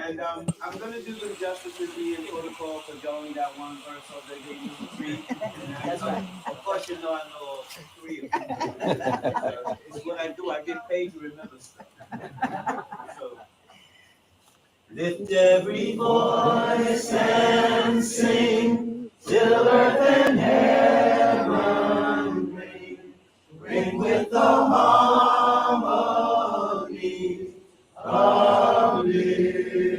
And I'm going to do them justice with the protocol because y'all only got one verse, so they gave me three. And That's right. of course, I know three of them. It's what I do. I get paid to remember stuff. So, lift every voice and sing till earth and heaven ring with the harmony of liberty.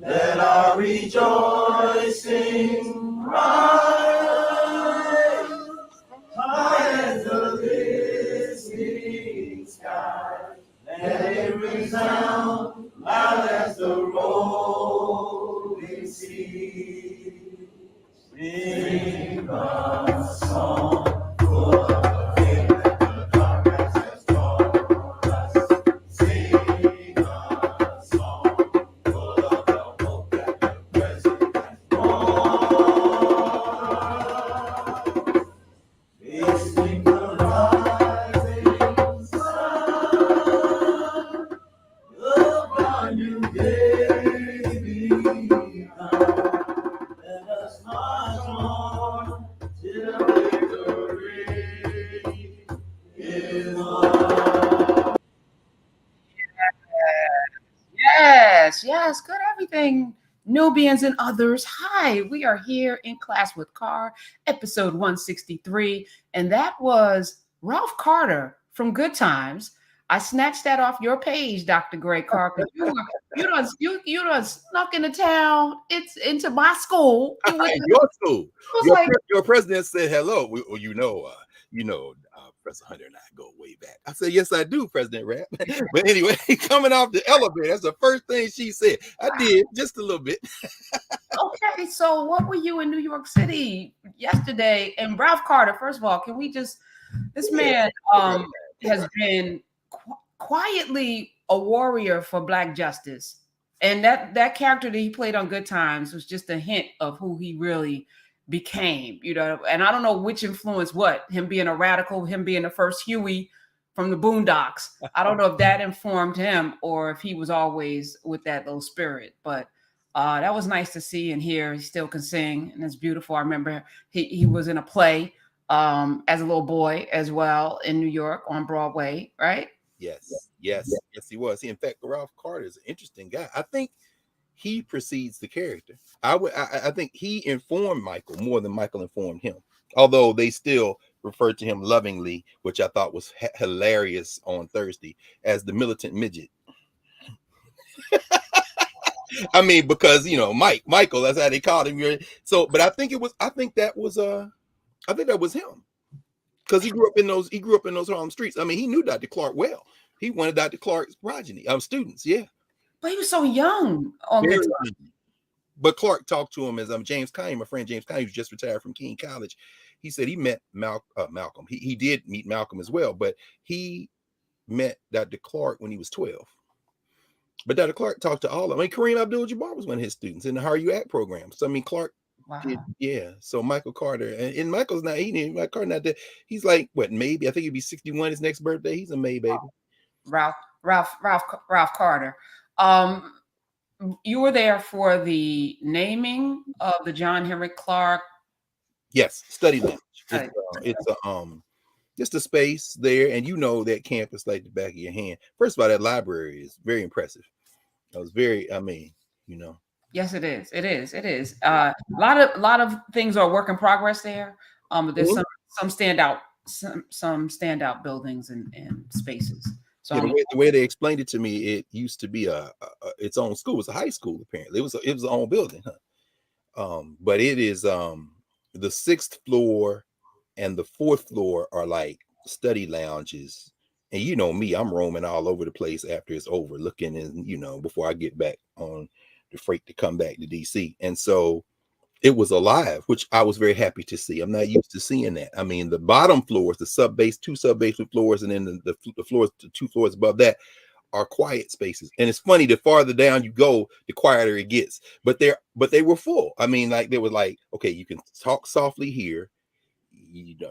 Let our rejoicing rise high as the listening sky. Let it resound loud as the rolling sea. Sing a song full of the faith that the darkness has taught us. Sing a song full of the hope that the present has brought. Facing the rising sun, upon you day begun. Let us march on till victory is won. Yes, yes, good everything. Nubians and others. Hi, we are here in class with Carr, episode 163, and that was Ralph Carter from Good Times. I snatched that off your page, Dr. Gray Carr, because you done snuck into town. It's into my school. Your school. Your president said hello. Well, Professor Hunter and I go way back. I said, yes, I do, President Rapp. But anyway, coming off the elevator, that's the first thing she said. I did, just a little bit. Okay, so what were you in New York City yesterday? And Ralph Carter, first of all, can we just, this man has been quietly a warrior for Black justice. And that character that he played on Good Times was just a hint of who he really became, and I don't know which influenced what, him being a radical, him being the first Huey from the Boondocks. I don't know if that informed him or if he was always with that little spirit, but that was nice to see and hear. He still can sing, and it's beautiful. I remember he was in a play as a little boy as well in New York on Broadway, right? Yes, he was. In fact, Ralph Carter is an interesting guy. I think he precedes the character. I think he informed Michael more than Michael informed him. Although they still referred to him lovingly, which I thought was hilarious on Thursday, as the militant midget. I mean, because Michael, that's how they called him. So, but I think that was him, because he grew up in those Harlem streets. I mean, he knew Dr. Clarke well. He wanted Dr. Clarke's progeny, students. Yeah, but he was so young on Very Good young. Times. But Clarke talked to him as James Connie, my friend James Connie, who's just retired from King College. He said he met Malcolm. He did meet Malcolm as well, but he met Dr. Clarke when he was 12. But Dr. Clarke talked to all of them. I mean, Kareem Abdul-Jabbar was one of his students in the How You Act program. So I mean, Clarke did, yeah. So Michael Carter, and Michael's not, Michael Carter not there. He's like, what, maybe? I think he'd be 61 his next birthday. He's a May baby. Ralph Carter. You were there for the naming of the John Henrik Clarke. Yes, study lounge. It's just a space there, and that campus like the back of your hand. First of all, that library is very impressive. It was very, Yes, it is. It is. A lot of things are work in progress there. There's some standout buildings and spaces. So yeah, the way they explained it to me, it used to be its own school. It was a high school apparently. It was its own building, huh? But it is the 6th floor and the 4th floor are like study lounges. And you know me, I'm roaming all over the place after it's over, looking, and before I get back on the freight to come back to DC. And so it was alive, which I was very happy to see. I'm not used to seeing that. I mean, the bottom floors, the two sub-basement floors, and then the floors, the 2 floors above that are quiet spaces. And it's funny, the farther down you go, the quieter it gets. But they were full. I mean, like, they were like, okay, you can talk softly here.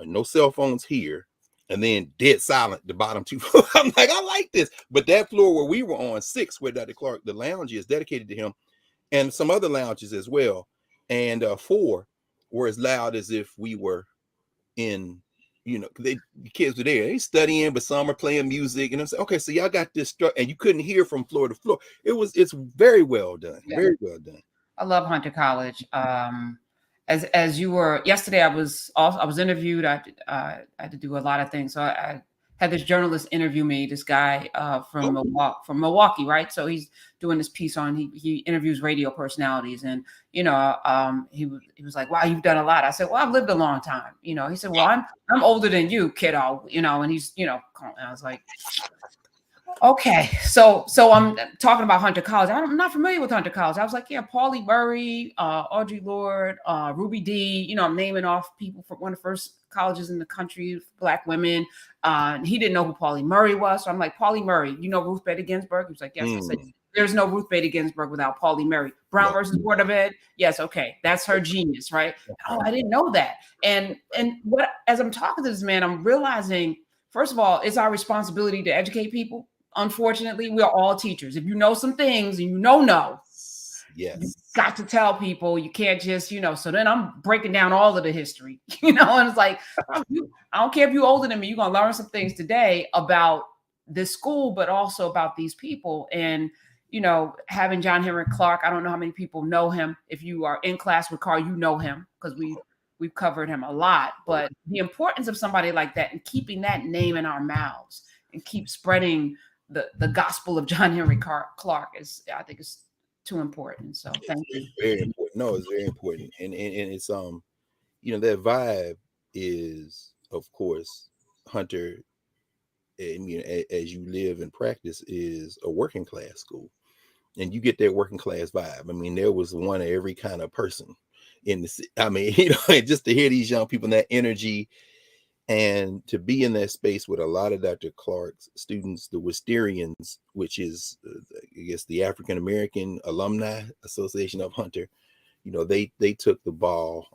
No cell phones here. and then dead silent the bottom two floors. I'm like, I like this. But that floor where we were on, 6, where Dr. Clarke, the lounge is dedicated to him, and some other lounges as well. And 4 were as loud as if we were in, the kids were there. They studying, but some are playing music. And I'm saying, okay, so y'all got this stuff, and you couldn't hear from floor to floor. It's very well done. Yeah. Very well done. I love Hunter College. As you were yesterday, I was interviewed. I had to do a lot of things. So I had this journalist interview me, this guy from Milwaukee, right? So he's doing this piece on, he interviews radio personalities, and he was like, wow, you've done a lot. I said, well, I've lived a long time. He said, well, I'm older than you, kiddo, and he's, and I was like, okay, so I'm talking about Hunter College. I'm not familiar with Hunter College. I was like, yeah, Paulie Murray, Audre Lorde, Ruby Dee. I'm naming off people from one of the first colleges in the country, Black women. He didn't know who Paulie Murray was, so I'm like, Paulie Murray, Ruth Bader Ginsburg? He was like, yes. I said, there's no Ruth Bader Ginsburg without Paulie Murray. Brown versus Board of Ed. Yes, okay, that's her genius, right? Oh, I didn't know that. And what, as I'm talking to this man, I'm realizing, first of all, it's our responsibility to educate people. Unfortunately, we are all teachers. If you know some things and yes, you got to tell people. You can't just, so then I'm breaking down all of the history, and it's like, I don't care if you're older than me, you're going to learn some things today about this school, but also about these people. And, having John Henrik Clarke, I don't know how many people know him. If you are in class with Carr, you know him because we've covered him a lot. But the importance of somebody like that and keeping that name in our mouths and keep spreading the gospel of John Henrik Clarke I think is too important. So thank you. Very important. No, it's very important. And it's that vibe is, of course, Hunter, as you live and practice, is a working class school. And you get that working class vibe. I mean, there was one of every kind of person in the city. I mean, just to hear these young people and that energy, and to be in that space with a lot of Dr. Clarke's students, the Wisterians, which is, I guess, the African American Alumni Association of Hunter, they took the ball.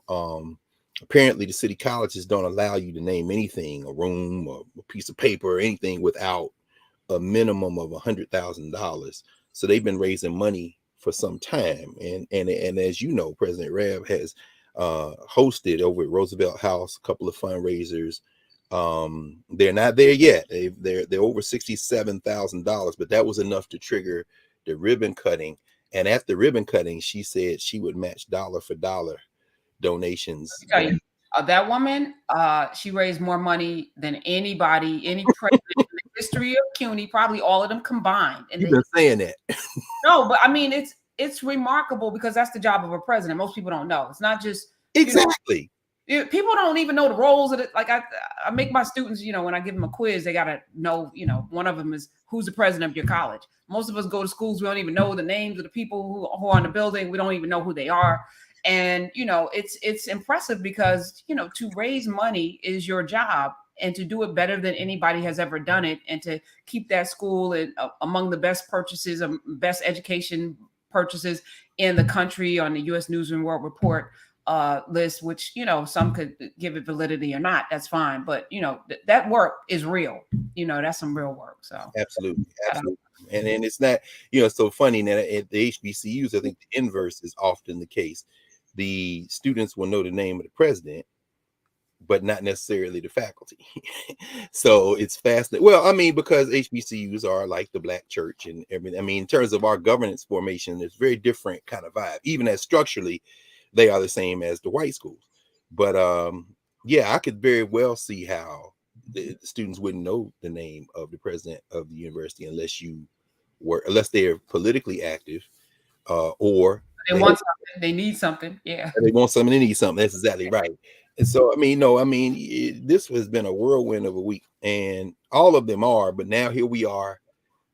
Apparently, the city colleges don't allow you to name anything, a room or a piece of paper or anything, without a minimum of $100,000. So they've been raising money for some time, and as you know, President Rev has hosted over at Roosevelt House a couple of fundraisers. They're not there yet. They're over $67,000, but that was enough to trigger the ribbon cutting. And at the ribbon cutting, she said she would match dollar for dollar donations. That woman, she raised more money than any president in the history of CUNY, probably all of them combined. And you've been saying that. No, but I mean, it's remarkable because that's the job of a president. Most people don't know. It's not just exactly. People don't even know the roles of it. Like I make my students, when I give them a quiz, they got to know, one of them is who's the president of your college. Most of us go to schools, we don't even know the names of the people who are in the building. We don't even know who they are. And, it's impressive because, to raise money is your job, and to do it better than anybody has ever done it, and to keep that school among the best purchases, best education purchases in the country on the U.S. News and World Report list, which, some could give it validity or not. That's fine. But, that work is real. That's some real work. So absolutely. And it's not, it's so funny that at the HBCUs, I think the inverse is often the case. The students will know the name of the president, but not necessarily the faculty. So it's fascinating. Well, I mean, because HBCUs are like the Black church and everything. I mean, in terms of our governance formation, it's very different kind of vibe, even as structurally they are the same as the white schools. But I could very well see how the students wouldn't know the name of the president of the university unless they're politically active, or they want something, they need something. Yeah. They want something, they need something. That's exactly right. And so, this has been a whirlwind of a week, and all of them are, but now here we are,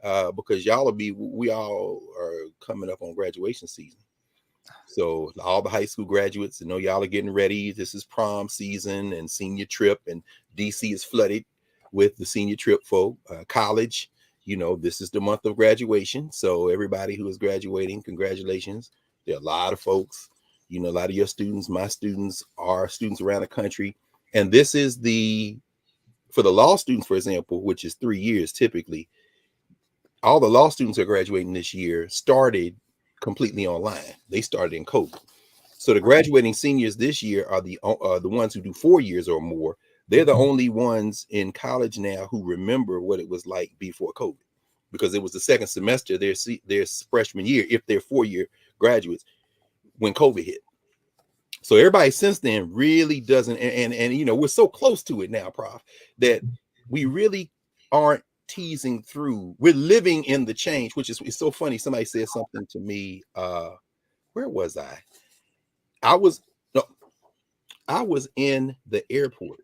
because we all are coming up on graduation season. So all the high school graduates, y'all are getting ready. This is prom season and senior trip, and DC is flooded with the senior trip folk. College, this is the month of graduation. So everybody who is graduating, congratulations. There are a lot of folks, a lot of your students, my students, are students around the country. And this is the For the law students, for example, which is 3 years typically, all the law students who are graduating this year started completely online. They started in COVID. So the graduating seniors this year are the ones who do 4 years or more. They're the only ones in college now who remember what it was like before COVID, because it was the second semester their freshman year, if they're 4-year graduates, when COVID hit. So everybody since then really doesn't, and you know, we're so close to it now, Prof, that we really aren't teasing through. We're living in the change, which is, it's so funny. Somebody said something to me. Where was I? I was in the airport.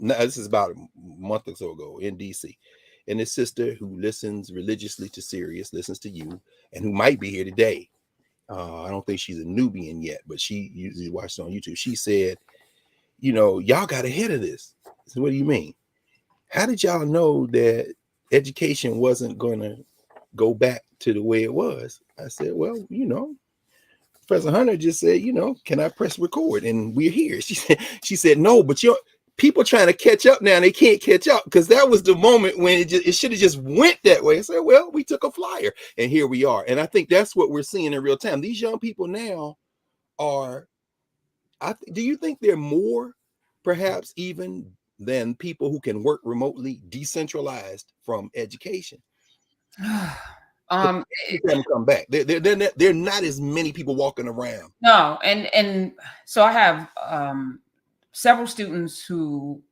Now, this is about a month or so ago in DC. And this sister who listens religiously to Sirius, listens to you, and who might be here today. I don't think she's a Nubian yet, but she usually watches on YouTube. She said, you know, y'all got ahead of this. I said, what do you mean? How did y'all know that education wasn't going to go back to the way it was? I said, well, you know, Professor Hunter just said, you know, can I press record? And we're here. She said, no, but people trying to catch up now, and they can't catch up, because that was the moment when it should have just went that way. I said, well, we took a flyer and here we are. And I think that's what we're seeing in real time. These young people now are, do you think they're more perhaps even than people who can work remotely, decentralized from education? Come back. They're not as many people walking around. No, and so I have several students who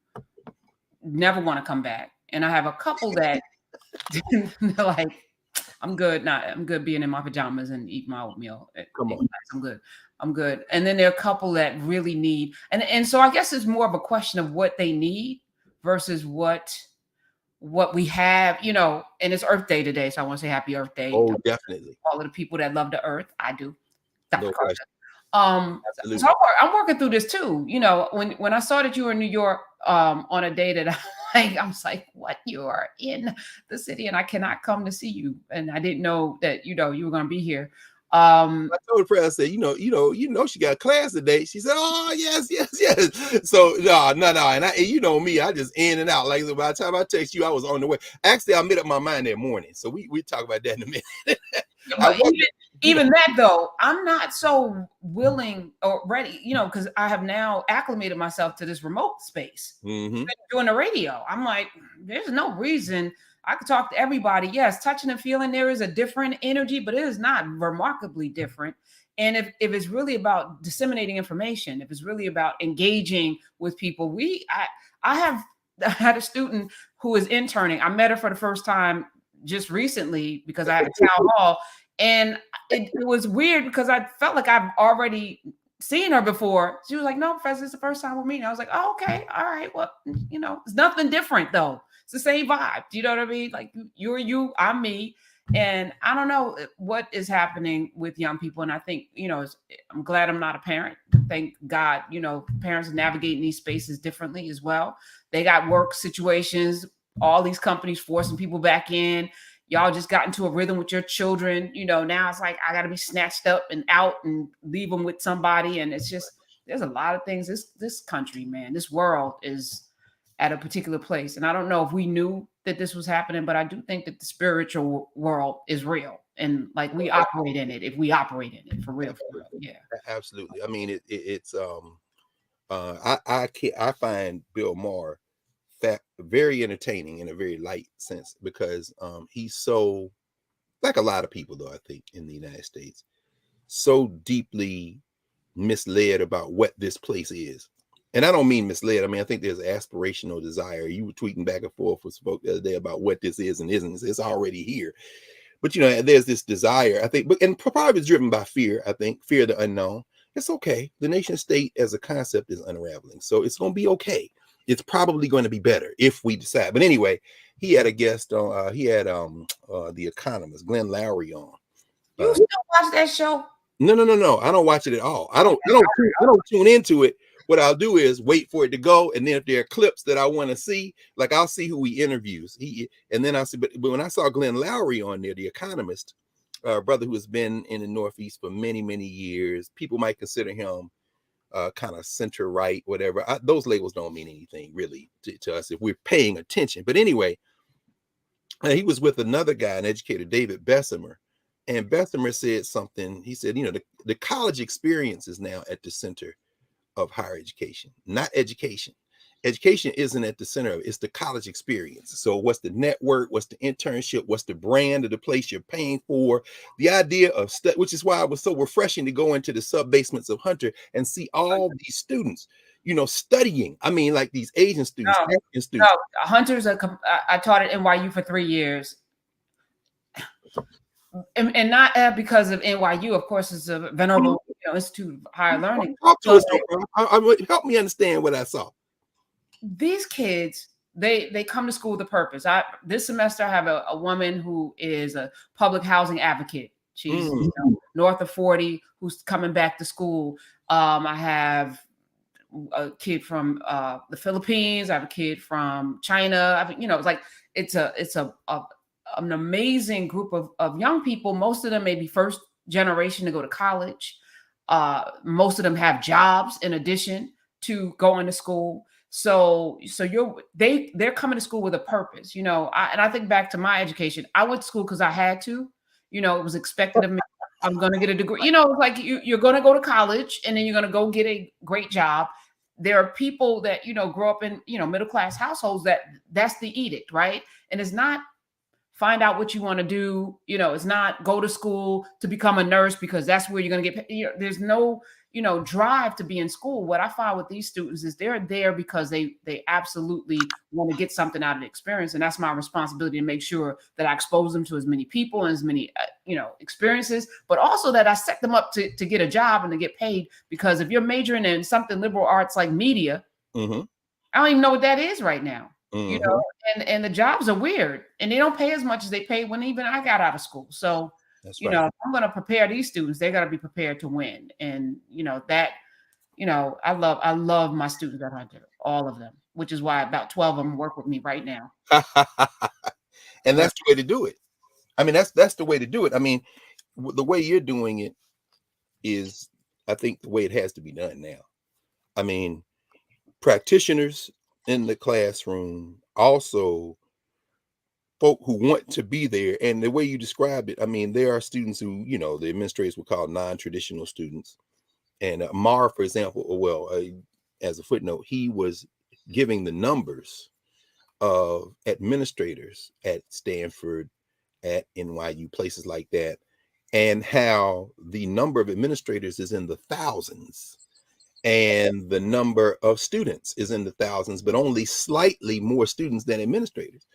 never want to come back, and I have a couple that they're like, I'm good. I'm good being in my pajamas and eating my oatmeal. Come on. I'm good. And then there are a couple that really need, and so I guess it's more of a question of what they need versus what we have, you know. And it's Earth Day today, so I want to say Happy Earth Day. Oh, definitely. All of the people that love the earth. I do. Dr. No Carter. Absolutely. So I'm working through this too. You know, when I saw that you were in New York on a day that I was like, what? You are in the city and I cannot come to see you. And I didn't know that, you know, you were going to be here. I told her, I said, you know, she got class today. She said, oh, yes. So no. And you know me, I just in and out. Like, by the time I text you, I was on the way. Actually, I made up my mind that morning. So we talk about that in a minute. Even that though, I'm not so willing or ready, you know, because I have now acclimated myself to this remote space. Mm-hmm. Doing the radio. I'm like, there's no reason I could talk to everybody. Yes, touching and feeling, there is a different energy, but it is not remarkably different. And if it's really about disseminating information, if it's really about engaging with people, I have had a student who is interning. I met her for the first time just recently because I had a town hall. And it was weird because I felt like I've already seen her before. She was like, no, Professor, it's the first time we're meeting. I was like, oh, okay. All right. Well, you know, it's nothing different though. It's the same vibe. Do you know what I mean? Like you're you, I'm me. And I don't know what is happening with young people. And I think, you know, I'm glad I'm not a parent. Thank God, you know, parents are navigating these spaces differently as well. They got work situations, all these companies forcing people back in. Y'all just got into a rhythm with your children. You know, now it's like, I got to be snatched up and out and leave them with somebody. And it's just, there's a lot of things. This country, man, this world is at a particular place. And I don't know if we knew that this was happening, but I do think that the spiritual world is real. And like we operate in it, if we operate in it for real. Yeah, absolutely. I mean, it's I find Bill Maher very entertaining in a very light sense, because he's so, like a lot of people though, I think in the United States, so deeply misled about what this place is. And I don't mean misled. I mean, I think there's aspirational desire. You were tweeting back and forth with folks the other day about what this is and isn't. It's already here. But, you know, there's this desire, I think, and probably it's driven by fear, I think, fear of the unknown. It's okay. The nation state as a concept is unraveling. So it's going to be okay. It's probably going to be better if we decide. But anyway, he had a guest on, The Economist, Glenn Lowry on. You still watch that show? No. I don't watch it at all. I don't tune into it. What I'll do is wait for it to go, and then if there are clips that I want to see, like I'll see who he interviews. And then I'll see. But when I saw Glenn Lowry on there, The Economist, brother who has been in the Northeast for many, many years, people might consider him kind of center right, whatever. Those labels don't mean anything really to us if we're paying attention. But anyway, he was with another guy, an educator, David Bessemer. And Bessemer said something. He said, the college experience is now at the center of higher education, not education. Education isn't at the center of it. It's the college experience. So what's the network? What's the internship? What's the brand of the place you're paying for? The idea of which is why it was so refreshing to go into the sub basements of Hunter and see all these students, studying. I mean, like these Asian students, African students. No, Hunter's I taught at NYU for 3 years. And not because of NYU, of course, it's a venerable institute of higher learning. Talk to us. Help me understand what I saw. These kids, they come to school with a purpose. This semester I have a woman who is a public housing advocate. She's north of 40, who's coming back to school. I have a kid from the Philippines. I have a kid from China. It's like it's an amazing group of young people. Most of them may be first generation to go to college. Most of them have jobs in addition to going to school. So they're coming to school with a purpose, and I think back to my education. I went to school because I had to, it was expected of me. I'm going to get a degree, it's like you're going to go to college and then you're going to go get a great job. There are people that, grow up in, middle-class households that's the edict, right? And it's not find out what you want to do. It's not go to school to become a nurse because that's where you're going to get paid. There's no, drive to be in school. What I find with these students is they're there because they absolutely want to get something out of the experience. And that's my responsibility to make sure that I expose them to as many people and as many, experiences, but also that I set them up to get a job and to get paid. Because if you're majoring in something liberal arts like media, I don't even know what that is right now. And the jobs are weird and they don't pay as much as they paid when even I got out of school. So, that's right. If I'm going to prepare these students, they got to be prepared to win. And, I love my students at Hunter, all of them, which is why about 12 of them work with me right now. And that's the way to do it. I mean, that's the way to do it. I mean, the way you're doing it is, I think, the way it has to be done now. I mean, practitioners in the classroom, also folk who want to be there. And the way you described it, I mean, there are students who, the administrators would call non-traditional students. And Mar, for example, as a footnote, he was giving the numbers of administrators at Stanford, at NYU, places like that, and how the number of administrators is in the thousands. And the number of students is in the thousands, but only slightly more students than administrators.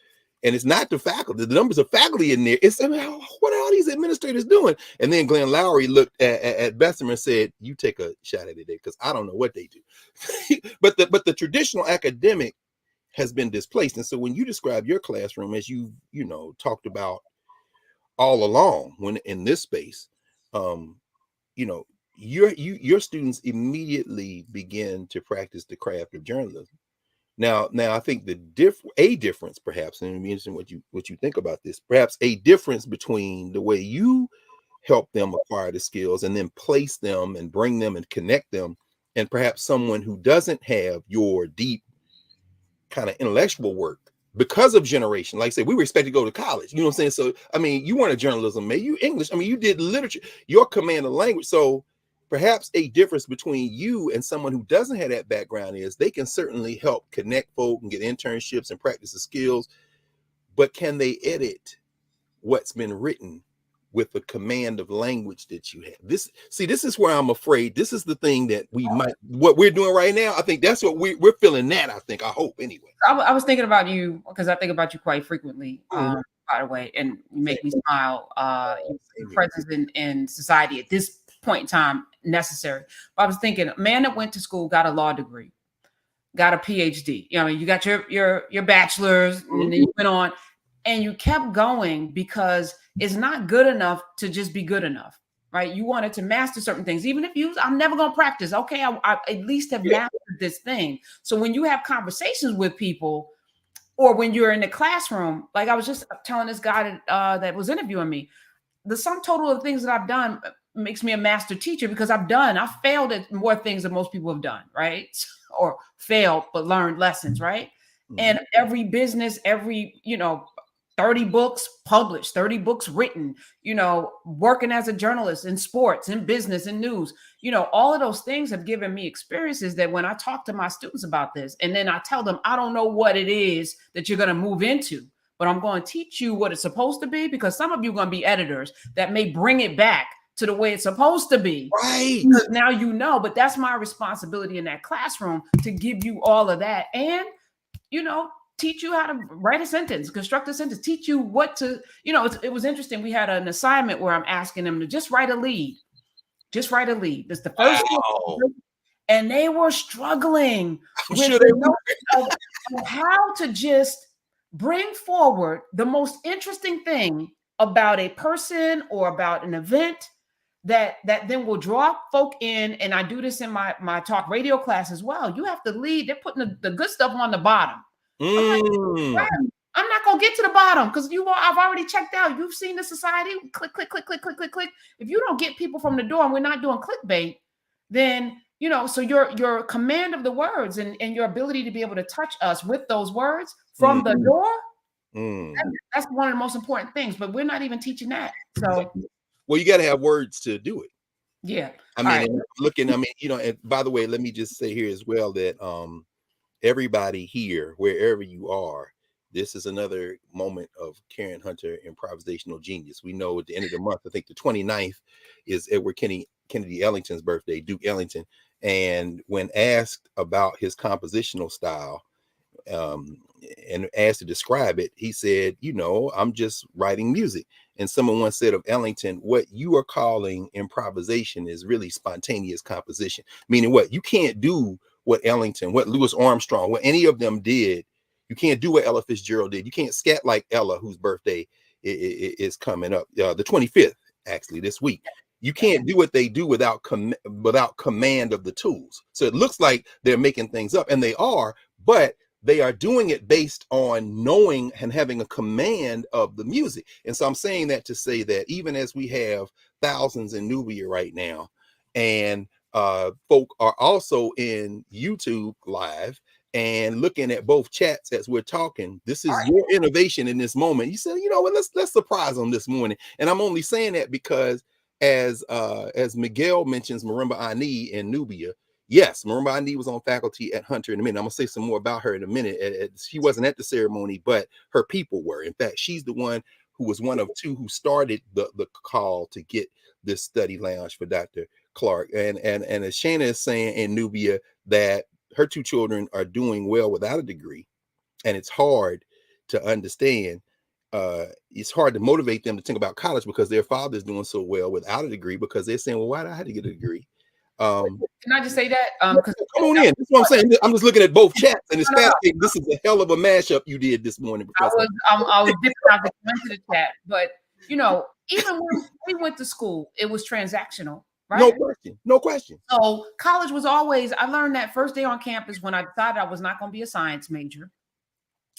And it's not the faculty. The numbers of faculty in there. It's, what are all these administrators doing? And then Glenn Lowry looked at Bessemer and said, "You take a shot at it because I don't know what they do." but the traditional academic has been displaced. And so when you describe your classroom, as you talked about all along, when in this space, your students immediately begin to practice the craft of journalism. Now, I think a difference, perhaps, and it'd be interesting what you think about this. Perhaps a difference between the way you help them acquire the skills and then place them and bring them and connect them, and perhaps someone who doesn't have your deep kind of intellectual work because of generation. Like I said, we were expected to go to college. You know what I'm saying? So, I mean, you weren't a journalism major, you English. I mean, you did literature, your command of language. So perhaps a difference between you and someone who doesn't have that background is they can certainly help connect folk and get internships and practice the skills, but can they edit what's been written with the command of language that you have? This is where I'm afraid this is the thing that what we're doing right now. I think that's what we're feeling that, I hope anyway. I was thinking about you because I think about you quite frequently, by the way, and you make me smile. Your presence in society at this point in time necessary. But I was thinking, a man that went to school, got a law degree, got a PhD. You got your bachelor's, and then you went on, and you kept going because it's not good enough to just be good enough, right? You wanted to master certain things, even if I'm never going to practice. Okay, I at least have mastered this thing. So when you have conversations with people, or when you're in the classroom, like I was just telling this guy that was interviewing me, the sum total of things that I've done, makes me a master teacher because I failed at more things than most people have done, right? Or failed, but learned lessons, right? And every business, 30 books published, 30 books written, working as a journalist in sports, in business, in news, all of those things have given me experiences that when I talk to my students about this, and then I tell them, I don't know what it is that you're going to move into, but I'm going to teach you what it's supposed to be, because some of you are going to be editors that may bring it back to the way it's supposed to be. Right. Because now but that's my responsibility in that classroom, to give you all of that and, teach you how to write a sentence, construct a sentence, teach you what to, it was interesting. We had an assignment where I'm asking them to just write a lead. Just write a lead. That's the first thing. And they were struggling with of how to just bring forward the most interesting thing about a person or about an event that then will draw folk in. And I do this in my talk radio class as well. You have to lead. They're putting the good stuff on the bottom. I'm not gonna get to the bottom because I've already checked out. You've seen the society. Click, click, click, click, click, click, click. If you don't get people from the door and we're not doing clickbait, then so your command of the words and your ability to be able to touch us with those words from the door, that's one of the most important things. But we're not even teaching that. So well, you got to have words to do it. Yeah. I mean, and by the way, let me just say here as well that everybody here, wherever you are, this is another moment of Karen Hunter improvisational genius. We know at the end of the month, I think the 29th is Edward Kennedy Ellington's birthday, Duke Ellington. And when asked about his compositional style and asked to describe it, he said, I'm just writing music. And someone once said of Ellington, what you are calling improvisation is really spontaneous composition, meaning what you can't do what Ellington, what Louis Armstrong, what any of them did. You can't do what Ella Fitzgerald did. You can't scat like Ella, whose birthday is coming up, the 25th, actually, this week. You can't do what they do without command of the tools. So it looks like they're making things up, and they are, but they are doing it based on knowing and having a command of the music. And so I'm saying that to say that even as we have thousands in Nubia right now, and folk are also in YouTube live and looking at both chats as we're talking. This is your innovation in this moment. You said, let's surprise them this morning. And I'm only saying that because as Miguel mentions Marimba Ani in Nubia, yes, Marimba Ani was on faculty at Hunter in a minute. I'm gonna say some more about her in a minute. She wasn't at the ceremony, but her people were. In fact, she's the one who was one of two who started the call to get this study lounge for Dr. Clarke. And as Shana is saying in Nubia, that her two children are doing well without a degree, and it's hard to understand. It's hard to motivate them to think about college because their father's doing so well without a degree, because they're saying, well, why do I have to get a degree? Can I just say that? Come on in. That's what I'm saying. I'm just looking at both chats, and it's fascinating. This is a hell of a mashup you did this morning. I was dipping out the chat, but even when we went to school, it was transactional, right? No question. So college was always. I learned that first day on campus when I decided I was not going to be a science major.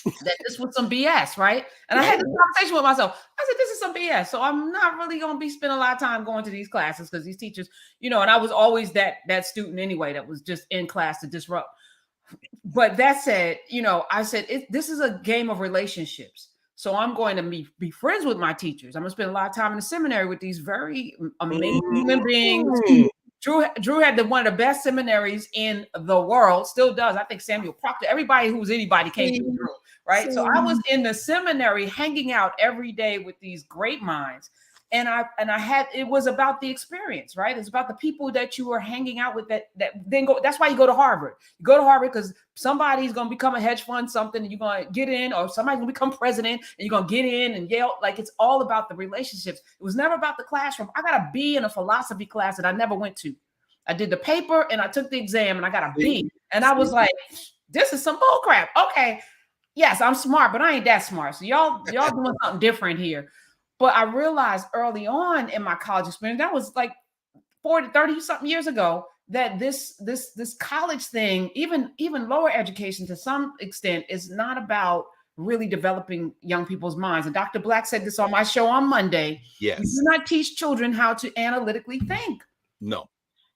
That this was some BS, right? And I had this conversation with myself. I said, this is some BS. So I'm not really going to be spending a lot of time going to these classes because these teachers, and I was always that student anyway that was just in class to disrupt. But that said, I said, this is a game of relationships. So I'm going to be friends with my teachers. I'm going to spend a lot of time in the seminary with these very amazing human beings. Drew had one of the best seminaries in the world, still does. I think Samuel Proctor, everybody who's anybody came to Drew, right? So I was in the seminary hanging out every day with these great minds. And it was about the experience, right? It's about the people that you are hanging out with that then go. That's why you go to Harvard. You go to Harvard because somebody's going to become a hedge fund, something, and you're going to get in, or somebody's going to become president and you're going to get in and Yale. Like, it's all about the relationships. It was never about the classroom. I got a B in a philosophy class that I never went to. I did the paper and I took the exam and I got a B. And I was like, this is some bull crap. Okay. Yes, I'm smart, but I ain't that smart. So y'all doing something different here. But I realized early on in my college experience, that was like 40, 30 something years ago, that this college thing, even lower education to some extent, is not about really developing young people's minds. And Dr. Black said this on my show on Monday. Yes. We do not teach children how to analytically think. No.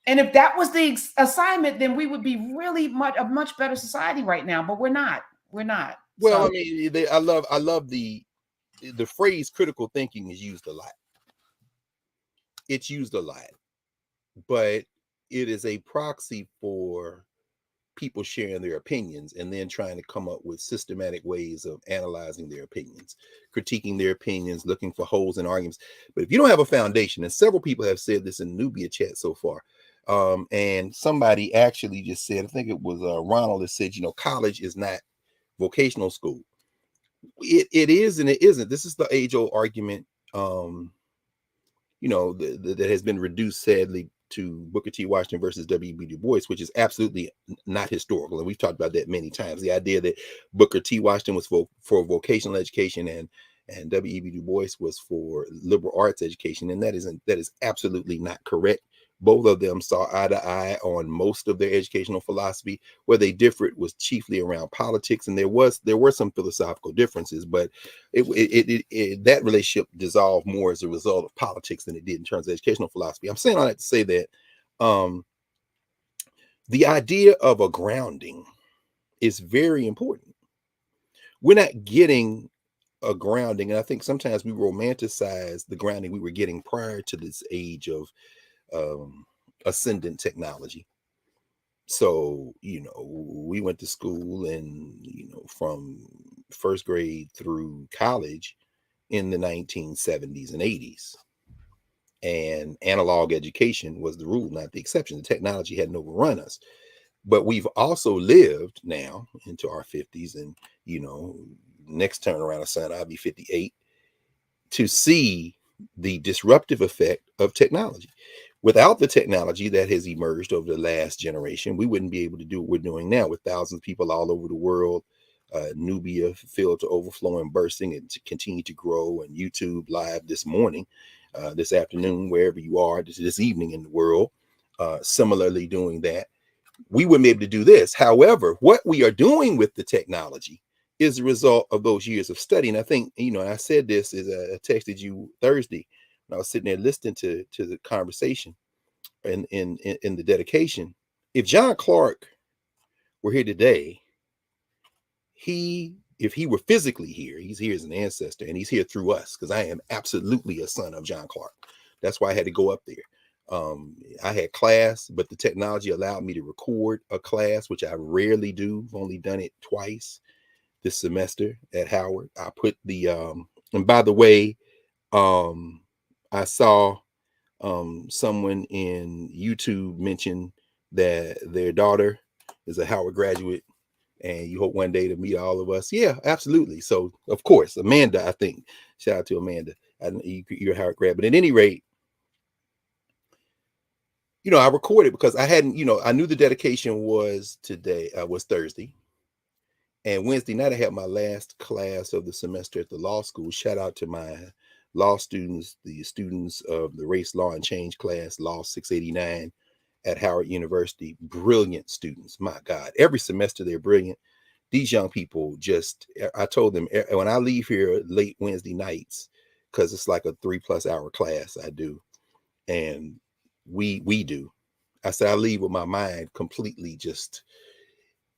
And if that was the assignment, then we would be really a much better society right now. But we're not. We're not. Well, So, I mean, I love the phrase critical thinking is used a lot. It's used a lot, but it is a proxy for people sharing their opinions and then trying to come up with systematic ways of analyzing their opinions, critiquing their opinions, looking for holes in arguments. But if you don't have a foundation, and several people have said this in Nubia chat so far, and somebody actually just said, I think it was Ronald, that said, college is not vocational school. It is and it isn't. This is the age-old argument, that has been reduced, sadly, to Booker T. Washington versus W.B. Du Bois, which is absolutely not historical. And we've talked about that many times. The idea that Booker T. Washington was for vocational education and W.E.B. Du Bois was for liberal arts education. And that is absolutely not correct. Both of them saw eye to eye on most of their educational philosophy. Where they differed was chiefly around politics, and there were some philosophical differences, but that relationship dissolved more as a result of politics than it did in terms of educational philosophy. I'm saying all that to say that the idea of a grounding is very important. We're not getting a grounding, and I think sometimes we romanticize the grounding we were getting prior to this age of ascendant technology. So, we went to school and, from first grade through college in the 1970s and 80s. And analog education was the rule, not the exception. The technology hadn't overrun us. But we've also lived now into our 50s, and, next turn around the sun, I'll be 58, to see the disruptive effect of technology. Without the technology that has emerged over the last generation, we wouldn't be able to do what we're doing now with thousands of people all over the world. Nubia filled to overflowing, bursting, and to continue to grow. And YouTube live this morning, this afternoon, wherever you are, this evening in the world, similarly doing that. We wouldn't be able to do this. However, what we are doing with the technology is a result of those years of study. And I think, I said this as I texted you Thursday. I was sitting there listening to the conversation in the dedication. If John Clarke were here today, if he were physically here, he's here as an ancestor, and he's here through us, because I am absolutely a son of John Clarke. That's why I had to go up there. I had class, but the technology allowed me to record a class, which I rarely do. I've only done it twice this semester at Howard. I put the and by the way, I saw someone in YouTube mention that their daughter is a Howard graduate, and you hope one day to meet all of us. Yeah, absolutely. So, of course, Amanda, I think, shout out to Amanda. You're a Howard grad. But at any rate, I recorded because I hadn't, I knew the dedication was Thursday. And Wednesday night, I had my last class of the semester at the law school. Shout out to my law students, the students of the Race, Law, and Change class, Law 689 at Howard University. Brilliant students. My God, every semester they're brilliant. These young people I told them, when I leave here late Wednesday nights, because it's like a 3+ hour class I do, and we do. I said, I leave with my mind completely just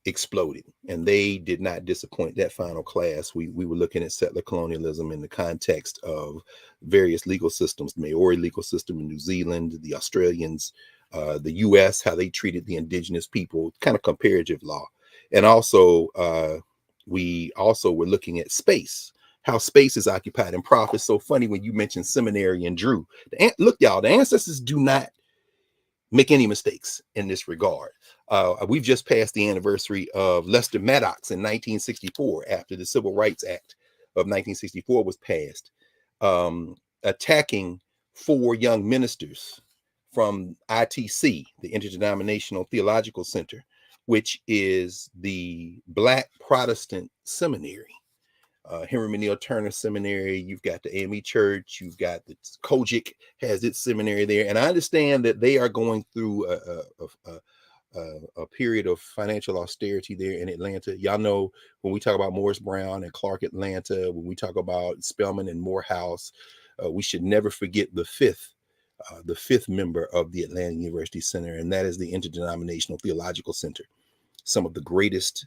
exploded, and they did not disappoint. That final class, we were looking at settler colonialism in the context of various legal systems, the Maori legal system in New Zealand, the Australians, the US, how they treated the indigenous people, kind of comparative law. And also we also were looking at space, how space is occupied. And Prof, it's so funny when you mentioned seminary and Drew. Look, y'all, the ancestors do not make any mistakes in this regard. We've just passed the anniversary of Lester Maddox in 1964, after the Civil Rights Act of 1964 was passed, attacking 4 young ministers from ITC, the Interdenominational Theological Center, which is the Black Protestant seminary. Henry Menil Turner Seminary, you've got the AME Church, you've got the Kojic has its seminary there. And I understand that they are going through a period of financial austerity there in Atlanta. Y'all know when we talk about Morris Brown and Clark Atlanta, when we talk about Spelman and Morehouse, we should never forget the fifth member of the Atlanta University Center, and that is the Interdenominational Theological Center. Some of the greatest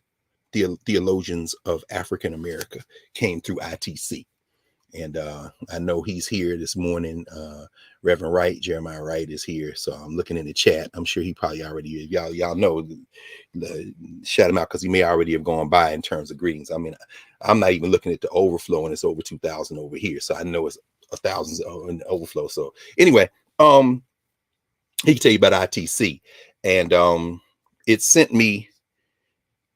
theologians of African America came through ITC. And I know he's here this morning. Reverend Wright, Jeremiah Wright is here. So I'm looking in the chat. I'm sure he probably already, y'all know, shout him out because he may already have gone by in terms of greetings. I mean, I'm not even looking at the overflow, and it's over 2,000 over here. So I know it's 1,000 in the overflow. So anyway, he can tell you about ITC. And it sent me,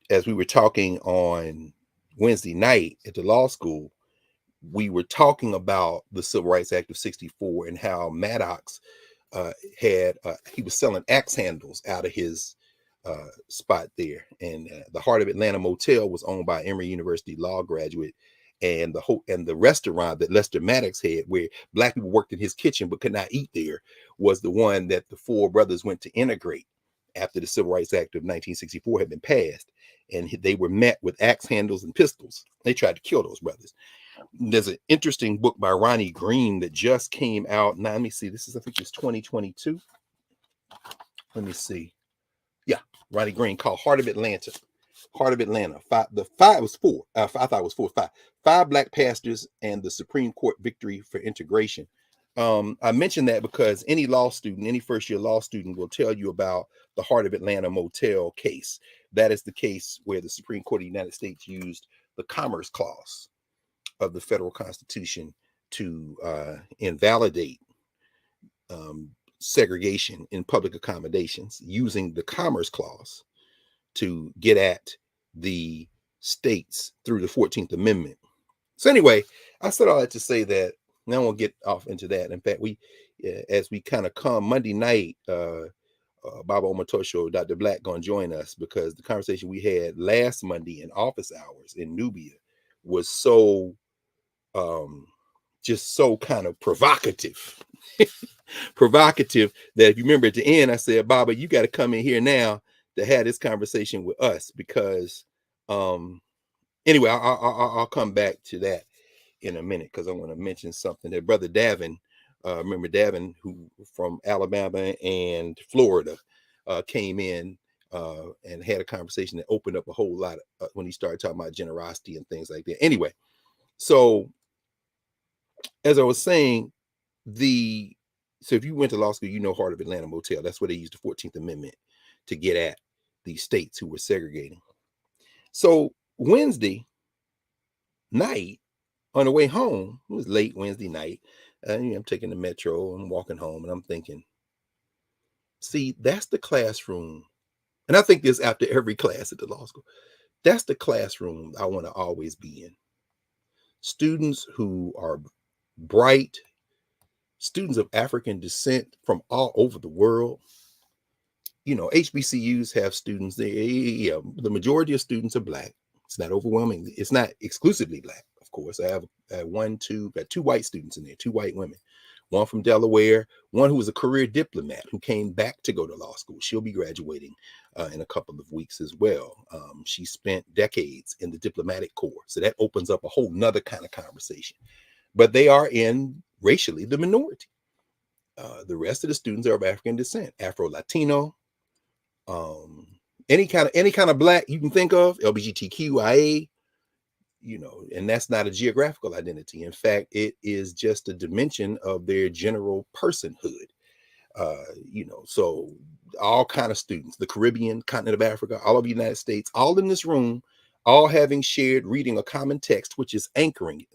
as we were talking on Wednesday night at the law school, we were talking about the Civil Rights Act of 64 and how Maddox he was selling axe handles out of his spot there. And the Heart of Atlanta Motel was owned by Emory University law graduate. And the restaurant that Lester Maddox had, where Black people worked in his kitchen but could not eat there, was the one that the four brothers went to integrate after the Civil Rights Act of 1964 had been passed. And they were met with axe handles and pistols. They tried to kill those brothers. There's an interesting book by Ronnie Green that just came out. Now, let me see. I think it's 2022. Let me see. Yeah, Ronnie Green, called Heart of Atlanta. Heart of Atlanta. Five was four. I thought it was 4 or 5. 5 Black pastors and the Supreme Court victory for integration. I mentioned that because any first-year law student will tell you about the Heart of Atlanta Motel case. That is the case where the Supreme Court of the United States used the Commerce Clause of the federal Constitution to invalidate segregation in public accommodations, using the Commerce Clause to get at the states through the 14th Amendment. So anyway, I said all that to say that now we'll get off into that. In fact, as we kind of come Monday night, Baba Omatosho, Dr. Black going to join us, because the conversation we had last Monday in office hours in Nubia was so just so kind of provocative that if you remember at the end, I said, Baba, you got to come in here now to have this conversation with us, because anyway, I'll come back to that in a minute, because I want to mention something that Brother Davin, remember Davin, who from Alabama and Florida, came in and had a conversation that opened up a whole lot when he started talking about generosity and things like that. Anyway, so as I was saying, so if you went to law school, you know Heart of Atlanta Motel. That's where they used the 14th Amendment to get at these states who were segregating. So Wednesday night, on the way home, it was late Wednesday night, I'm taking the metro and walking home, and I'm thinking, see, that's the classroom. And I think this after every class at the law school. That's the classroom I want to always be in. Students who are bright, students of African descent from all over the world. You know, HBCUs have students there. Yeah, the majority of students are Black. It's not overwhelming. It's not exclusively Black, of course. I have got 2 white students in there, 2 white women. One from Delaware, one who was a career diplomat who came back to go to law school. She'll be graduating in a couple of weeks as well. She spent decades in the diplomatic corps. So that opens up a whole nother kind of conversation. But they are in racially the minority. The rest of the students are of African descent, Afro-Latino, any kind of Black you can think of, LGBTQIA, and that's not a geographical identity. In fact, it is just a dimension of their general personhood. So all kind of students, the Caribbean, continent of Africa, all of the United States, all in this room, all having shared reading a common text, which is anchoring.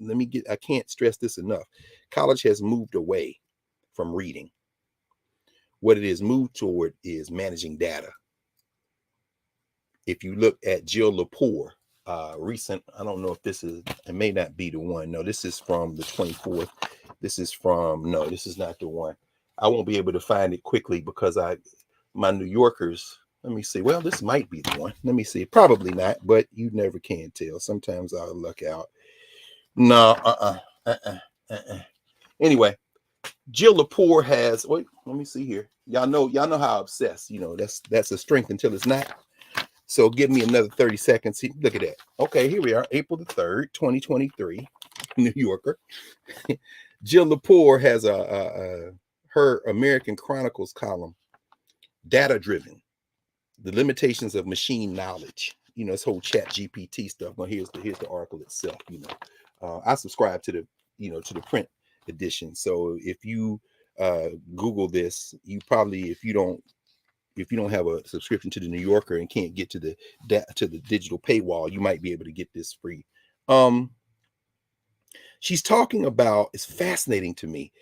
I can't stress this enough. College has moved away from reading. What it is moved toward is managing data. If you look at Jill Lepore, recent, I don't know if this is, it may not be the one. No, this is from the 24th. This is not the one. I won't be able to find it quickly because my New Yorkers, let me see. Well, this might be the one. Let me see. Probably not, but you never can tell. Sometimes I'll luck out. No, Anyway, Jill Lepore has, wait, let me see here. Y'all know how obsessed, that's a strength until it's not. So give me another 30 seconds. Look at that. Okay, here we are, April the 3rd, 2023, New Yorker. Jill Lepore has her American Chronicles column, Data Driven, the limitations of machine knowledge. This whole chat GPT stuff. Well, here's the article itself. I subscribe to the print edition. So if you Google this, you probably, if you don't have a subscription to the New Yorker and can't get to the digital paywall, you might be able to get this free. She's talking about, it's fascinating to me.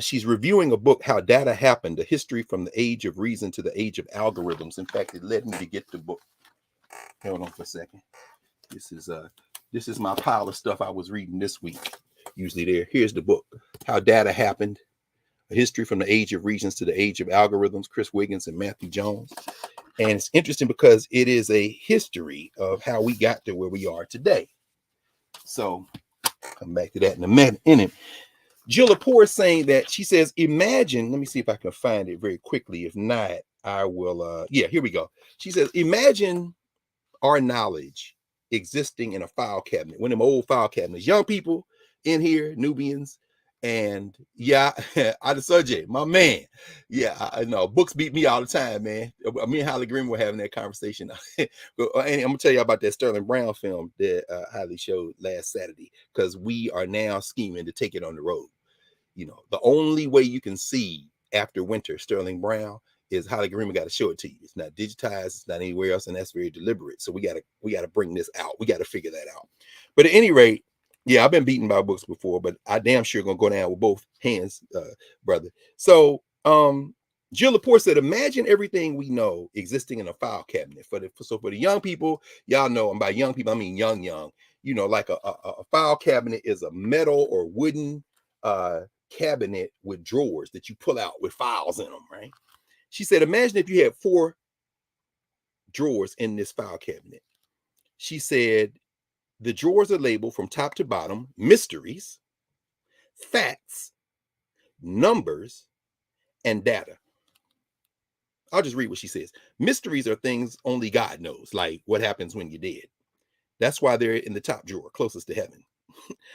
She's reviewing a book, How Data Happened, a history from the age of reason to the age of algorithms. In fact, it led me to get the book. Hold on for a second. This is my pile of stuff I was reading this week. Usually there. Here's the book, How Data Happened, a history from the age of reasons to the age of algorithms, Chris Wiggins and Matthew Jones. And it's interesting because it is a history of how we got to where we are today. So come back to that in a minute. Jill Lepore is saying that, she says, imagine, let me see if I can find it very quickly. If not, I will, here we go. She says, imagine our knowledge existing in a file cabinet, one of them old file cabinets. Young people in here, Nubians, and yeah, Adesanya, my man. Yeah, I know books beat me all the time, man. Me and Holly Green were having that conversation. And I'm gonna tell you about that Sterling Brown film that Holly showed last Saturday, because we are now scheming to take it on the road. The only way you can see After Winter, Sterling Brown, is Holly Green got to show it to you. It's not digitized, it's not anywhere else, and that's very deliberate. So we gotta bring this out. We gotta figure that out. But at any rate, yeah, I've been beaten by books before, but I damn sure gonna go down with both hands, brother. So Jill Lepore said, imagine everything we know existing in a file cabinet. For the young people, y'all know, and by young people I mean young, like a file cabinet is a metal or wooden cabinet with drawers that you pull out with files in them, right? She said, imagine if you had 4 drawers in this file cabinet. She said, the drawers are labeled from top to bottom, mysteries, facts, numbers, and data. I'll just read what she says. Mysteries are things only God knows, like what happens when you're dead. That's why they're in the top drawer, closest to heaven.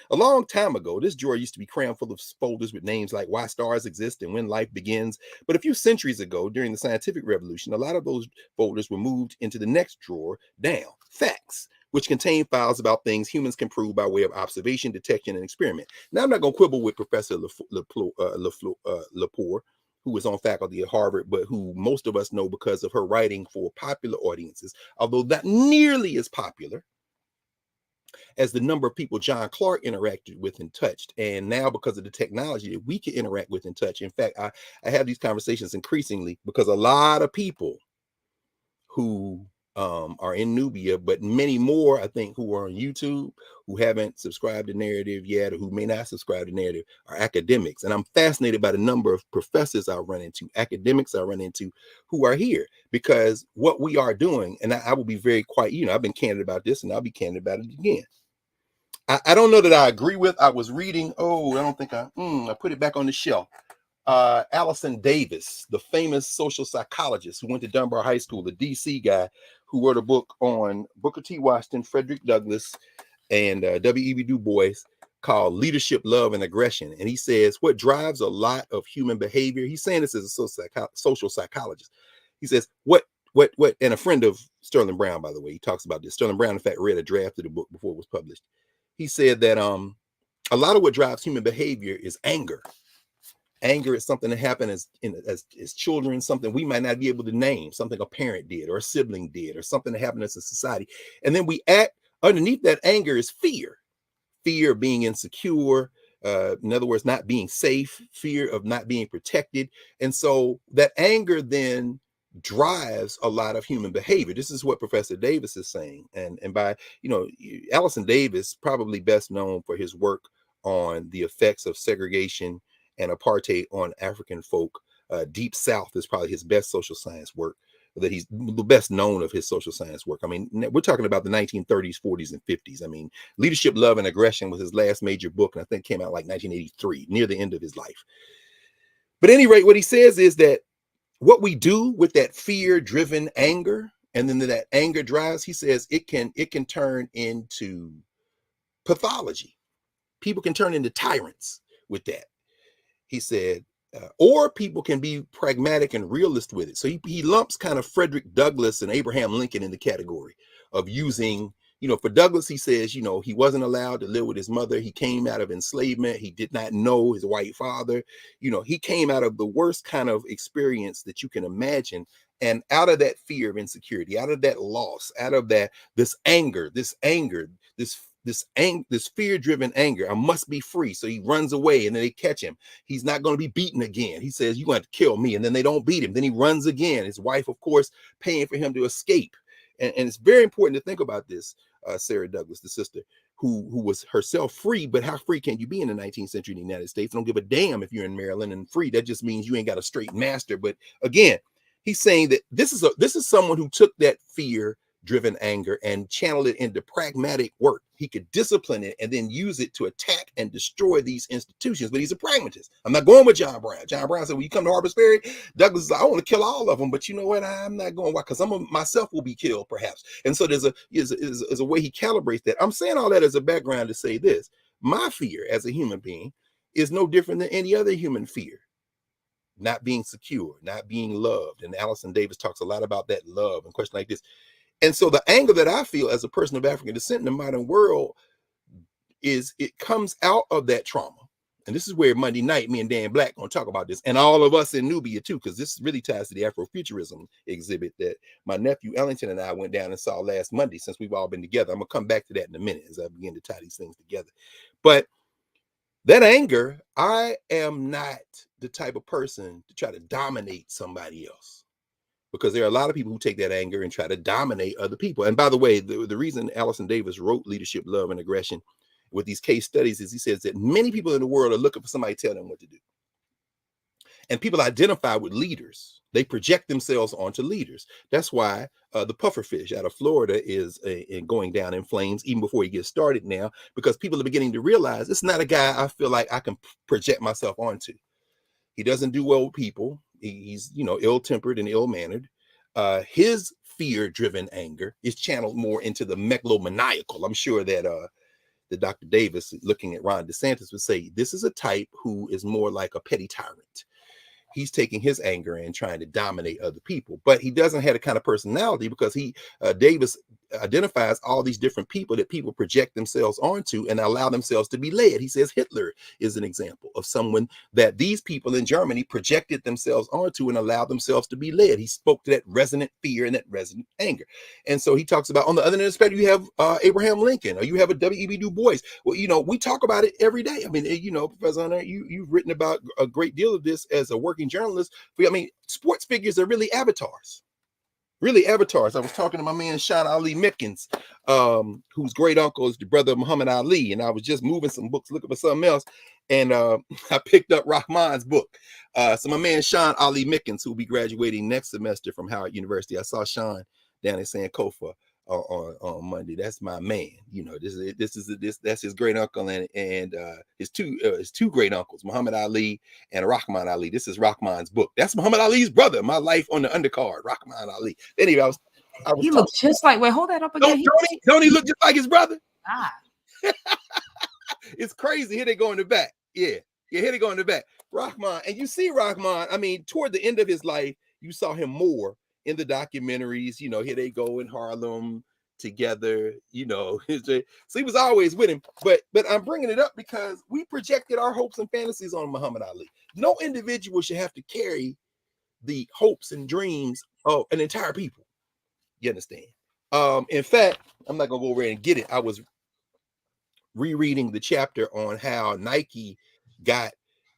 A long time ago, this drawer used to be crammed full of folders with names like why stars exist and when life begins. But a few centuries ago, during the scientific revolution, a lot of those folders were moved into the next drawer down, facts, which contain files about things humans can prove by way of observation, detection, and experiment. Now, I'm not going to quibble with Professor Lepore, who is on faculty at Harvard, but who most of us know because of her writing for popular audiences, although not nearly as popular as the number of people John Clarke interacted with and touched. And now, because of the technology that we can interact with and touch, in fact, I have these conversations increasingly because a lot of people who are in Nubia, but many more, I think, who are on YouTube, who haven't subscribed to Narrative yet, or who may not subscribe to Narrative, are academics. And I'm fascinated by the number of professors I run into, academics I run into, who are here, because what we are doing, and I will be very quiet, I've been candid about this, and I'll be candid about it again. I don't know that I agree with. I was reading, I don't think I put it back on the shelf. Allison Davis, the famous social psychologist who went to Dunbar High School, the DC guy who wrote a book on Booker T. Washington, Frederick Douglass, and W.E.B. Du Bois called Leadership, Love, and Aggression. And he says what drives a lot of human behavior, he's saying this as a social psychologist. He says, what, and a friend of Sterling Brown, by the way, he talks about this. Sterling Brown, in fact, read a draft of the book before it was published. He said that a lot of what drives human behavior is anger. Anger is something that happened as children, something we might not be able to name, something a parent did or a sibling did, or something that happened as a society. And then we act underneath that anger is fear of being insecure. In other words, not being safe, fear of not being protected. And so that anger then drives a lot of human behavior. This is what Professor Davis is saying. And by, Allison Davis, probably best known for his work on the effects of segregation and apartheid on African folk. Deep South is probably his best social science work, that he's the best known of his social science work. I mean, we're talking about the 1930s, 40s, and 50s. I mean, Leadership, Love, and Aggression was his last major book, and I think came out like 1983, near the end of his life. But at any rate, what he says is that what we do with that fear-driven anger, and then that anger drives, he says it can turn into pathology. People can turn into tyrants with that. He said, or people can be pragmatic and realist with it. So he lumps kind of Frederick Douglass and Abraham Lincoln in the category of using, for Douglass, he says, he wasn't allowed to live with his mother. He came out of enslavement. He did not know his white father. He came out of the worst kind of experience that you can imagine. And out of that fear of insecurity, out of that loss, out of that, this fear-driven anger, I must be free. So he runs away, and then they catch him. He's not going to be beaten again. He says, you're going to kill me. And then they don't beat him. Then he runs again. His wife, of course, paying for him to escape. And it's very important to think about this. Sarah Douglass, the sister who was herself free, but how free can you be in the 19th century in the United States? Don't give a damn if you're in Maryland and free. That just means you ain't got a straight master. But again, he's saying that this is someone who took that fear-driven anger and channeled it into pragmatic work. He could discipline it and then use it to attack and destroy these institutions. But he's a pragmatist. I'm not going with John Brown. John Brown said, when you come to Harper's Ferry, Douglas is like, I want to kill all of them, but you know what? I'm not going. Why? Because myself will be killed, perhaps. And so there's a way he calibrates that. I'm saying all that as a background to say this. My fear as a human being is no different than any other human fear. Not being secure, not being loved. And Allison Davis talks a lot about that love and questions like this. And so the anger that I feel as a person of African descent in the modern world it comes out of that trauma. And this is where Monday night, me and Dan Black going to talk about this, and all of us in Nubia too, because this really ties to the Afrofuturism exhibit that my nephew Ellington and I went down and saw last Monday, since we've all been together. I'm going to come back to that in a minute as I begin to tie these things together. But that anger, I am not the type of person to try to dominate somebody else, because there are a lot of people who take that anger and try to dominate other people. And by the way, the reason Allison Davis wrote Leadership, Love, and Aggression with these case studies is he says that many people in the world are looking for somebody to tell them what to do. And people identify with leaders. They project themselves onto leaders. That's why the pufferfish out of Florida is going down in flames even before he gets started now, because people are beginning to realize it's not a guy I feel like I can project myself onto. He doesn't do well with people. He's, ill-tempered and ill-mannered. His fear-driven anger is channeled more into the megalomaniacal. I'm sure that Dr. Davis, looking at Ron DeSantis, would say this is a type who is more like a petty tyrant. He's taking his anger and trying to dominate other people, but he doesn't have the kind of personality, because Davis identifies all these different people that people project themselves onto and allow themselves to be led. He says Hitler is an example of someone that these people in Germany projected themselves onto and allowed themselves to be led. He spoke to that resonant fear and that resonant anger. And so he talks about, on the other end of the spectrum, you have Abraham Lincoln, or you have a W.E.B. Du Bois. Well, we talk about it every day. I mean, Professor Hunter, you've written about a great deal of this as a working journalist. Sports figures are really avatars. Really avatars. I was talking to my man Sean Ali Mickens, whose great uncle is the brother of Muhammad Ali, and I was just moving some books, looking for something else, and I picked up Rahman's book. So my man Sean Ali Mickens, who will be graduating next semester from Howard University, I saw Sean down in Sankofa on Monday. That's my man. That's his great uncle and his two great uncles, Muhammad Ali and Rahman Ali. This is Rahman's book. That's Muhammad Ali's brother. My Life on the Undercard, Rahman Ali. Anyway, I was he looks just like. Wait, hold that up again. Don't he look just like his brother? Ah. It's crazy. Here they go in the back. Yeah, here they go in the back. Rahman, and you see Rahman. Toward the end of his life, you saw him more in the documentaries. Here they go in Harlem together. So he was always with him. But I'm bringing it up because we projected our hopes and fantasies on Muhammad Ali. No individual should have to carry the hopes and dreams of an entire people. You understand? In fact, I'm not gonna go over and get it. I was rereading the chapter on how Nike got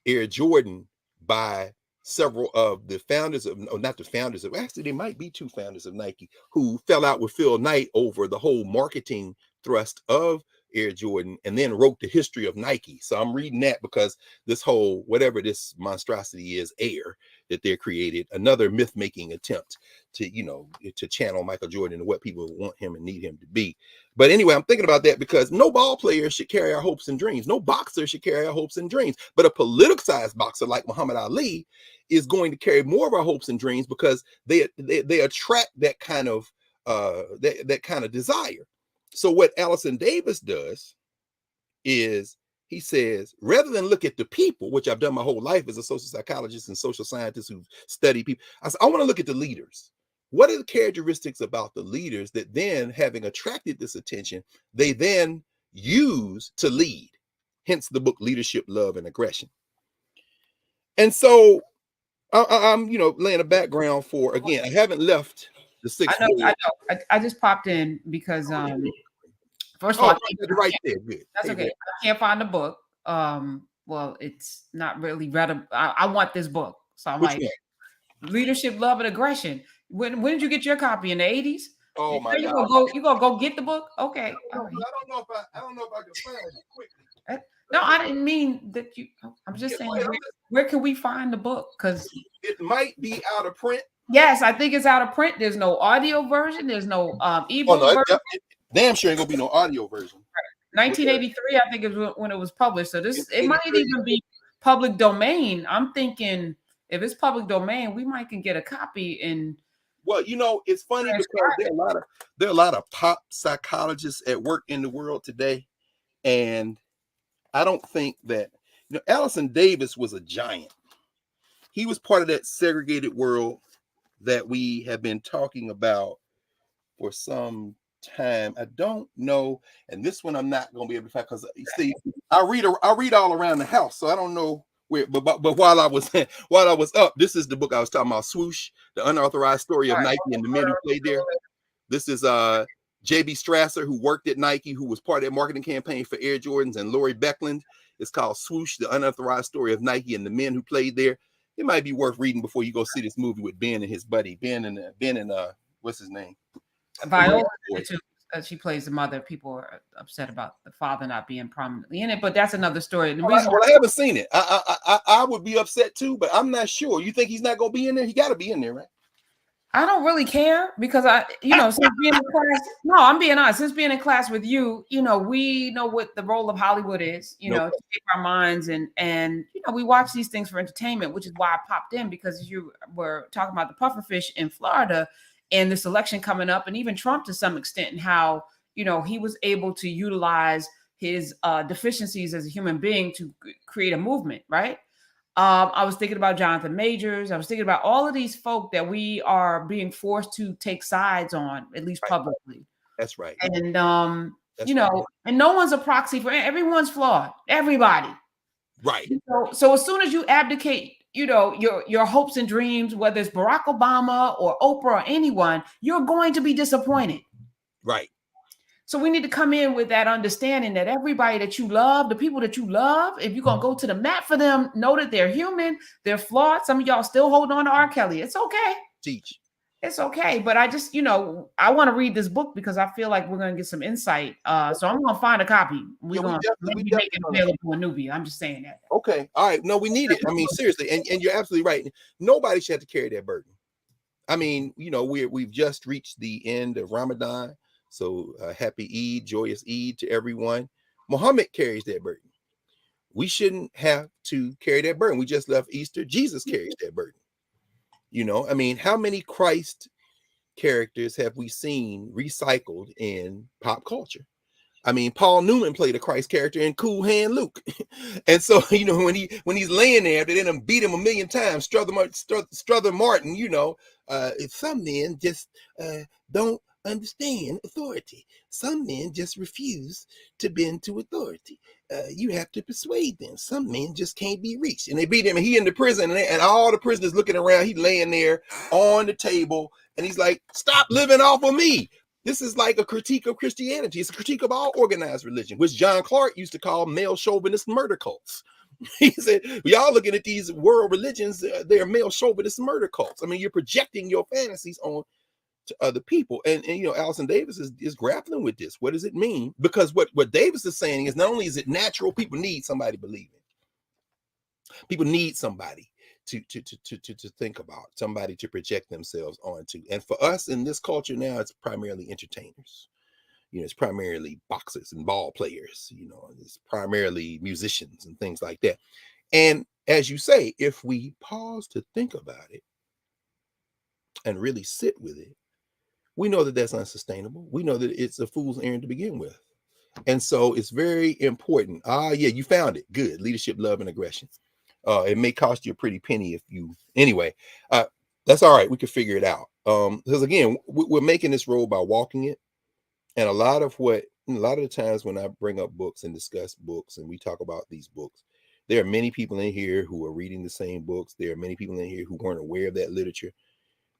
Air Jordan by several of the founders of, not the founders of, actually there might be two founders of Nike, who fell out with Phil Knight over the whole marketing thrust of Air Jordan, and then wrote the history of Nike. So I'm reading that because this whole, whatever this monstrosity is, Air, that they're created, another myth-making attempt to, you know, to channel Michael Jordan and what people want him and need him to be. But anyway, I'm thinking about that because no ball player should carry our hopes and dreams. No boxer should carry our hopes and dreams. But a politicized boxer like Muhammad Ali is going to carry more of our hopes and dreams because they attract that kind of that kind of desire. So what Allison Davis does is he says, rather than look at the people, which I've done my whole life as a social psychologist and social scientist who study people, I said, I want to look at the leaders. What are the characteristics about the leaders that then, having attracted this attention, they then use to lead? Hence the book Leadership, Love, and Aggression. And so I'm, you know, laying a background for, again, I haven't left the sixth. I know. I just popped in because first of all, right there. Good. That's okay. I can't find the book. Well, it's not really read. I want this book, so I'm Which like, one? Leadership, Love, and Aggression. When did you get your copy? In the 80s? Oh my God! You gonna go get the book? Okay. I don't know if I can find it quickly. No, I didn't mean that you. I'm just saying, where can we find the book? Because it might be out of print. Yes, I think it's out of print. There's no audio version. There's no ebook version. Damn sure ain't gonna be no audio version. 1983, I think, is when it was published. So it might even be public domain. I'm thinking if it's public domain, we might can get a copy in. Well, you know, it's funny because there are a lot of pop psychologists at work in the world today, and I don't think that, you know, Allison Davis was a giant. He was part of that segregated world that we have been talking about for some time. I don't know, and this one I'm not going to be able to find because you see, I read all around the house, so I don't know where. But while I was up, this is the book I was talking about, Swoosh: The Unauthorized Story of Nike and the Men Who Played There. This is J.B. Strasser, who worked at Nike, who was part of that marketing campaign for Air Jordans, and Lori Beckland. It's called Swoosh: The Unauthorized Story of Nike and the Men Who Played There. It might be worth reading before you go see this movie with Ben and his buddy. Ben and what's his name? Viola, she plays the mother. People are upset about the father not being prominently in it, but that's another story. Well, I haven't seen it. I would be upset too, but I'm not sure. You think he's not going to be in there? He got to be in there, right? I don't really care because since being in class, no, I'm being honest. Since being in class with you, we know what the role of Hollywood is, to shape our minds and we watch these things for entertainment, which is why I popped in because you were talking about the pufferfish in Florida and this election coming up, and even Trump to some extent, and how, he was able to utilize his deficiencies as a human being to create a movement, right? I was thinking about Jonathan Majors. I was thinking about all of these folk that we are being forced to take sides on, at least publicly. That's right. And, and no one's a proxy for everyone's flawed. Everybody. Right. So as soon as you abdicate, your hopes and dreams, whether it's Barack Obama or Oprah or anyone, you're going to be disappointed. Right. So we need to come in with that understanding that everybody that you love, the people that you love, if you're going to go to the mat for them, know that they're human, they're flawed. Some of y'all still hold on to R. Kelly. It's okay. Teach. It's okay. But I just, I want to read this book because I feel like we're going to get some insight. So I'm going to find a copy. We're going to make it available in Nubia. I'm just saying that. Okay. All right. No, we need it. I mean, seriously. And you're absolutely right. Nobody should have to carry that burden. I mean, we've just reached the end of Ramadan. So happy Eid, joyous Eid to everyone. Muhammad carries that burden. We shouldn't have to carry that burden. We just left Easter. Jesus carries that burden. I mean, how many Christ characters have we seen recycled in pop culture? I mean, Paul Newman played a Christ character in Cool Hand Luke. And so, when he's laying there, they didn't beat him a million times. Strother Martin, some men just don't understand authority. Some men just refuse to bend to authority. You have to persuade them. Some men just can't be reached. And they beat him, and he in the prison, and all the prisoners looking around. He's laying there on the table, and he's like, "Stop living off of me." This is like a critique of Christianity. It's a critique of all organized religion, which John Clarke used to call male chauvinist murder cults. He said, y'all looking at these world religions, they're male chauvinist murder cults. I mean, you're projecting your fantasies on to other people. And you know, Allison Davis is grappling with this. What does it mean? Because what Davis is saying is not only is it natural, people need somebody believing. People need somebody to think about, somebody to project themselves onto. And for us in this culture now, it's primarily entertainers. You know, it's primarily boxers and ball players. You know, it's primarily musicians and things like that. And as you say, if we pause to think about it and really sit with it, we know that that's unsustainable. We know that it's a fool's errand to begin with. And so it's very important. Yeah, you found it. Good. Leadership, love, and aggression. It may cost you a pretty penny if you, anyway, that's all right. We can figure it out. Because again, we're making this road by walking it. And a lot of the times when I bring up books and discuss books and we talk about these books, there are many people in here who are reading the same books. There are many people in here who weren't aware of that literature.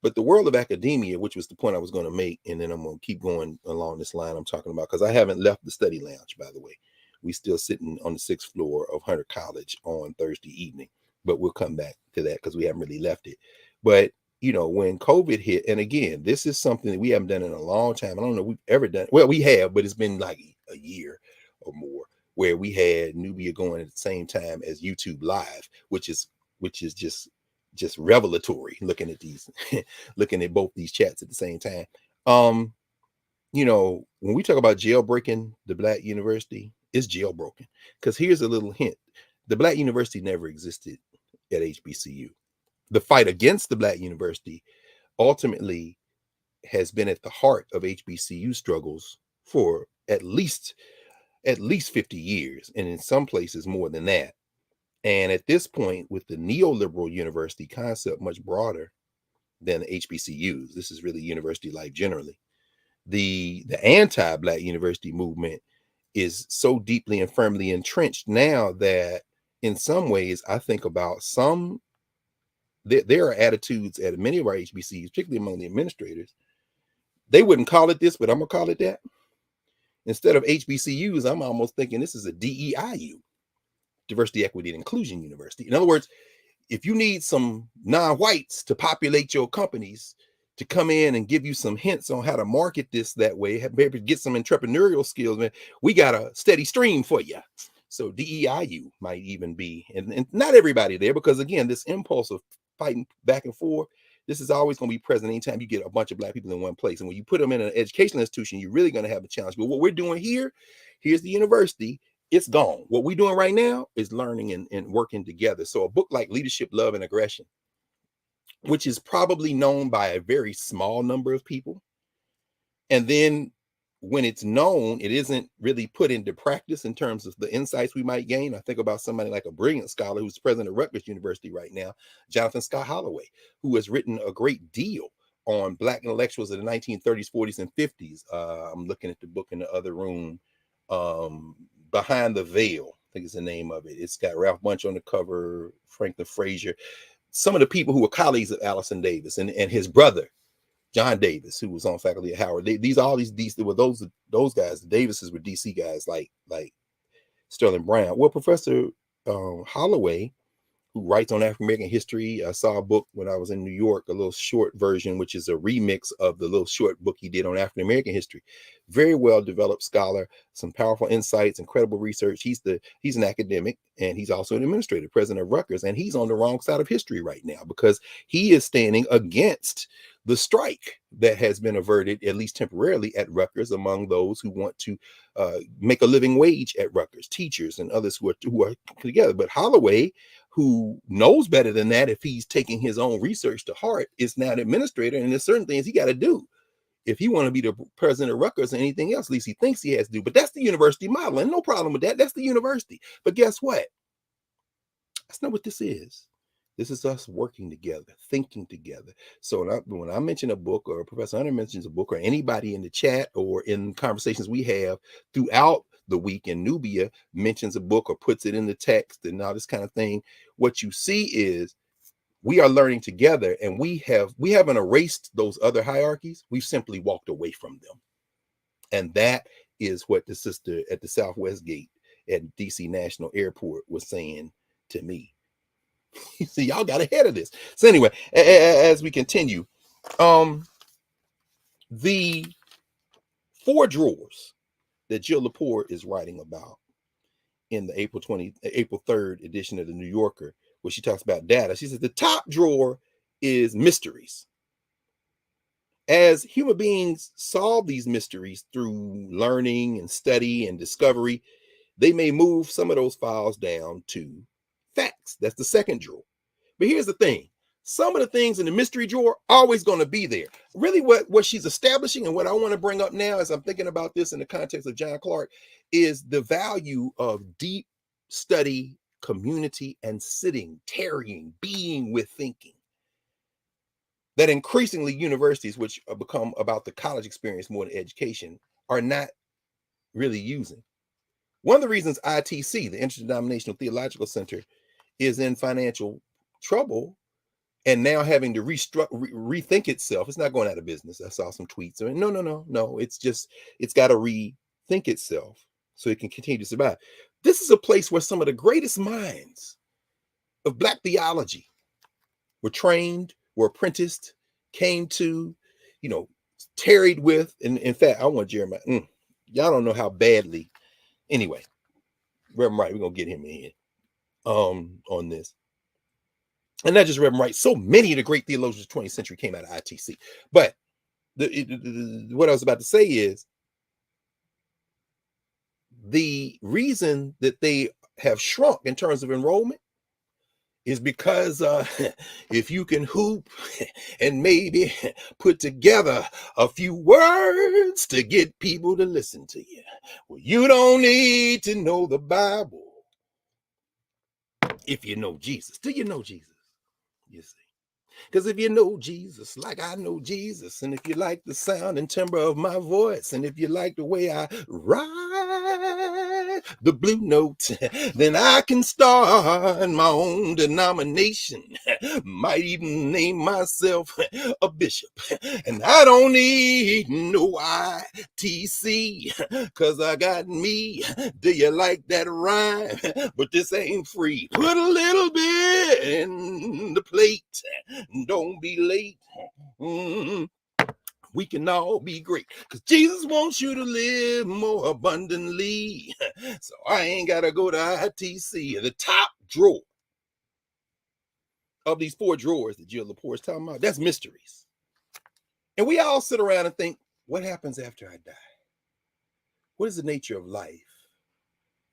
But the world of academia, which was the point I was going to make, and then I'm going to keep going along this line I'm talking about, because I haven't left the study lounge, by the way. We still sitting on the 6th floor of Hunter College on Thursday evening, but we'll come back to that because we haven't really left it. But, you know, when COVID hit, and again, this is something that we haven't done in a long time. I don't know if we've ever done. Well, we have, but it's been like a year or more where we had Nubia going at the same time as YouTube Live, which is just revelatory looking at these, looking at both these chats at the same time. You know, when we talk about jailbreaking the Black University, it's jailbroken. Because here's a little hint. The Black University never existed at HBCU. The fight against the Black University ultimately has been at the heart of HBCU struggles for at least 50 years, and in some places more than that. And at this point, with the neoliberal university concept much broader than HBCUs, this is really university life generally. The anti-Black university movement is so deeply and firmly entrenched now that in some ways I think about there are attitudes at many of our HBCUs, particularly among the administrators. They wouldn't call it this, but I'm gonna call it that. Instead of HBCUs, I'm almost thinking this is a DEIU, Diversity, Equity, and Inclusion University. In other words, if you need some non-whites to populate your companies, to come in and give you some hints on how to market this that way, maybe get some entrepreneurial skills, man, we got a steady stream for you. So DEIU might even be, and not everybody there, because again, this impulse of fighting back and forth, this is always going to be present anytime you get a bunch of Black people in one place. And when you put them in an educational institution, you're really going to have a challenge. But what we're doing here's the university. It's gone. What we're doing right now is learning and working together. So a book like Leadership, Love, and Aggression, which is probably known by a very small number of people, and then when it's known, it isn't really put into practice in terms of the insights we might gain. I think about somebody like a brilliant scholar who's president of Rutgers University right now, Jonathan Scott Holloway, who has written a great deal on Black intellectuals of the 1930s, 40s, and 50s. I'm looking at the book in the other room, Behind the Veil, I think is the name of it. It's got Ralph Bunche on the cover, Franklin Frazier, some of the people who were colleagues of Allison Davis and his brother, John Davis, who was on faculty at Howard. These were those guys. The Davises were DC guys like Sterling Brown. Well, Professor Holloway, who writes on African American history, I saw a book when I was in New York, a little short version, which is a remix of the little short book he did on African American history. Very well developed scholar, some powerful insights, incredible research. He's an academic, and he's also an administrator, president of Rutgers, and he's on the wrong side of history right now because he is standing against the strike that has been averted, at least temporarily, at Rutgers among those who want to make a living wage at Rutgers, teachers and others who are together. But Holloway, who knows better than that if he's taking his own research to heart, is now an administrator, and there's certain things he got to do if he want to be the president of Rutgers or anything else, at least he thinks he has to do. But that's the university model, and no problem with that. That's the university. But guess what? That's not what this is. This is us working together, thinking together. So when I mention a book, or Professor Hunter mentions a book, or anybody in the chat or in conversations we have throughout the week, and Nubia mentions a book or puts it in the text and all this kind of thing, what you see is we are learning together, and we haven't erased those other hierarchies. We've simply walked away from them. And that is what the sister at the Southwest Gate at DC National Airport was saying to me. See, y'all got ahead of this. So anyway, as we continue, The 4 drawers that Jill Lepore is writing about in the April 3rd edition of the New Yorker, where she talks about data, she says the top drawer is mysteries. As human beings solve these mysteries through learning and study and discovery, they may move some of those files down to facts. That's the second drawer. But here's the thing. Some of the things in the mystery drawer are always going to be there. Really what she's establishing, and what I want to bring up now as I'm thinking about this in the context of John Clarke, is the value of deep study, community, and sitting, tarrying, being with thinking. That increasingly universities, which become about the college experience more than education, are not really using. One of the reasons ITC, the Interdenominational Theological Center, is in financial trouble and now having to rethink itself. It's not going out of business. I saw some tweets. No. It's got to rethink itself so it can continue to survive. This is a place where some of the greatest minds of Black theology were trained, were apprenticed, came to, tarried with. And in fact, I want Jeremiah. Y'all don't know how badly. Anyway, Reverend Wright, we're going to get him in here on this. And not just Reverend Wright, so many of the great theologians of the 20th century came out of ITC. But what I was about to say is the reason that they have shrunk in terms of enrollment is because if you can hoop and maybe put together a few words to get people to listen to you, well, you don't need to know the Bible if you know Jesus. Do you know Jesus? You see, because if you know Jesus like I know Jesus, and if you like the sound and timbre of my voice, and if you like the way I ride the blue note, then I can start my own denomination. Might even name myself a bishop. And I don't need no ITC, because I got me. Do you like that rhyme? But this ain't free. Put a little bit in the plate. Don't be late. We can all be great, because Jesus wants you to live more abundantly. So I ain't got to go to ITC. The top drawer of these 4 drawers that Jill Lepore is talking about, that's mysteries. And we all sit around and think, what happens after I die? What is the nature of life?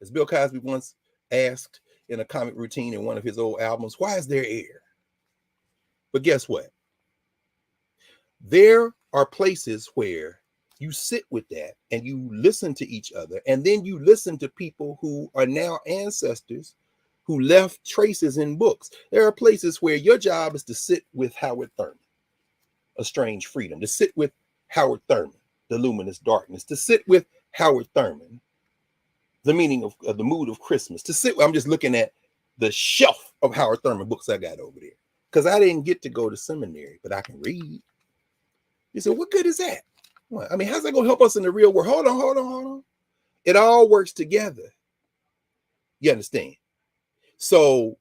As Bill Cosby once asked in a comic routine in one of his old albums, why is there air? But guess what? There are places where you sit with that and you listen to each other, and then you listen to people who are now ancestors who left traces in books. There are places where your job is to sit with Howard Thurman, A Strange Freedom, to sit with Howard Thurman, The Luminous Darkness, to sit with Howard Thurman, The Meaning of the Mood of Christmas, to sit. I'm just looking at the shelf of Howard Thurman books I got over there, because I didn't get to go to seminary, but I can read. You say, what good is that? Well, I mean, how's that going to help us in the real world? Hold on. It all works together. You understand? So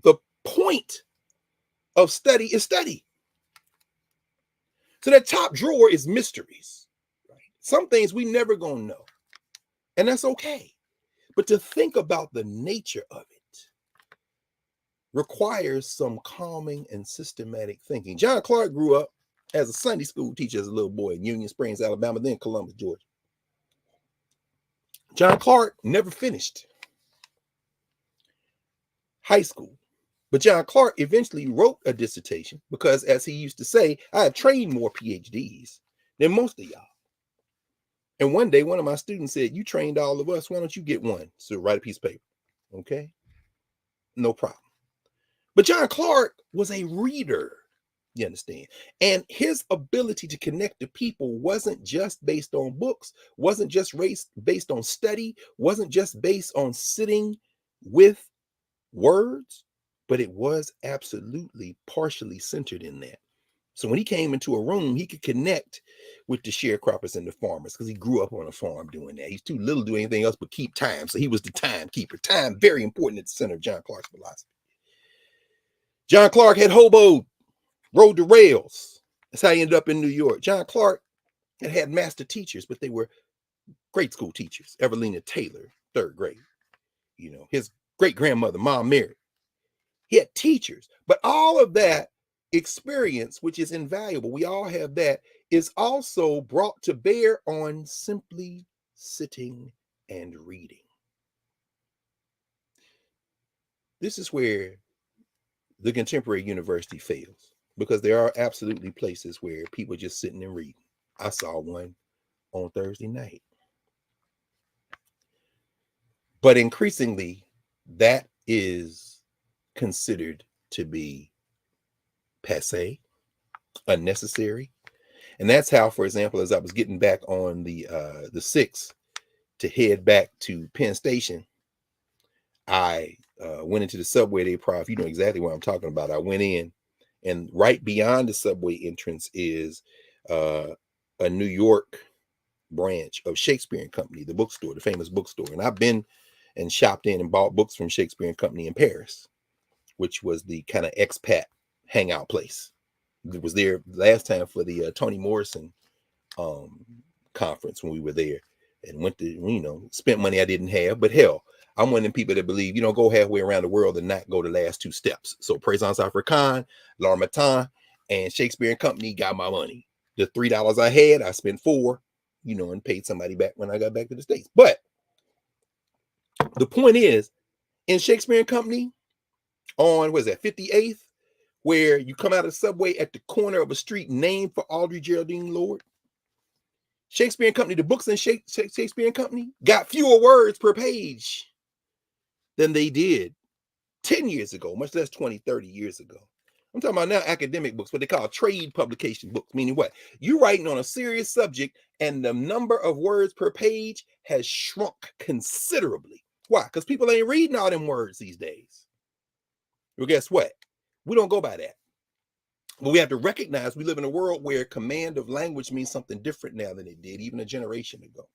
the point of study is study. So that top drawer is mysteries. Right? Some things we never going to know. And that's okay. But to think about the nature of it requires some calming and systematic thinking. John Clarke grew up as a Sunday school teacher as a little boy in Union Springs, Alabama, then Columbus, Georgia. John Clarke never finished high school, but John Clarke eventually wrote a dissertation because, as he used to say, I have trained more PhDs than most of y'all. And one day, one of my students said, you trained all of us. Why don't you get one? So write a piece of paper. Okay. No problem. But John Clarke was a reader. You understand? And his ability to connect to people wasn't just based on books, wasn't just based on study, wasn't just based on sitting with words, but it was absolutely partially centered in that. So when he came into a room, he could connect with the sharecroppers and the farmers because he grew up on a farm doing that. He's too little to do anything else but keep time. So he was the timekeeper. Time, very important at the center of John Clarke's philosophy. John Clarke had hoboed, rode the rails. That's how he ended up in New York. John Clarke that had master teachers, but they were grade school teachers. Evelina Taylor, 3rd grade. You know, his great grandmother, Mom Mary. He had teachers, but all of that experience, which is invaluable, we all have that, is also brought to bear on simply sitting and reading. This is where the contemporary university fails, because there are absolutely places where people are just sitting and reading. I saw one on Thursday night. But increasingly, that is considered to be passé, unnecessary. And that's how, for example, as I was getting back on the 6th to head back to Penn Station, I went into the subway there, Prof. You know exactly what I'm talking about. I went in, and right beyond the subway entrance is a New York branch of Shakespeare and Company, the bookstore, the famous bookstore. And I've been and shopped in and bought books from Shakespeare and Company in Paris, which was the kind of expat hangout place. It was there last time for the Toni Morrison conference when we were there, and went to, you know, spent money I didn't have. But hell, I'm one of them people that believe, you know, go halfway around the world and not go the last 2 steps. So Présence Africaine, L'Harmattan, and Shakespeare and Company got my money. The $3 I had, I spent $4, you know, and paid somebody back when I got back to the States. But the point is, in Shakespeare and Company, on, what is that, 58th, where you come out of the subway at the corner of a street named for Audrey Geraldine Lord, Shakespeare and Company, the books in Shakespeare and Company got fewer words per page than they did 10 years ago, much less 20, 30 years ago. I'm talking about now academic books, what they call trade publication books, meaning what? You're writing on a serious subject and the number of words per page has shrunk considerably. Why? Because people ain't reading all them words these days. Well, guess what? We don't go by that. But we have to recognize we live in a world where command of language means something different now than it did even a generation ago.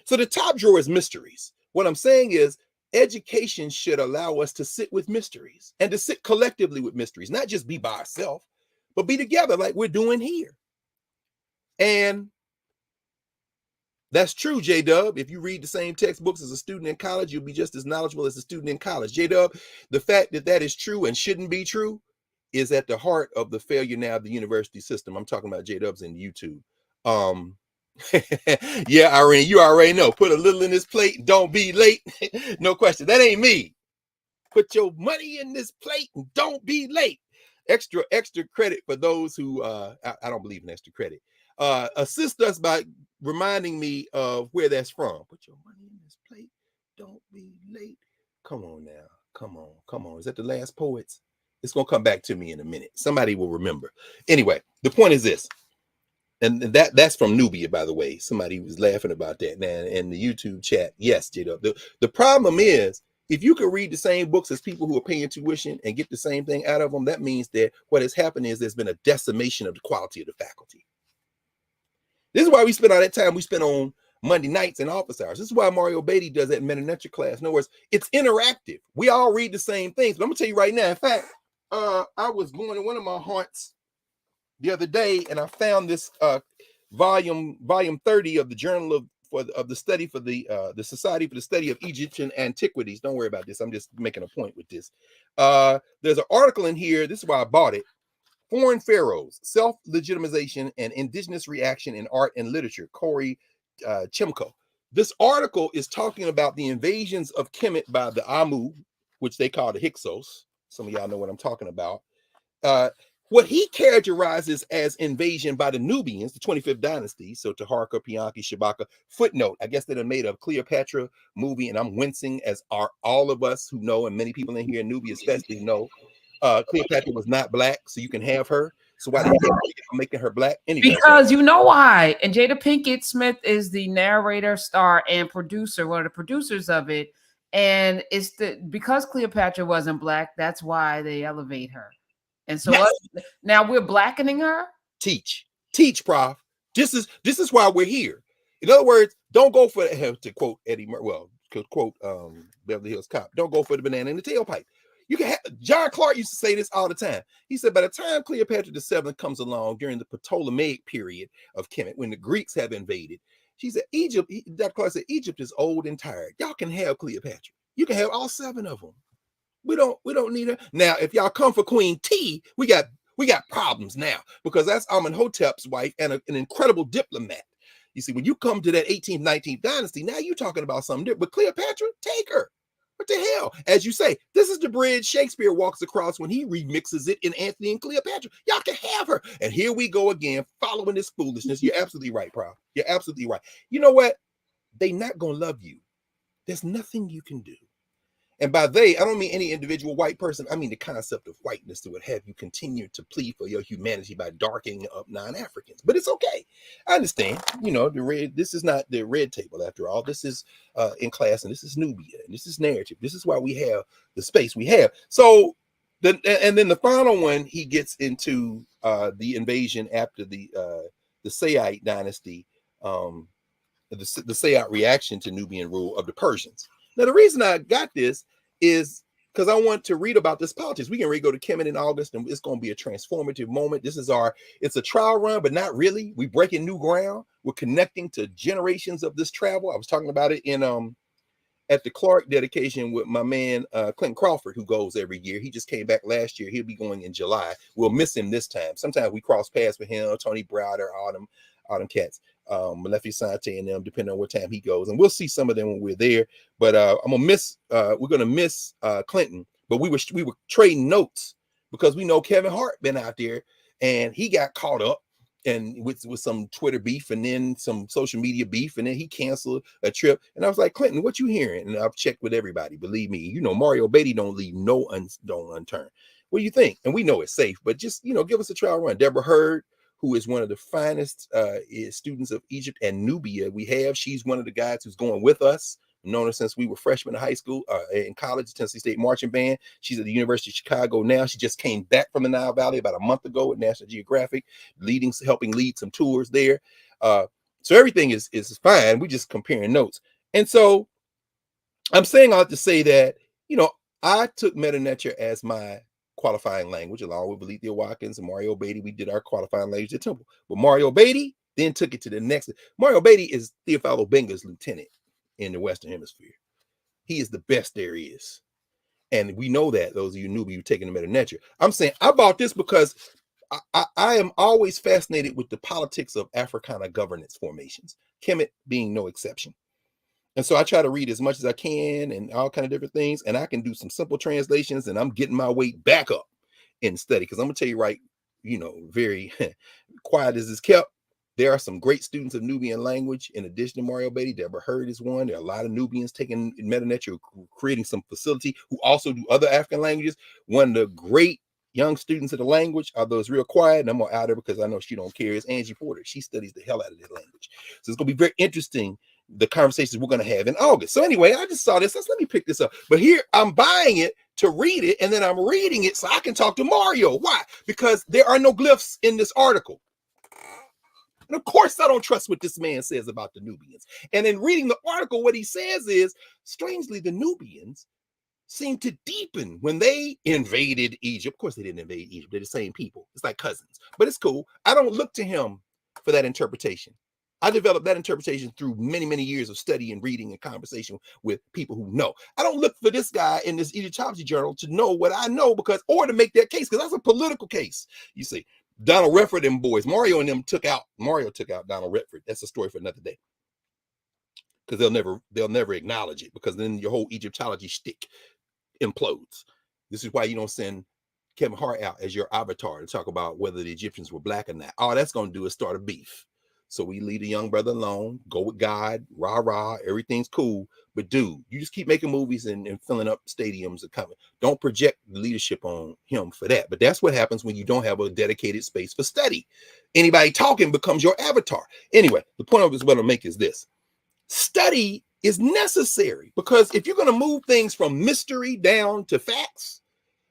So the top drawer is mysteries. What I'm saying is education should allow us to sit with mysteries and to sit collectively with mysteries, not just be by ourselves, but be together like we're doing here. And that's true, J-Dub. If you read the same textbooks as a student in college, you'll be just as knowledgeable as a student in college. J-Dub, the fact that that is true and shouldn't be true is at the heart of the failure now of the university system. I'm talking about J-Dubs in YouTube. Yeah, Irene, you already know. Put a little in this plate, don't be late. No question. That ain't me. Put your money in this plate and don't be late. Extra credit for those who I don't believe in extra credit. Assist us by reminding me of where that's from. Put your money in this plate, don't be late. Come on now. Come on. Is that the last Poets? It's gonna come back to me in a minute. Somebody will remember. Anyway, the point is this. And that's from Nubia, by the way. Somebody was laughing about that now in the YouTube chat. Yes, J-Dub. The problem is, if you can read the same books as people who are paying tuition and get the same thing out of them, that means that what has happened is there's been a decimation of the quality of the faculty. This is why we spend all that time we spend on Monday nights and office hours. This is why Mario Beatty does that in Meta class. In other words, it's interactive. We all read the same things. But I'm gonna tell you right now, in fact, I was going to one of my haunts the other day, and I found this volume 30 of the Journal of the Study for the Society for the Study of Egyptian Antiquities. Don't worry about this. I'm just making a point with this. There's an article in here. This is why I bought it. Foreign Pharaohs, Self-Legitimization and Indigenous Reaction in Art and Literature, Corey Chimko. This article is talking about the invasions of Kemet by the Amu, which they call the Hyksos. Some of y'all know what I'm talking about. What he characterizes as invasion by the Nubians, the 25th dynasty, so Taharqa, Pianki, Shabaka. Footnote, I guess they done made a Cleopatra movie, and I'm wincing, as are all of us who know, and many people in here in Nubia especially know, Cleopatra was not black, so you can have her. So why they making her black? Anyway, because you know why. And Jada Pinkett Smith is the narrator, star, and producer, one of the producers of it. And it's because Cleopatra wasn't black, that's why they elevate her. And so yes. Now we're blackening her. Teach, Prof. This is why we're here. In other words, don't go for to quote Eddie Murphy, to quote Beverly Hills Cop. Don't go for the banana in the tailpipe. You can have, John Clarke used to say this all the time. He said, by the time Cleopatra VII comes along during the Ptolemaic period of Kemet, when the Greeks have invaded, she said, Dr. Clarke said, Egypt is old and tired. Y'all can have Cleopatra. You can have all 7 of them. We don't need her. Now, if y'all come for Queen T, we got problems now, because that's Amenhotep's wife and an incredible diplomat. You see, when you come to that 18th, 19th dynasty, now you're talking about something different. But Cleopatra, take her. What the hell? As you say, this is the bridge Shakespeare walks across when he remixes it in Antony and Cleopatra. Y'all can have her. And here we go again, following this foolishness. You're absolutely right, Prof. You're absolutely right. You know what? They not going to love you. There's nothing you can do. And by they, I don't mean any individual white person. I mean the concept of whiteness that would have you continue to plead for your humanity by darkening up non-Africans. But it's okay. I understand. You know, this is not the red table after all. This is in class, and this is Nubia, and this is narrative. This is why we have the space we have. So, and then the final one, he gets into the invasion after the Saite dynasty, the Saite reaction to Nubian rule of the Persians. Now, the reason I got this is because I want to read about this politics. We can go to Kemet in August, and it's going to be a transformative moment. It's a trial run, but not really. We're breaking new ground. We're connecting to generations of this travel. I was talking about it in at the Clarke dedication with my man Clinton Crawford, who goes every year. He just came back last year. He'll be going in July. We'll miss him this time. Sometimes we cross paths with him, Tony Browder, all them cats. Malefi Sante and them, depending on what time he goes, and we'll see some of them when we're there. But we're gonna miss Clinton. But we were trading notes because we know Kevin Hart been out there and he got caught up and with some Twitter beef and then some social media beef, and then he canceled a trip. And I was like, Clinton, what you hearing? And I've checked with everybody. Believe me, you know Mario Beatty don't leave no stone unturned. What do you think? And we know it's safe, but just give us a trial run. Deborah Hurd, who is one of the finest students of Egypt and Nubia we have. She's one of the guys who's going with us. I've known her since we were freshmen in high school, in college, Tennessee State Marching Band. She's at the University of Chicago now. She just came back from the Nile Valley about a month ago at National Geographic, helping lead some tours there. So everything is fine. We're just comparing notes. And so I'm saying all to say that, I took Meta Nature as my qualifying language, along with Alethea Watkins and Mario Beatty. We did our qualifying language at Temple. But Mario Beatty then took it to the next. Mario Beatty is Theophilo Benga's lieutenant in the Western Hemisphere. He is the best there is. And we know that, those of you newbie, you're taking the Meta Nature. I'm saying I bought this because I am always fascinated with the politics of Africana governance formations, Kemet being no exception. And so I try to read as much as I can and all kind of different things. And I can do some simple translations, and I'm getting my weight back up in study. Because I'm going to tell you right, very quiet as it's kept. There are some great students of Nubian language. In addition to Mario Beatty, Deborah Hurd is one. There are a lot of Nubians taking Meta Nature, creating some facility, who also do other African languages. One of the great young students of the language, although it's real quiet, and I'm going to out her because I know she don't care, is Angie Porter. She studies the hell out of that language. So it's going to be very interesting, the conversations we're going to have in August. So anyway, I just saw this. Let me pick this up. But here I'm buying it to read it, and then I'm reading it so I can talk to Mario. Why? Because there are no glyphs in this article. And of course, I don't trust what this man says about the Nubians. And in reading the article, what he says is, strangely, the Nubians seem to deepen when they invaded Egypt. Of course, they didn't invade Egypt. They're the same people. It's like cousins. But it's cool. I don't look to him for that interpretation. I developed that interpretation through many, many years of study and reading and conversation with people who know. I don't look for this guy in this Egyptology journal to know what I know, or to make that case, because that's a political case. You see, Donald Redford and boys, Mario took out Donald Redford. That's a story for another day. Because they'll never acknowledge it, because then your whole Egyptology shtick implodes. This is why you don't send Kevin Hart out as your avatar to talk about whether the Egyptians were black or not. All that's going to do is start a beef. So we leave the young brother alone, go with God, rah, everything's cool. But dude, you just keep making movies and filling up stadiums and coming. Don't project leadership on him for that. But that's what happens when you don't have a dedicated space for study. Anybody talking becomes your avatar. Anyway, the point of this, what I'll make is this. Study is necessary, because if you're going to move things from mystery down to facts,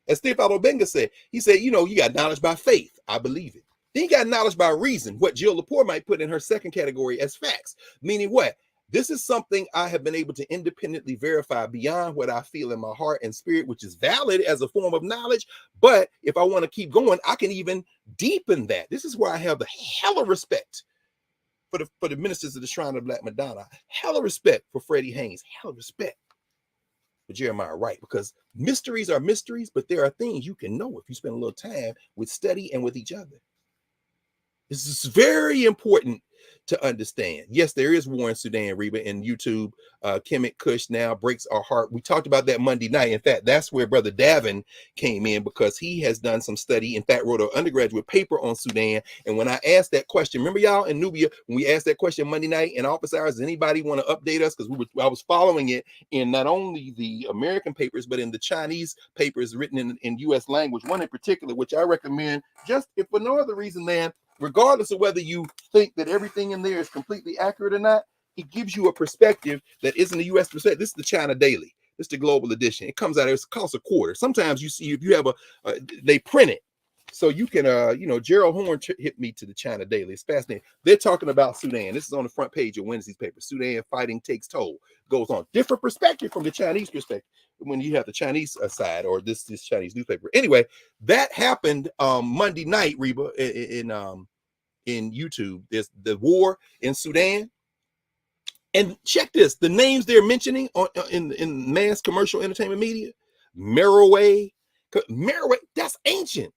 as Theophilo Benga said, he said, you got knowledge by faith. I believe it. Then you got knowledge by reason, what Jill Lepore might put in her second category as facts. Meaning what? This is something I have been able to independently verify beyond what I feel in my heart and spirit, which is valid as a form of knowledge. But if I want to keep going, I can even deepen that. This is why I have the hella respect for the ministers of the Shrine of Black Madonna, hella respect for Freddie Haynes, hella respect for Jeremiah Wright, because mysteries are mysteries, but there are things you can know if you spend a little time with study and with each other. This is very important to understand. Yes, there is war in Sudan, Reba, and YouTube. Kemet Kush now breaks our heart. We talked about that Monday night. In fact, that's where Brother Davin came in, because he has done some study. In fact, wrote an undergraduate paper on Sudan. And when I asked that question, remember y'all in Nubia, when we asked that question Monday night in office hours, does anybody want to update us? Because I was following it in not only the American papers, but in the Chinese papers written in U.S. language, one in particular, which I recommend, just if for no other reason than, regardless of whether you think that everything in there is completely accurate or not, it gives you a perspective that isn't the U.S. perspective. This is the China Daily. This is the global edition. It comes out, it costs $0.25. Sometimes you see, if you have they print it. So you can, Gerald Horn hit me to the China Daily. It's fascinating. They're talking about Sudan. This is on the front page of Wednesday's paper. Sudan fighting takes toll. Goes on. Different perspective from the Chinese perspective when you have the Chinese side, or this Chinese newspaper. Anyway, that happened Monday night, Reba, in YouTube. There's the war in Sudan. And check this, the names they're mentioning in mass commercial entertainment media, Merowe, that's ancient.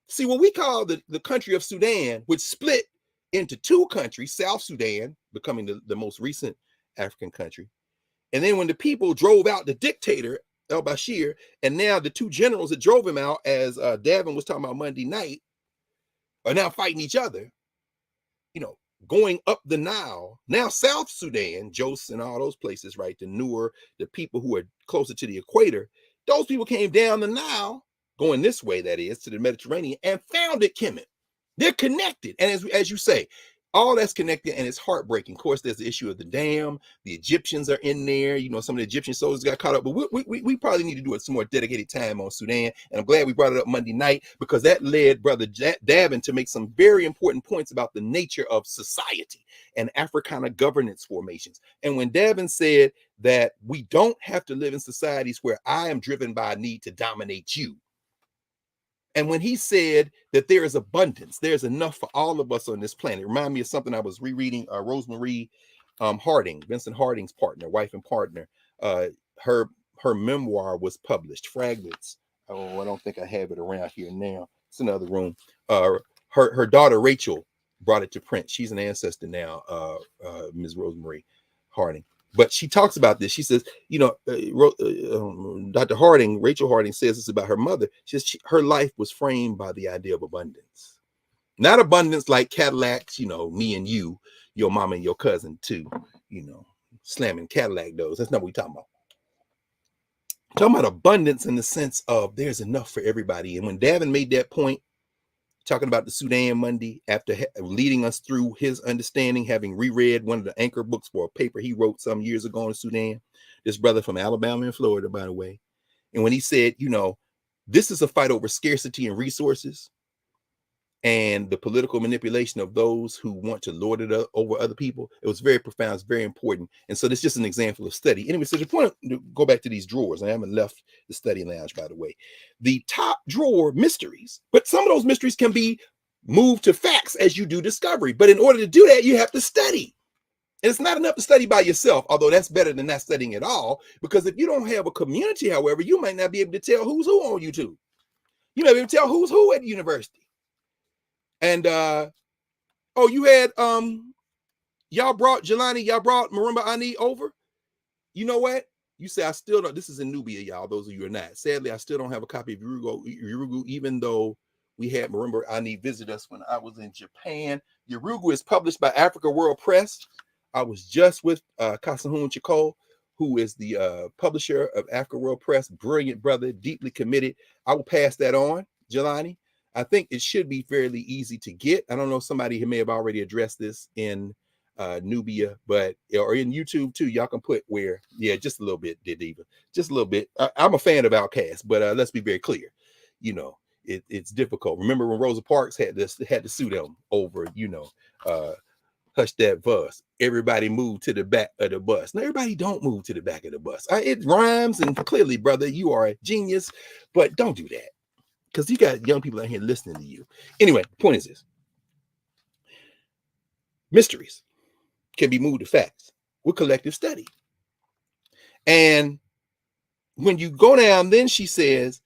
See, what we call the country of Sudan, which split into two countries, South Sudan becoming the most recent African country. And then when the people drove out the dictator, al-Bashir, and now the two generals that drove him out, as Davin was talking about Monday night, are now fighting each other, going up the Nile. Now South Sudan, Jos and all those places, right? The newer, the people who are closer to the equator, those people came down the Nile, going this way, that is, to the Mediterranean, and founded Kemet. They're connected. And as you say, all that's connected, and it's heartbreaking. Of course, there's the issue of the dam. The Egyptians are in there. Some of the Egyptian soldiers got caught up. But we probably need to do some more dedicated time on Sudan. And I'm glad we brought it up Monday night, because that led Brother Davin to make some very important points about the nature of society and Africana governance formations. And when Davin said that we don't have to live in societies where I am driven by a need to dominate you, and when he said that there is abundance, there's enough for all of us on this planet, it reminded me of something I was rereading. Rosemary Harding, Vincent Harding's partner, wife and partner. Her memoir was published, Fragments. Oh, I don't think I have it around here now. It's in another room. Her daughter Rachel brought it to print. She's an ancestor now, Ms. Rosemary Harding. But she talks about this. She says, Dr. Harding, Rachel Harding, says this about her mother. She says her life was framed by the idea of abundance. Not abundance like Cadillacs, me and you, your mama and your cousin too, slamming Cadillac doors. That's not what we're talking about. I'm talking about abundance in the sense of there's enough for everybody. And when Davin made that point, talking about the Sudan Monday, after leading us through his understanding, having reread one of the anchor books for a paper he wrote some years ago in Sudan, this brother from Alabama and Florida, by the way. And when he said, this is a fight over scarcity and resources and the political manipulation of those who want to lord it over other people, it was very profound. It's very important. And so this is just an example of study. Anyway, so the point, go back to these drawers. I haven't left the study lounge, by the way. The top drawer, mysteries, but some of those mysteries can be moved to facts as you do discovery. But in order to do that, you have to study. And it's not enough to study by yourself, although that's better than not studying at all. Because if you don't have a community, however, you might not be able to tell who's who on YouTube. You might be able to tell who's who at the university. And you had y'all brought Jelani, y'all brought Marimba Ani over. You know what? You say I still don't. This is in Nubia, y'all. Those of you who are not. Sadly, I still don't have a copy of Yurugu, even though we had Marimba Ani visit us when I was in Japan. Yurugu is published by Africa World Press. I was just with Kasahun Chikol, who is the publisher of Africa World Press. Brilliant brother, deeply committed. I will pass that on, Jelani. I think it should be fairly easy to get. I don't know, somebody who may have already addressed this in Nubia, or in YouTube too. Y'all can put where, just a little bit, Diva. Just a little bit. I'm a fan of Outkast, but let's be very clear. It's difficult. Remember when Rosa Parks had to sue them over, Hush that bus. Everybody move to the back of the bus. Now, everybody don't move to the back of the bus. It rhymes, and clearly, brother, you are a genius, but don't do that because you got young people out here listening to you. Anyway, point is this. Mysteries can be moved to facts with collective study. And when you go down, then she says,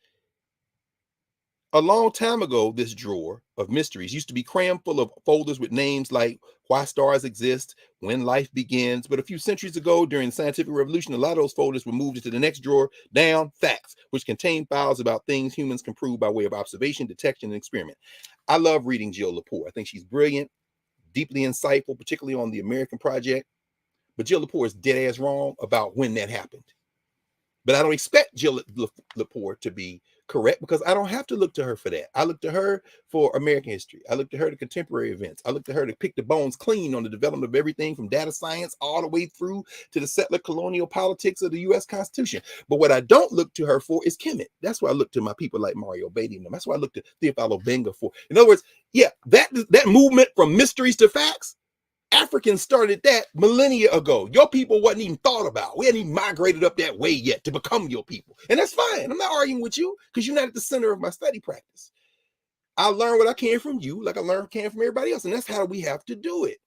a long time ago, this drawer of mysteries used to be crammed full of folders with names like why stars exist, when life begins. But a few centuries ago, during the scientific revolution, a lot of those folders were moved into the next drawer down, facts, which contain files about things humans can prove by way of observation, detection, and experiment. I love reading Jill Lepore. I think she's brilliant, deeply insightful, particularly on the American Project. But Jill Lepore is dead ass wrong about when that happened. But I don't expect Jill Lepore to be correct because I don't have to look to her for that. I look to her for American history. I look to her to contemporary events. I look to her to pick the bones clean on the development of everything from data science all the way through to the settler colonial politics of the U.S. Constitution. But what I don't look to her for is Kemet. That's why I look to my people like Mario Beatty and them. That's why I look to Theophilo Benga for. In other words, yeah, that movement from mysteries to facts, Africans started that millennia ago. Your people wasn't even thought about. We hadn't even migrated up that way yet to become your people. And that's fine. I'm not arguing with you because you're not at the center of my study practice. I learn what I can from you, like I learn what I can from everybody else. And that's how we have to do it.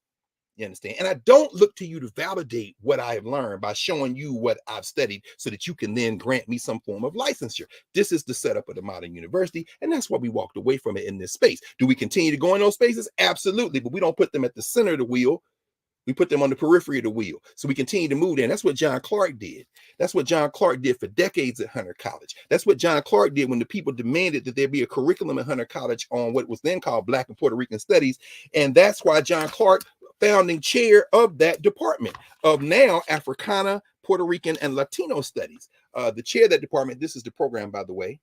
You understand? And I don't look to you to validate what I have learned by showing you what I've studied so that you can then grant me some form of licensure. This is the setup of the modern university. And that's why we walked away from it in this space. Do we continue to go in those spaces? Absolutely. But we don't put them at the center of the wheel. We put them on the periphery of the wheel. So we continue to move there. And that's what John Clarke did. That's what John Clarke did for decades at Hunter College. That's what John Clarke did when the people demanded that there be a curriculum at Hunter College on what was then called Black and Puerto Rican Studies. And that's why John Clarke, founding chair of that department of now Africana, Puerto Rican, and Latino studies. The chair of that department, this is the program, by the way,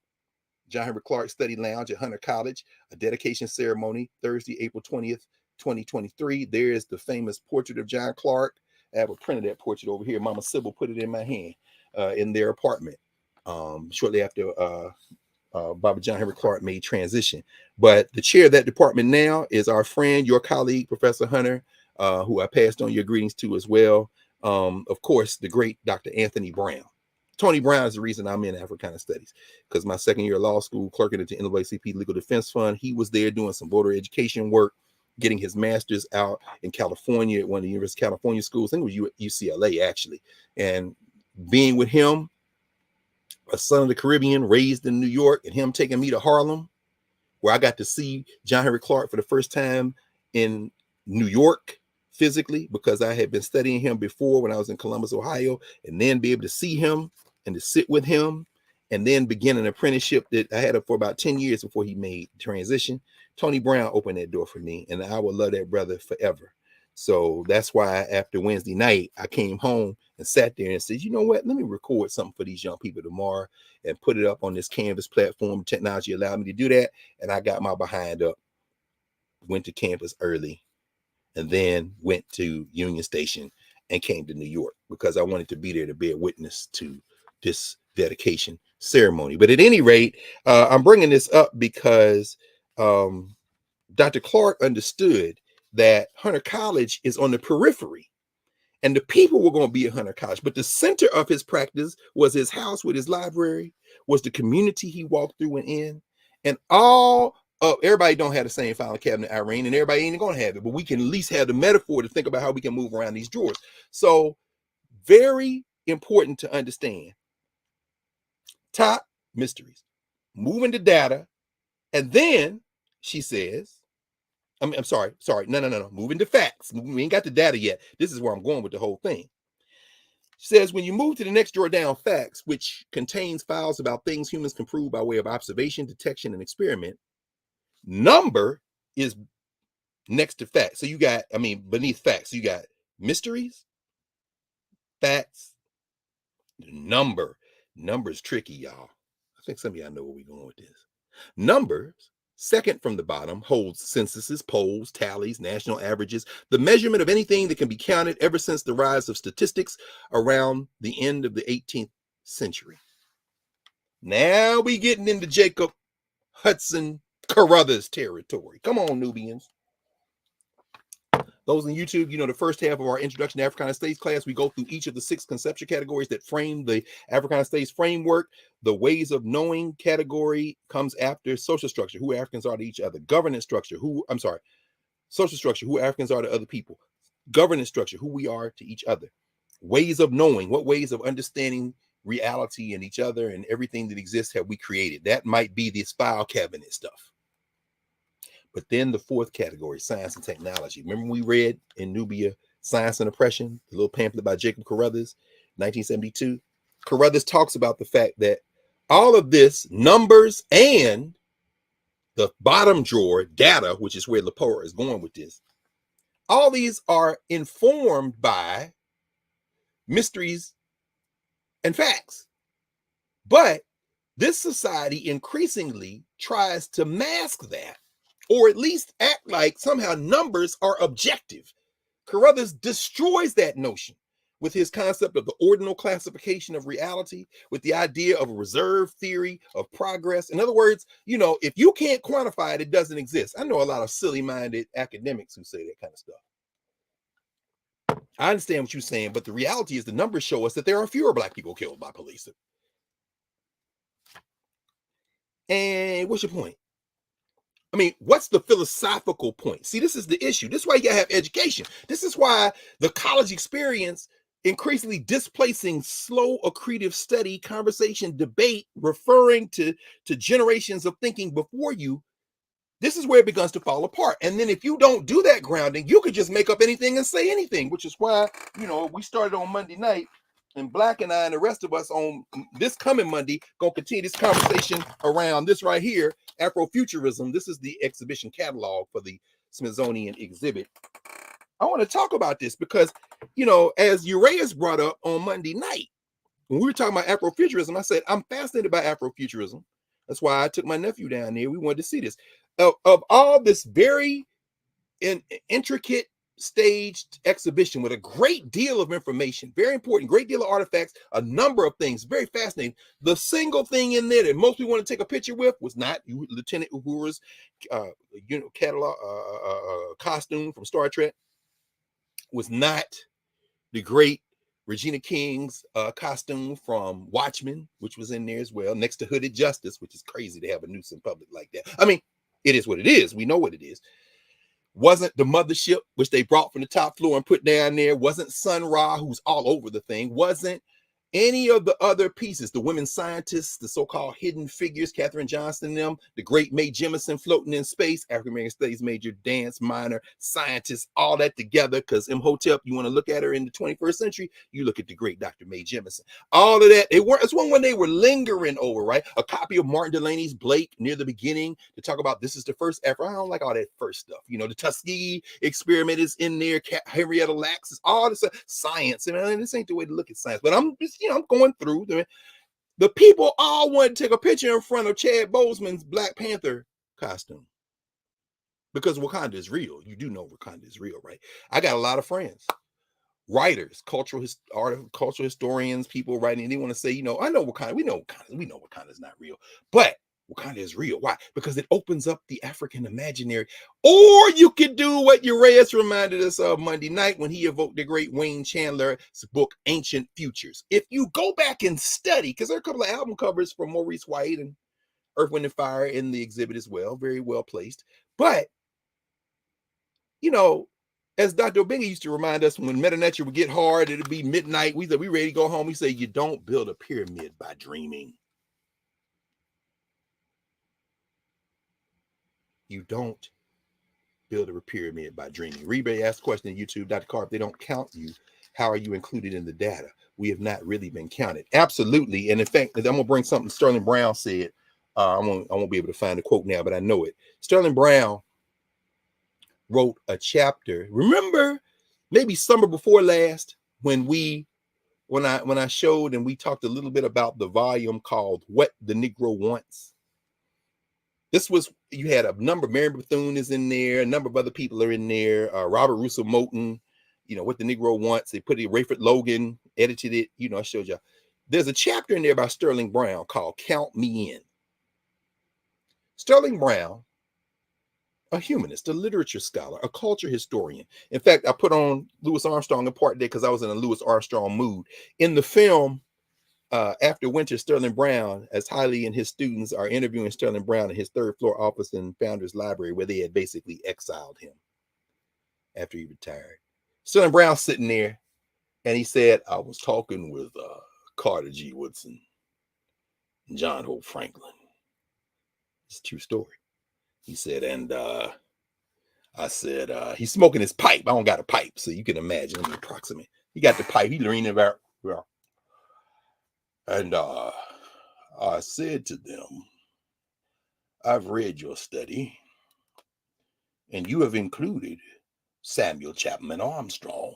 John Henrik Clarke Study Lounge at Hunter College, a dedication ceremony, Thursday, April 20th, 2023. There is the famous portrait of John Clarke. I have a print of that portrait over here. Mama Sybil put it in my hand in their apartment shortly after Baba John Henrik Clarke made transition. But the chair of that department now is our friend, your colleague, Professor Hunter, who I passed on your greetings to as well. Of course, the great Dr. Anthony Brown. Tony Brown is the reason I'm in Africana Studies, because my second year of law school, clerking at the NAACP Legal Defense Fund, he was there doing some voter education work, getting his master's out in California at one of the University of California schools. I think it was UCLA, actually. And being with him, a son of the Caribbean, raised in New York, and him taking me to Harlem, where I got to see John Henrik Clarke for the first time in New York physically, because I had been studying him before when I was in Columbus, Ohio, and then be able to see him and to sit with him and then begin an apprenticeship that I had for about 10 years before he made the transition. Tony Brown opened that door for me, and I will love that brother forever. So that's why after Wednesday night, I came home and sat there and said, you know what, let me record something for these young people tomorrow and put it up on this Canvas platform. Technology allowed me to do that. And I got my behind up, went to campus early, and then went to Union Station and came to New York because I wanted to be there to bear witness to this dedication ceremony. But at any rate, I'm bringing this up because Dr. Clarke understood that Hunter College is on the periphery, and the people were going to be at Hunter College, but the center of his practice was his house with his library, was the community he walked through and in, and all of everybody don't have the same filing cabinet, Irene, and everybody ain't going to have it, but we can at least have the metaphor to think about how we can move around these drawers. So very important to understand. Top mysteries, moving to data, and then she says, I'm sorry. No. Moving to facts. We ain't got the data yet. This is where I'm going with the whole thing. She says, when you move to the next drawer down, facts, which contains files about things humans can prove by way of observation, detection, and experiment, number is next to facts. So you got, beneath facts, you got mysteries, facts, number. Number's tricky, y'all. I think some of y'all know where we're going with this. Numbers, second from the bottom, holds censuses, polls, tallies, national averages, the measurement of anything that can be counted ever since the rise of statistics around the end of the 18th century. Now we getting into Jacob Hudson Carruthers territory. Come on, Nubians. Those on YouTube, you know, the first half of our Introduction to Africana States class, we go through each of the 6 conceptual categories that frame the Africana States framework. The ways of knowing category comes after social structure, who Africans are to each other. Governance structure, social structure, who Africans are to other people. Governance structure, who we are to each other. Ways of knowing, what ways of understanding reality and each other and everything that exists have we created. That might be this file cabinet stuff. But then the 4th category, science and technology. Remember we read in Nubia, Science and Oppression, the little pamphlet by Jacob Carruthers, 1972. Carruthers talks about the fact that all of this, numbers and the bottom drawer, data, which is where Lepore is going with this, all these are informed by mysteries and facts. But this society increasingly tries to mask that, or at least act like somehow numbers are objective. Carruthers destroys that notion with his concept of the ordinal classification of reality, with the idea of a reserve theory of progress. In other words, you know, if you can't quantify it, it doesn't exist. I know a lot of silly-minded academics who say that kind of stuff. I understand what you're saying, but the reality is the numbers show us that there are fewer Black people killed by police. And what's your point? I mean, what's the philosophical point? See, this is the issue. This is why you gotta have education. This is why the college experience increasingly displacing slow accretive study, conversation, debate, referring to generations of thinking before you. This is where it begins to fall apart. And then if you don't do that grounding, you could just make up anything and say anything, which is why, you know, we started on Monday night, and Black and I and the rest of us on this coming Monday gonna continue this conversation around this right here, Afrofuturism. This is the exhibition catalog for the Smithsonian exhibit. I want to talk about this because, you know, as Uraeus brought up on Monday night, when we were talking about Afrofuturism, I said, I'm fascinated by Afrofuturism. That's why I took my nephew down there. We wanted to see this. Of all this very intricate staged exhibition with a great deal of information, very important, great deal of artifacts, a number of things, very fascinating. The single thing in there that most people want to take a picture with was not Lieutenant Uhura's catalog costume from Star Trek, was not the great Regina King's costume from Watchmen, which was in there as well, next to Hooded Justice, which is crazy to have a noose in public like that. I mean, it is what it is. We know what it is. Wasn't the mothership, which they brought from the top floor and put down there. Wasn't Sun Ra, who's all over the thing. Wasn't any of the other pieces, the women scientists, the so-called hidden figures, Katherine Johnson and them, the great Mae Jemison floating in space, African-American studies major, dance minor, scientists, all that together, because Imhotep, you want to look at her in the 21st century, you look at the great Dr. Mae Jemison. All of that, it's one when they were lingering over, right? A copy of Martin Delaney's Blake near the beginning to talk about this is the first Afro. I don't like all that first stuff. You know, the Tuskegee experiment is in there, Henrietta Lacks, is all this science. I mean, this ain't the way to look at science, but I'm just, I'm going through the people all want to take a picture in front of Chad Boseman's Black Panther costume because Wakanda is real. You do know Wakanda is real, right? I got a lot of friends, writers, cultural historians, people writing. They want to say, you know, I know Wakanda. We know Wakanda is not real, but Wakanda is real. Why? Because it opens up the African imaginary. Or you could do what Uraeus reminded us of Monday night when he evoked the great Wayne Chandler's book, Ancient Futures. If you go back and study, because there are a couple of album covers from Maurice White and Earth, Wind, and Fire in the exhibit as well, very well placed. But, you know, as Dr. Obenga used to remind us, when Meta Nature would get hard, it'd be midnight. We ready to go home. We say, you don't build a pyramid by dreaming. You don't build a pyramid by dreaming. Rebay asked the question on YouTube, Dr. Carr, if they don't count you, how are you included in the data? We have not really been counted. Absolutely. And in fact, I'm going to bring something Sterling Brown said. I won't be able to find the quote now, but I know it. Sterling Brown wrote a chapter. Remember, maybe summer before last, when I showed and we talked a little bit about the volume called What the Negro Wants. This was, you had a number, Mary Bethune is in there, a number of other people are in there, Robert Russell Moulton, you know, What the Negro Wants. They put it, Rayford Logan edited it, you know, I showed you. There's a chapter in there by Sterling Brown called Count Me In. Sterling Brown a humanist, a literature scholar, a culture historian. In fact, I put on Louis Armstrong in part there because I was in a Louis Armstrong mood. In the film, After Winter, Sterling Brown, as Hiley and his students are interviewing Sterling Brown in his third floor office in Founders Library, where they had basically exiled him after he retired. Sterling Brown sitting there, and he said, I was talking with Carter G. Woodson, John Hope Franklin. It's a true story. He said, and I said, he's smoking his pipe. I don't got a pipe, so you can imagine. Let me approximate. He got the pipe. He leaning about. And I said to them, I've read your study, and you have included Samuel Chapman Armstrong,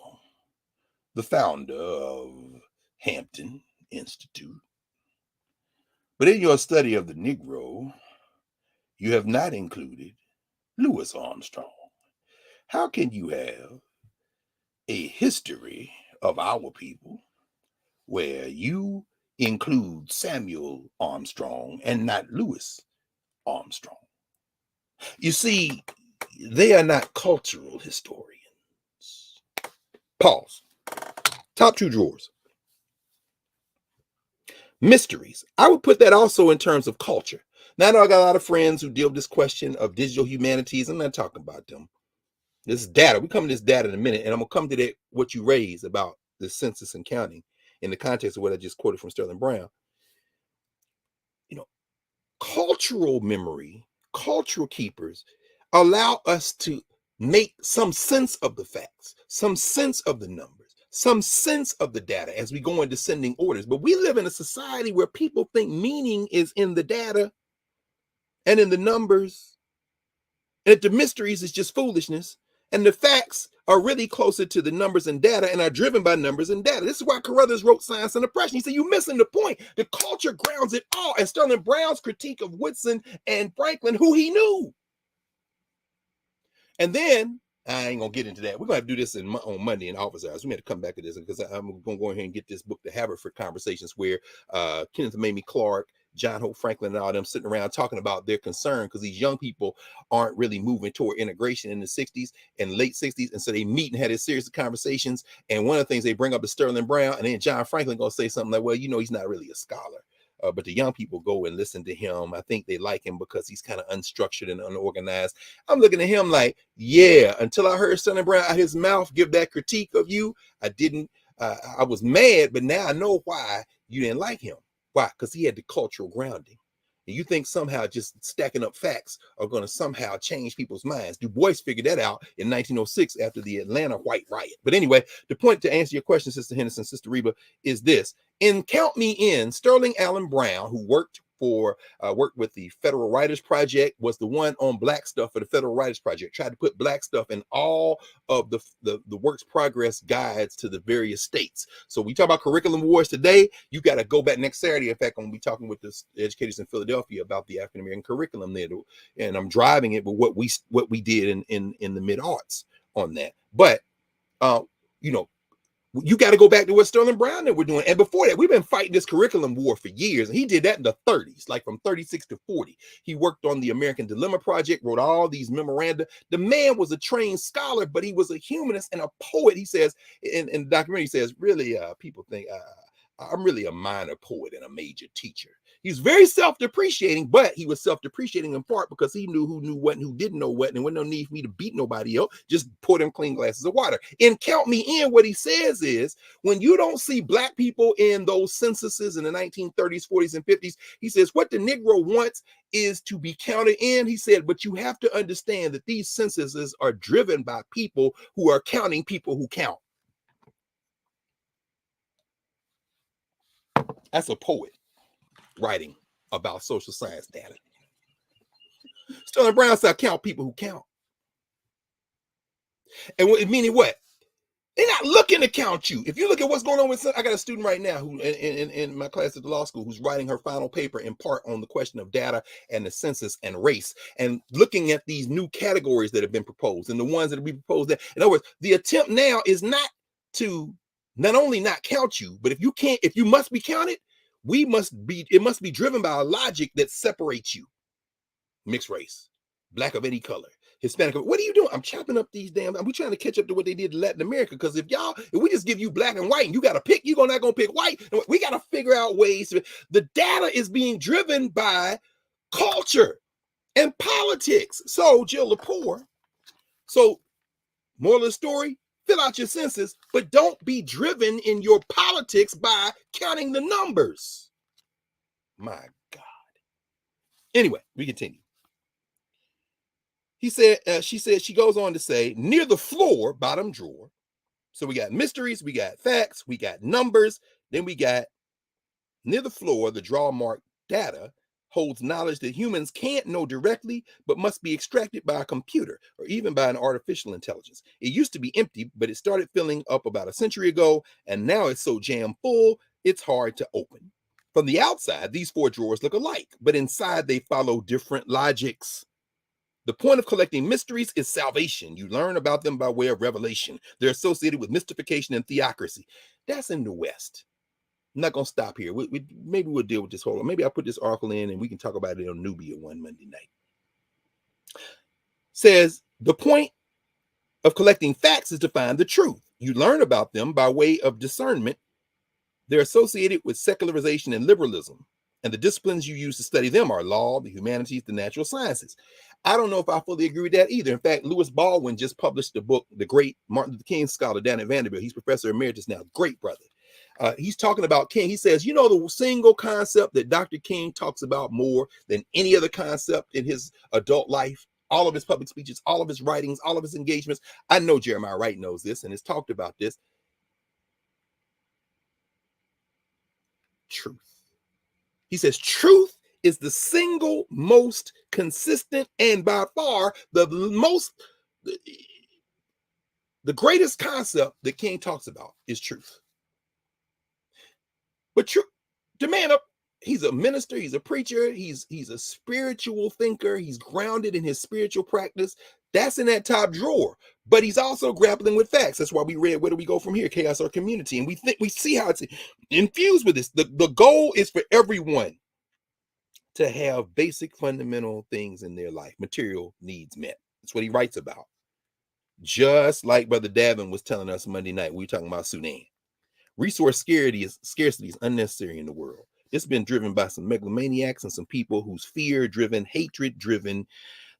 the founder of Hampton Institute. But in your study of the Negro, you have not included Louis Armstrong. How can you have a history of our people where you include Samuel Armstrong and not Louis Armstrong? You see, they are not cultural historians. Pause. Top two drawers. Mysteries. I would put that also in terms of culture. Now, I know I got a lot of friends who deal with this question of digital humanities. I'm not talking about them. This is data. We come to this data in a minute, and I'm going to come to that, what you raised about the census and counting in the context of what I just quoted from Sterling Brown. You know, cultural memory, cultural keepers allow us to make some sense of the facts, some sense of the numbers, some sense of the data as we go in descending orders. But we live in a society where people think meaning is in the data and in the numbers, and that the mysteries is just foolishness, and the facts are really closer to the numbers and data and are driven by numbers and data. This is why Carruthers wrote Science and Oppression. He said, you're missing the point. The culture grounds it all. And Sterling Brown's critique of Woodson and Franklin, who he knew. And then, I ain't going to get into that. We're going to have to do this on Monday in office hours. We may have to come back to this because I'm going to go ahead and get this book to Haverford Conversations, where Kenneth Mamie Clarke, John Hope Franklin, and all them sitting around talking about their concern because these young people aren't really moving toward integration in the 60s and late 60s. And so they meet and had this series of conversations. And one of the things they bring up is Sterling Brown. And then John Franklin going to say something like, well, you know, he's not really a scholar. But the young people go and listen to him. I think they like him because he's kind of unstructured and unorganized. I'm looking at him like, yeah, until I heard Sterling Brown out his mouth give that critique of you, I didn't, I was mad, but now I know why you didn't like him. Why? Because he had the cultural grounding. And you think somehow just stacking up facts are going to somehow change people's minds. Du Bois figured that out in 1906 after the Atlanta White Riot. But anyway, the point to answer your question, Sister Henderson, Sister Reba, is this. In Count Me In, Sterling Allen Brown, who worked with the Federal Writers Project, was the one on Black stuff for the Federal Writers Project, tried to put Black stuff in all of the works progress guides to the various states. So we talk about curriculum wars today. You got to go back next Saturday. In fact, I'm going to be talking with the educators in Philadelphia about the African American curriculum there, and I'm driving it with what we did in the mid-aughts on that. But you know, you got to go back to what Sterling Brown and we're doing. And before that, we've been fighting this curriculum war for years. And he did that in the 30s, like from 36 to 40. He worked on the American Dilemma Project, wrote all these memoranda. The man was a trained scholar, but he was a humanist and a poet. He says, in the documentary, he says, really, people think I'm really a minor poet and a major teacher. He's very self-depreciating, but he was self-depreciating in part because he knew who knew what and who didn't know what, and there was no need for me to beat nobody else. Just pour them clean glasses of water. In Count Me In, what he says is, when you don't see Black people in those censuses in the 1930s, 40s, and 50s, he says, what the Negro wants is to be counted in. He said, but you have to understand that these censuses are driven by people who are counting people who count. That's a poet writing about social science data. Sterling Brown said, count people who count. And meaning what? They're not looking to count you. If you look at what's going on with, I got a student right now who in my class at the law school who's writing her final paper in part on the question of data and the census and race, and looking at these new categories that have been proposed and the ones that will be proposed. In other words, the attempt now is not to not only not count you, but if you must be counted, it must be driven by a logic that separates you. Mixed race, Black of any color, Hispanic. What are you doing? I'm chopping up these damn. We trying to catch up to what they did in Latin America. Because if we just give you black and white, and you got to pick, you're not gonna pick white. We got to figure out ways. The data is being driven by culture and politics. So Jill Lepore. So moral of the story: fill out your census, but don't be driven in your politics by counting the numbers. My God. Anyway, we continue. She goes on to say, near the floor, bottom drawer. So we got mysteries, we got facts, we got numbers. Then we got near the floor, the drawer marked data holds knowledge that humans can't know directly, but must be extracted by a computer or even by an artificial intelligence. It used to be empty, but it started filling up about a century ago. And now it's so jam full, it's hard to open. From the outside, these 4 drawers look alike, but inside they follow different logics. The point of collecting mysteries is salvation. You learn about them by way of revelation. They're associated with mystification and theocracy. That's in the West. I'm not going to stop here. Maybe we'll deal with this whole. Maybe I'll put this article in and we can talk about it on Nubia one Monday night. Says the point of collecting facts is to find the truth. You learn about them by way of discernment. They're associated with secularization and liberalism. And the disciplines you use to study them are law, the humanities, the natural sciences. I don't know if I fully agree with that either. In fact, Lewis Baldwin just published the book, The Great Martin Luther King Scholar down at Vanderbilt. He's professor emeritus now, great brother. He's talking about King. He says, the single concept that Dr. King talks about more than any other concept in his adult life, all of his public speeches, all of his writings, all of his engagements. I know Jeremiah Wright knows this and has talked about this. Truth. He says, truth is the single most consistent and by far the greatest concept that King talks about is truth. But he's a minister, he's a preacher, he's a spiritual thinker, he's grounded in his spiritual practice. That's in that top drawer. But he's also grappling with facts. That's why we read Where Do We Go From Here? Chaos or Community. And we see how it's infused with this. The goal is for everyone to have basic fundamental things in their life, material needs met. That's what he writes about. Just like Brother Davin was telling us Monday night, we were talking about Sudan. Resource scarcity is unnecessary in the world. It's been driven by some megalomaniacs and some people whose fear-driven, hatred-driven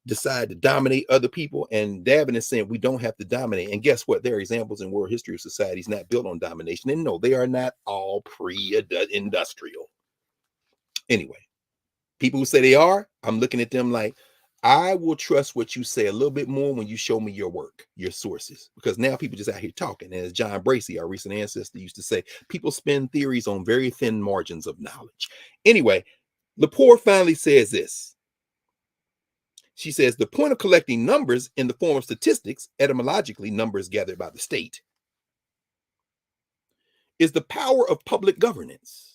decide to dominate other people. And Davin is saying we don't have to dominate. And guess what? There are examples in world history of societies not built on domination. And no, they are not all pre-industrial. Anyway, people who say they are, I'm looking at them like, I will trust what you say a little bit more when you show me your work, your sources, because now people just out here talking. And as John Bracey, our recent ancestor, used to say, people spin theories on very thin margins of knowledge. Anyway, Lepore finally says this. She says, the point of collecting numbers in the form of statistics, etymologically numbers gathered by the state, is the power of public governance.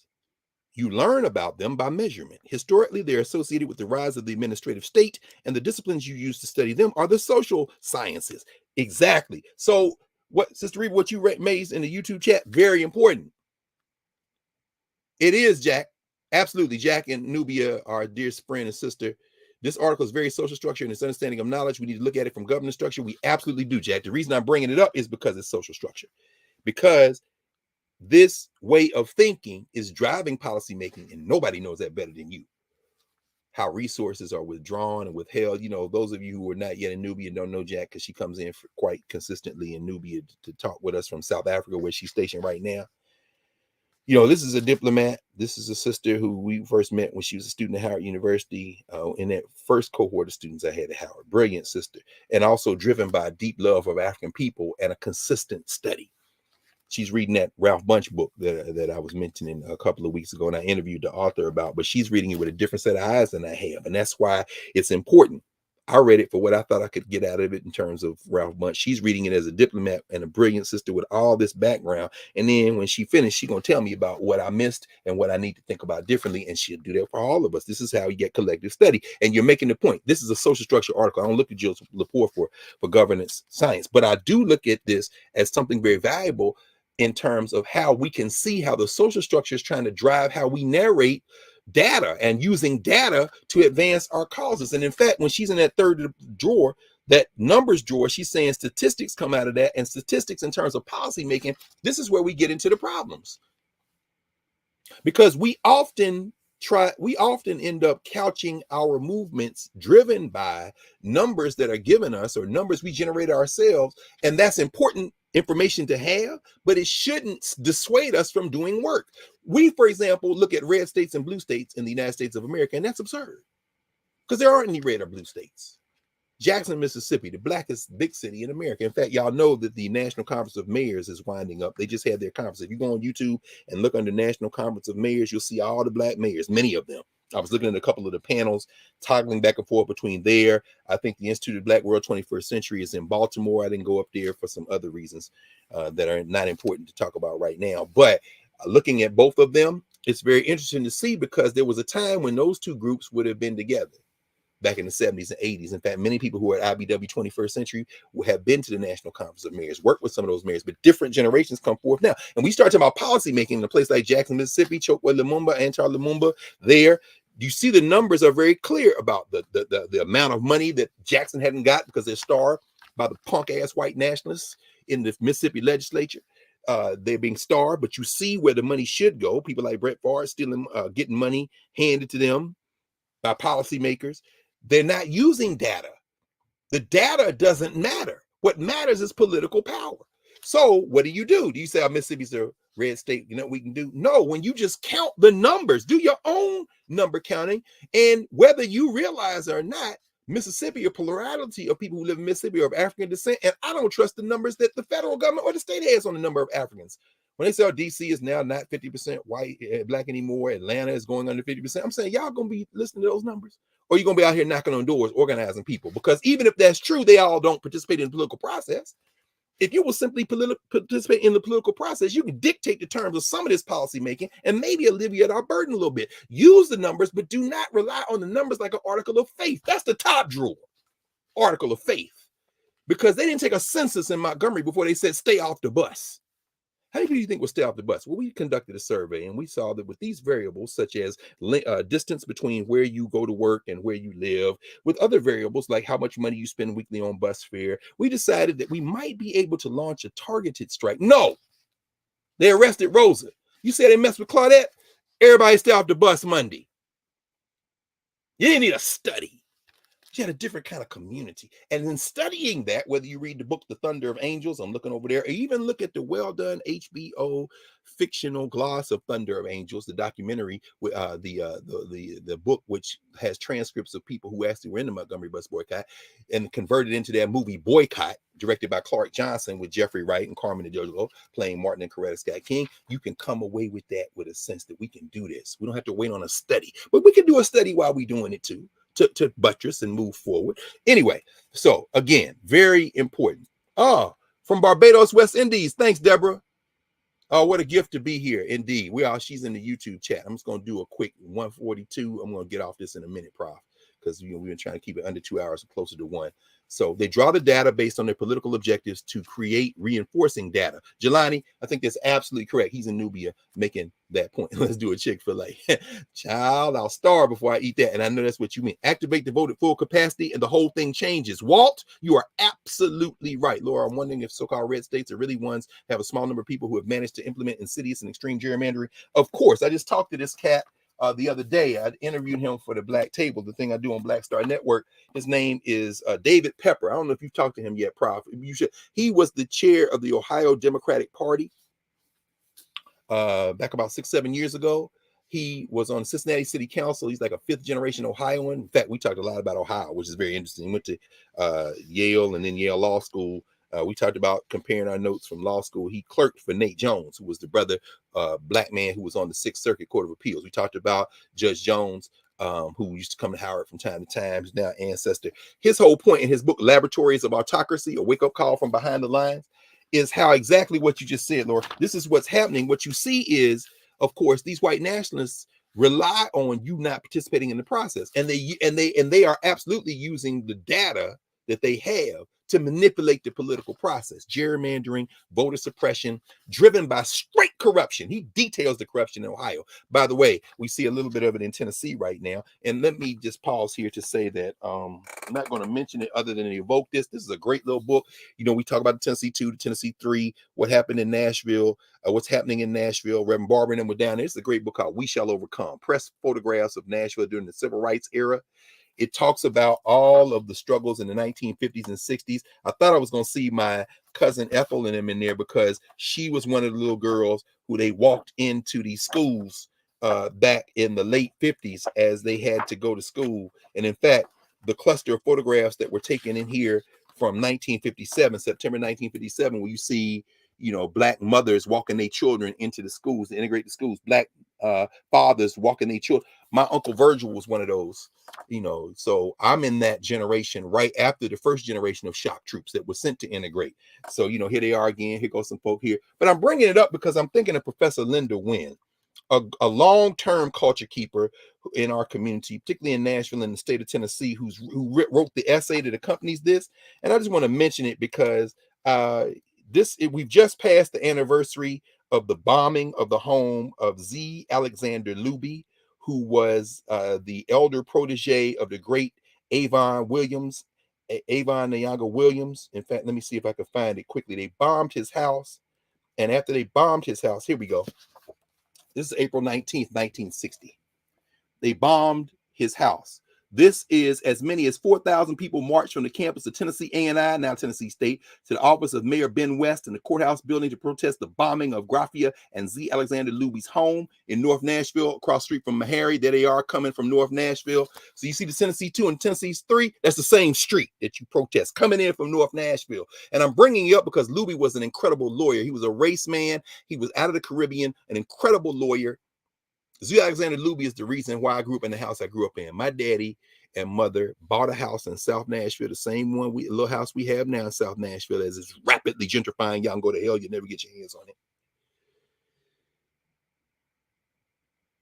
You learn about them by measurement. Historically, they're associated with the rise of the administrative state, and the disciplines you use to study them are the social sciences. Exactly. So, Sister Reba, what you made in the YouTube chat, very important. It is, Jack. Absolutely. Jack and Nubia, our dear friend and sister. This article is very social structure and its understanding of knowledge. We need to look at it from governance structure. We absolutely do, Jack. The reason I'm bringing it up is because it's social structure. Because this way of thinking is driving policymaking, and nobody knows that better than you. How resources are withdrawn and withheld. Those of you who are not yet in Nubia don't know Jack because she comes in quite consistently in Nubia to talk with us from South Africa, where she's stationed right now. This is a diplomat. This is a sister who we first met when she was a student at Howard University, in that first cohort of students I had at Howard. Brilliant sister, and also driven by a deep love of African people and a consistent study. She's reading that Ralph Bunche book that I was mentioning a couple of weeks ago, and I interviewed the author about, but she's reading it with a different set of eyes than I have. And that's why it's important. I read it for what I thought I could get out of it in terms of Ralph Bunche. She's reading it as a diplomat and a brilliant sister with all this background. And then when she finished, she's going to tell me about what I missed and what I need to think about differently. And she'll do that for all of us. This is how you get collective study. And you're making the point. This is a social structure article. I don't look at Jill Lepore for governance science, but I do look at this as something very valuable in terms of how we can see how the social structure is trying to drive how we narrate data and using data to advance our causes. And in fact, when she's in that third drawer, that numbers drawer, she's saying statistics come out of that, and statistics in terms of policy making, this is where we get into the problems. Because we often end up couching our movements driven by numbers that are given us or numbers we generate ourselves. And that's important information to have, but it shouldn't dissuade us from doing work. We, for example, look at red states and blue states in the United States of America, and that's absurd because there aren't any red or blue states. Jackson, Mississippi, the blackest big city in America. In fact, y'all know that the National Conference of Mayors is winding up. They just had their conference. If you go on YouTube and look under National Conference of Mayors, you'll see all the black mayors, many of them. I was looking at a couple of the panels, toggling back and forth between there. I think the Institute of Black World 21st Century is in Baltimore. I didn't go up there for some other reasons that are not important to talk about right now. But looking at both of them, it's very interesting to see because there was a time when those two groups would have been together. Back in the 70s and 80s. In fact, many people who are at IBW 21st Century have been to the National Conference of Mayors, worked with some of those mayors, but different generations come forth now. And we start talking about policy making in a place like Jackson, Mississippi, Chokwe Lumumba, Antar Lumumba, there. You see the numbers are very clear about the amount of money that Jackson hadn't got because they're starved by the punk-ass white nationalists in the Mississippi legislature. They're being starved, but you see where the money should go. People like Brett Favre stealing, getting money handed to them by policymakers. They're not using data. The data doesn't matter. What matters is political power. So what do? Do you say, Mississippi's a red state, you know what we can do? No, when you just count the numbers, do your own number counting. And whether you realize or not, Mississippi, a plurality of people who live in Mississippi are of African descent. And I don't trust the numbers that the federal government or the state has on the number of Africans. When they say DC is now not 50% white, black anymore, Atlanta is going under 50%, I'm saying y'all going to be listening to those numbers? Or you're going to be out here knocking on doors, organizing people? Because even if that's true, they all don't participate in the political process. If you will simply participate in the political process, you can dictate the terms of some of this policy making and maybe alleviate our burden a little bit. Use the numbers, but do not rely on the numbers like an article of faith. That's the top drawer, article of faith. Because they didn't take a census in Montgomery before they said stay off the bus. How many people do you think will stay off the bus? Well, we conducted a survey and we saw that with these variables, such as distance between where you go to work and where you live, with other variables like how much money you spend weekly on bus fare, we decided that we might be able to launch a targeted strike. No, they arrested Rosa. You say they messed with Claudette? Everybody stay off the bus Monday. You didn't need a study. She had a different kind of community. And in studying that, whether you read the book, The Thunder of Angels, I'm looking over there, or even look at the well-done HBO fictional gloss of Thunder of Angels, the documentary, the book, which has transcripts of people who actually were in the Montgomery bus boycott and converted into that movie Boycott, directed by Clark Johnson with Jeffrey Wright and Carmen DeJogo playing Martin and Coretta Scott King. You can come away with that with a sense that we can do this. We don't have to wait on a study, but we can do a study while we're doing it too. To buttress and move forward. Anyway, so again, very important. From Barbados, West Indies. Thanks, Deborah. Oh, what a gift to be here. Indeed. She's in the YouTube chat. I'm just going to do a quick 1:42. I'm going to get off this in a minute, Prof, because we've been trying to keep it under 2 hours or closer to 1. So they draw the data based on their political objectives to create reinforcing data. Jelani, I think that's absolutely correct. He's in Nubia making that point. Let's do a Chick-fil-A. Child, I'll starve before I eat that. And I know that's what you mean. Activate the vote at full capacity and the whole thing changes. Walt, you are absolutely right. Laura, I'm wondering if so-called red states are really ones have a small number of people who have managed to implement insidious and extreme gerrymandering. Of course, I just talked to this cat the other day. I interviewed him for the Black Table, the thing I do on Black Star Network. His name is David Pepper. I don't know if you've talked to him yet, Prof. You should. He was the chair of the Ohio Democratic Party back about 6-7 years ago. He was on Cincinnati City Council. He's like a 5th generation Ohioan. In fact, we talked a lot about Ohio, which is very interesting. He went to Yale and then Yale Law School. We talked about comparing our notes from law school. He clerked for Nate Jones, who was the brother, black man who was on the 6th Circuit Court of Appeals. We talked about Judge Jones, who used to come to Howard from time to time. He's now an ancestor. His whole point in his book, Laboratories of Autocracy, a wake-up call from behind the lines, is how exactly what you just said, Laura. This is what's happening. What you see is, of course, these white nationalists rely on you not participating in the process. And they are absolutely using the data that they have to manipulate the political process, gerrymandering, voter suppression, driven by straight corruption. He details the corruption in Ohio. By the way, we see a little bit of it in Tennessee right now. And let me just pause here to say that I'm not going to mention it other than to evoke this. This is a great little book. You know, we talk about the Tennessee 2, the Tennessee 3, what happened in Nashville, what's happening in Nashville. Reverend Barber and them were down there. It's a great book called We Shall Overcome. Press photographs of Nashville during the Civil Rights era. It talks about all of the struggles in the 1950s and 60s. I thought I was going to see my cousin Ethel and them in there because she was one of the little girls who they walked into these schools back in the late 50s as they had to go to school. And in fact, the cluster of photographs that were taken in here from 1957, September 1957, where you see, you know, Black mothers walking their children into the schools, to integrate the schools, Black fathers walking their children. My Uncle Virgil was one of those, you know, so I'm in that generation right after the first generation of shock troops that were sent to integrate. So, you know, here they are again. Here goes some folk here. But I'm bringing it up because I'm thinking of Professor Linda Wynn, a long-term culture keeper in our community, particularly in Nashville and the state of Tennessee, who wrote the essay that accompanies this. And I just want to mention it because we've just passed the anniversary of the bombing of the home of Z. Alexander Luby, who was the elder protege of the great Avon Nyanga Williams. In fact, let me see if I can find it quickly. They bombed his house. And after they bombed his house, here we go. This is April 19th, 1960. They bombed his house. This is as many as 4,000 people marched from the campus of Tennessee A&I, now Tennessee State, to the office of Mayor Ben West and the courthouse building to protest the bombing of Graphia and Z. Alexander Luby's home in North Nashville, across the street from Meharry. There they are coming from North Nashville. So you see the Tennessee 2 and Tennessee 3, that's the same street that you protest, coming in from North Nashville. And I'm bringing you up because Luby was an incredible lawyer. He was a race man. He was out of the Caribbean, an incredible lawyer. Z. Alexander Luby is the reason why I grew up in the house I grew up in. My daddy and mother bought a house in South Nashville, the same one, little house we have now in South Nashville, as it's rapidly gentrifying. Y'all can go to hell, you never get your hands on it.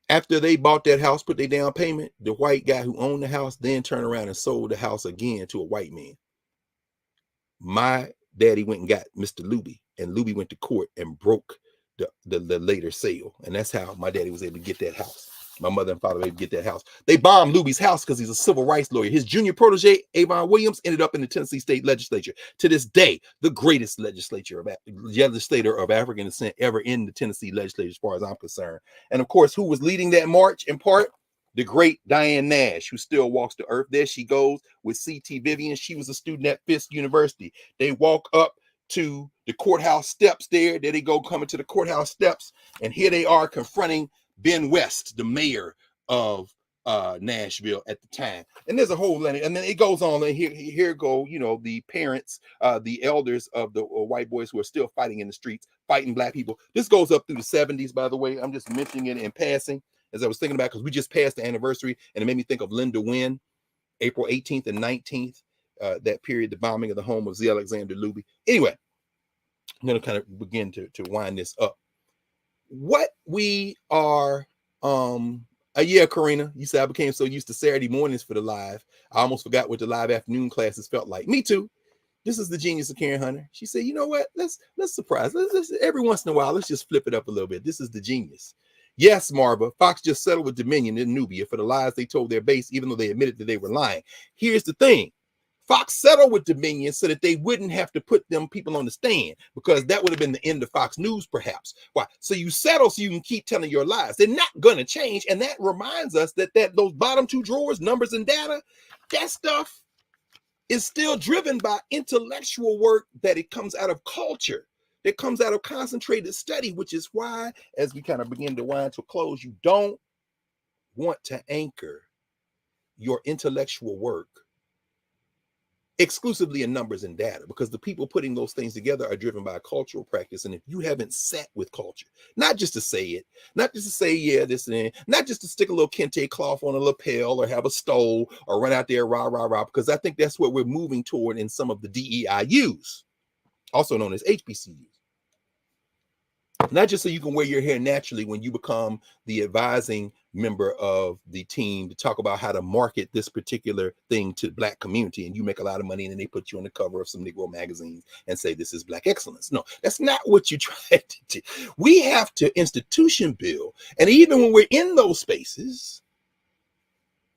After they bought that house, put their down payment, the white guy who owned the house then turned around and sold the house again to a white man. My daddy went and got Mr. Luby, and Luby went to court and broke the later sale. And that's how my daddy was able to get that house. My mother and father were able to get that house. They bombed Luby's house because he's a civil rights lawyer. His junior protege, Avon Williams, ended up in the Tennessee State Legislature. To this day, the greatest legislator of African descent ever in the Tennessee Legislature, as far as I'm concerned. And of course, who was leading that march in part? The great Diane Nash, who still walks the earth. There she goes with C.T. Vivian. She was a student at Fisk University. They walk up to the courthouse steps there. There they go, coming to the courthouse steps. And here they are confronting Ben West, the mayor of Nashville at the time. And there's a whole lot, and then it goes on. And here go, you know, the parents, the elders of the white boys who are still fighting in the streets, fighting Black people. This goes up through the 70s, by the way. I'm just mentioning it in passing as I was thinking about, because we just passed the anniversary, and it made me think of Linda Wynn, April 18th and 19th, that period, the bombing of the home of Z. Alexander Luby. Anyway, I'm going to kind of begin to wind this up. What we are, yeah, Karina, you said I became so used to Saturday mornings for the live. I almost forgot what the live afternoon classes felt like. Me too. This is the genius of Karen Hunter. She said, you know what? Let's surprise. Let's every once in a while, let's just flip it up a little bit. This is the genius. Yes, Marva, Fox just settled with Dominion in Nubia for the lies they told their base, even though they admitted that they were lying. Here's the thing. Fox settled with Dominion so that they wouldn't have to put them people on the stand, because that would have been the end of Fox News, perhaps. Why? So you settle so you can keep telling your lies. They're not going to change. And that reminds us that those bottom two drawers, numbers and data, that stuff is still driven by intellectual work, that it comes out of culture, that comes out of concentrated study, which is why, as we kind of begin to wind to a close, you don't want to anchor your intellectual work exclusively in numbers and data, because the people putting those things together are driven by a cultural practice. And if you haven't sat with culture, not just to say it, not just to say, yeah, this and that, not just to stick a little kente cloth on a lapel or have a stole or run out there, rah, rah, rah, because I think that's what we're moving toward in some of the DEIUs, also known as HBCUs. Not just so you can wear your hair naturally when you become the advising member of the team to talk about how to market this particular thing to the Black community, and you make a lot of money, and then they put you on the cover of some Negro magazines and say this is Black excellence. No, that's not what you try to do. We have to institution build, and even when we're in those spaces,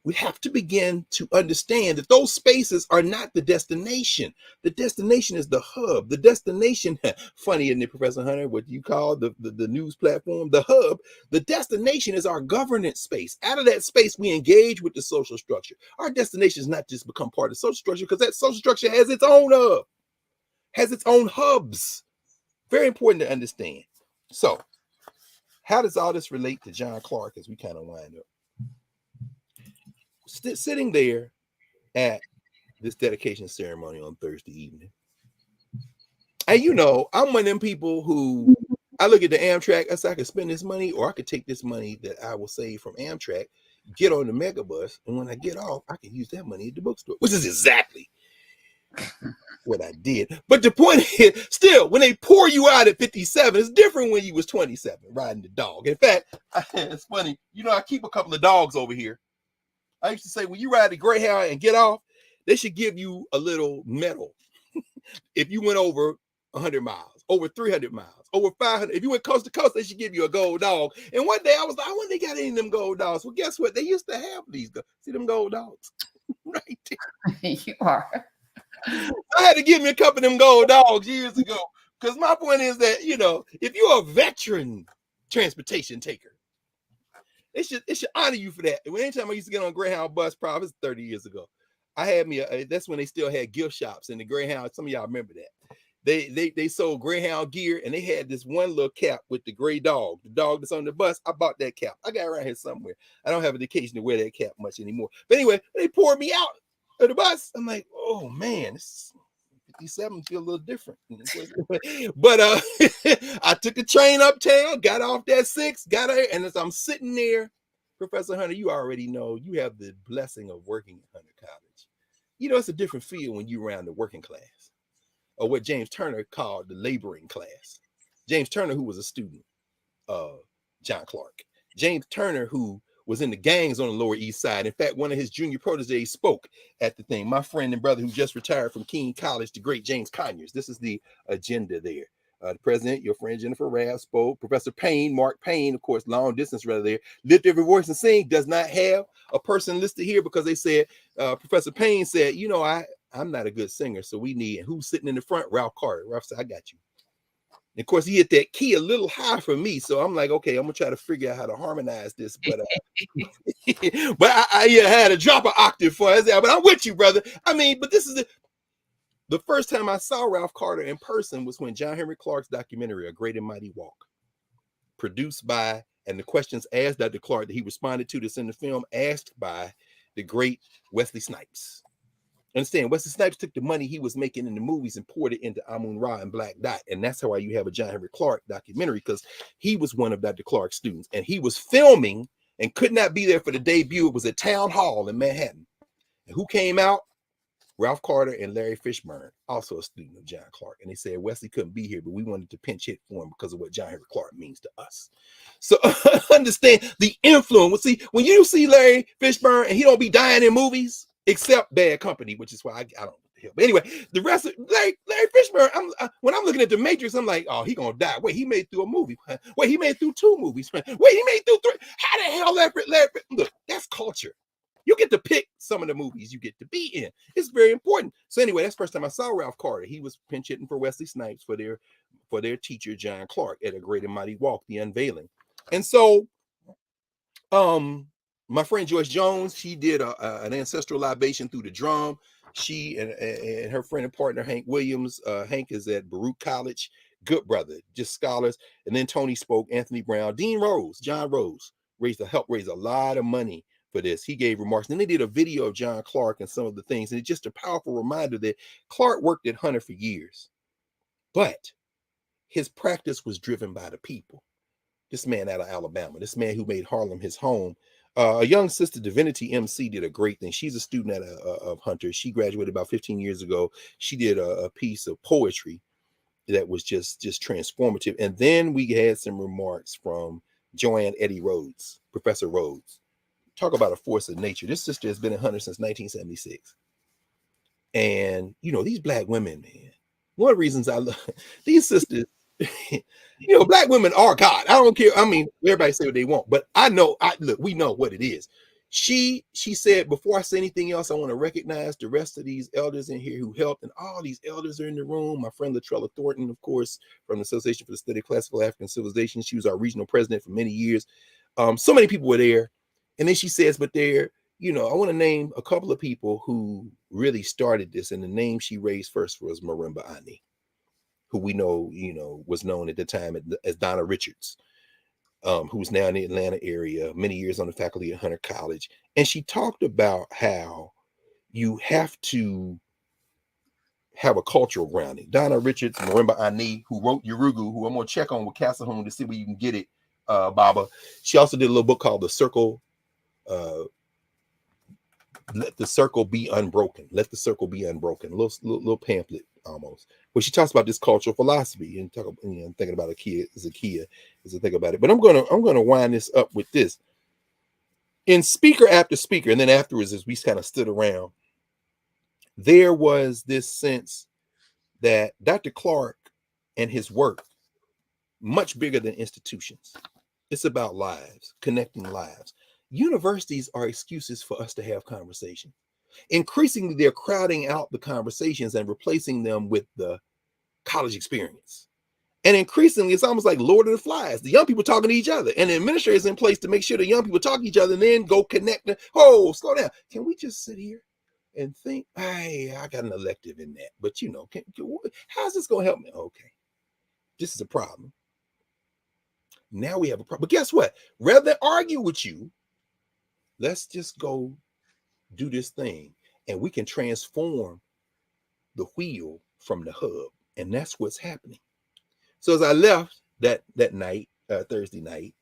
we have to begin to understand that those spaces are not the destination. The destination is the hub. The destination, funny, isn't it, Professor Hunter, what you call the news platform, the hub. The destination is our governance space. Out of that space, we engage with the social structure. Our destination is not just become part of the social structure, because that social structure has its own hub, has its own hubs. Very important to understand. So, how does all this relate to John Clarke as we kind of wind up? Sitting there at this dedication ceremony on Thursday evening. And you know, I'm one of them people who I look at the Amtrak, I say I could spend this money, or I could take this money that I will save from Amtrak, get on the megabus, and when I get off, I can use that money at the bookstore, which is exactly what I did. But the point is, still, when they pour you out at 57, it's different when you was 27 riding the dog. In fact, it's funny, you know, I keep a couple of dogs over here. I used to say, when you ride the Greyhound and get off, they should give you a little medal. If you went over 100 miles, over 300 miles, over 500, if you went coast to coast, they should give you a gold dog. And one day I was like, I wonder if they got any of them gold dogs. Well, guess what? They used to have these. See them gold dogs right there. You are. I had to give me a couple of them gold dogs years ago. Because my point is that, you know, if you're a veteran transportation taker, it should honor you for that. Anytime I used to get on a Greyhound bus, probably 30 years ago, I had me that's when they still had gift shops in the Greyhound. Some of y'all remember that. They sold Greyhound gear, and they had this one little cap with the gray dog, the dog that's on the bus. I bought that cap. I got it around here somewhere. I don't have an occasion to wear that cap much anymore. But anyway, they poured me out of the bus. I'm like, oh man, this 57 feel a little different. But I took a train uptown, got off that 6, got there, and as I'm sitting there, Professor Hunter, you already know you have the blessing of working at Hunter College. You know, it's a different feel when you're around the working class, or what James Turner called the laboring class. James Turner, who was a student of John Clarke. James Turner, who was in the gangs on the Lower East Side. In fact, one of his junior proteges spoke at the thing. My friend and brother who just retired from King College, the great James Conyers. This is the agenda there. The president, your friend Jennifer Rabb, spoke. Professor Payne, Mark Payne, of course, long distance rather there. Lift Every Voice and Sing does not have a person listed here because they said, Professor Payne said, you know, I'm not a good singer, so we need, and who's sitting in the front? Ralph Carter. Ralph said, I got you. And of course, he hit that key a little high for me. So I'm like, okay, I'm going to try to figure out how to harmonize this. But but I had to drop an octave for it. But I'm with you, brother. I mean, but this is the first time I saw Ralph Carter in person was when John Henrik Clarke's documentary, A Great and Mighty Walk, produced by, and the questions asked Dr. Clarke that he responded to that's in the film, asked by the great Wesley Snipes. Understand, Wesley Snipes took the money he was making in the movies and poured it into Amun-Ra and Black Dot. And that's why you have a John Henrik Clarke documentary, because he was one of Dr. Clarke's students. And he was filming and could not be there for the debut. It was at Town Hall in Manhattan. And who came out? Ralph Carter and Larry Fishburne, also a student of John Clarke. And they said Wesley couldn't be here, but we wanted to pinch hit for him because of what John Henrik Clarke means to us. So understand the influence. See, when you see Larry Fishburne and he don't be dying in movies, except Bad Company, which is why I don't help. But anyway, the rest of Larry Fishburne, when I'm looking at The Matrix, I'm like, oh, he gonna die. Wait, he made through a movie. Wait, he made through 2 movies. Wait, he made through 3. How the hell Larry? Look, that's culture. You get to pick some of the movies you get to be in. It's very important. So anyway, that's the first time I saw Ralph Carter. He was pinch hitting for Wesley Snipes for their teacher, John Clarke, at A Great and Mighty Walk, the unveiling. And so, my friend Joyce Jones, she did an ancestral libation through the drum. She and her friend and partner, Hank Williams. Hank is at Baruch College. Good brother, just scholars. And then Tony spoke, Anthony Brown, Dean Rose, John Rose, helped raise a lot of money for this. He gave remarks. And then they did a video of John Clarke and some of the things. And it's just a powerful reminder that Clarke worked at Hunter for years. But his practice was driven by the people. This man out of Alabama, this man who made Harlem his home. A young sister, Divinity MC, did a great thing. She's a student of Hunter. She graduated about 15 years ago. She did a piece of poetry that was just transformative. And then we had some remarks from Joanne Eddie Rhodes, Professor Rhodes. Talk about a force of nature. This sister has been in Hunter since 1976. And, you know, these black women, man, one of the reasons I love these sisters, you know, black women are God. I don't care. I mean, everybody say what they want, but I know, look, we know what it is. She said, before I say anything else, I want to recognize the rest of these elders in here who helped, and all these elders are in the room. My friend Latrella Thornton, of course, from the Association for the Study of Classical African Civilization. She was our regional president for many years. So many people were there. And then she says, but there, you know, I want to name a couple of people who really started this. And the name she raised first was Marimba Ani, who we know, you know, was known at the time as Donna Richards, who's now in the Atlanta area, many years on the faculty at Hunter College. And she talked about how you have to have a cultural grounding. Donna Richards, Marimba Ani, who wrote Yurugu, who I'm going to check on with Castleholm to see where you can get it, Baba. She also did a little book called The Circle, Let the Circle Be Unbroken. Let the Circle Be Unbroken. Little pamphlet almost, where she talks about this cultural philosophy and talk, you know, thinking about Zakiya as I think about it. But I'm gonna wind this up with this. In speaker after speaker, and then afterwards, as we kind of stood around, there was this sense that Dr. Clarke and his work, much bigger than institutions. It's about lives, connecting lives. Universities are excuses for us to have conversation. Increasingly, they're crowding out the conversations and replacing them with the college experience. And increasingly, it's almost like Lord of the Flies. The young people talking to each other, and the administrators in place to make sure the young people talk to each other and then go connect. Oh, slow down. Can we just sit here and think, hey, I got an elective in that, but you know, how's this going to help me? Okay, this is a problem. Now we have a problem. But guess what? Rather than argue with you, let's just go do this thing, and we can transform the wheel from the hub. And that's what's happening. So as I left that night, Thursday night,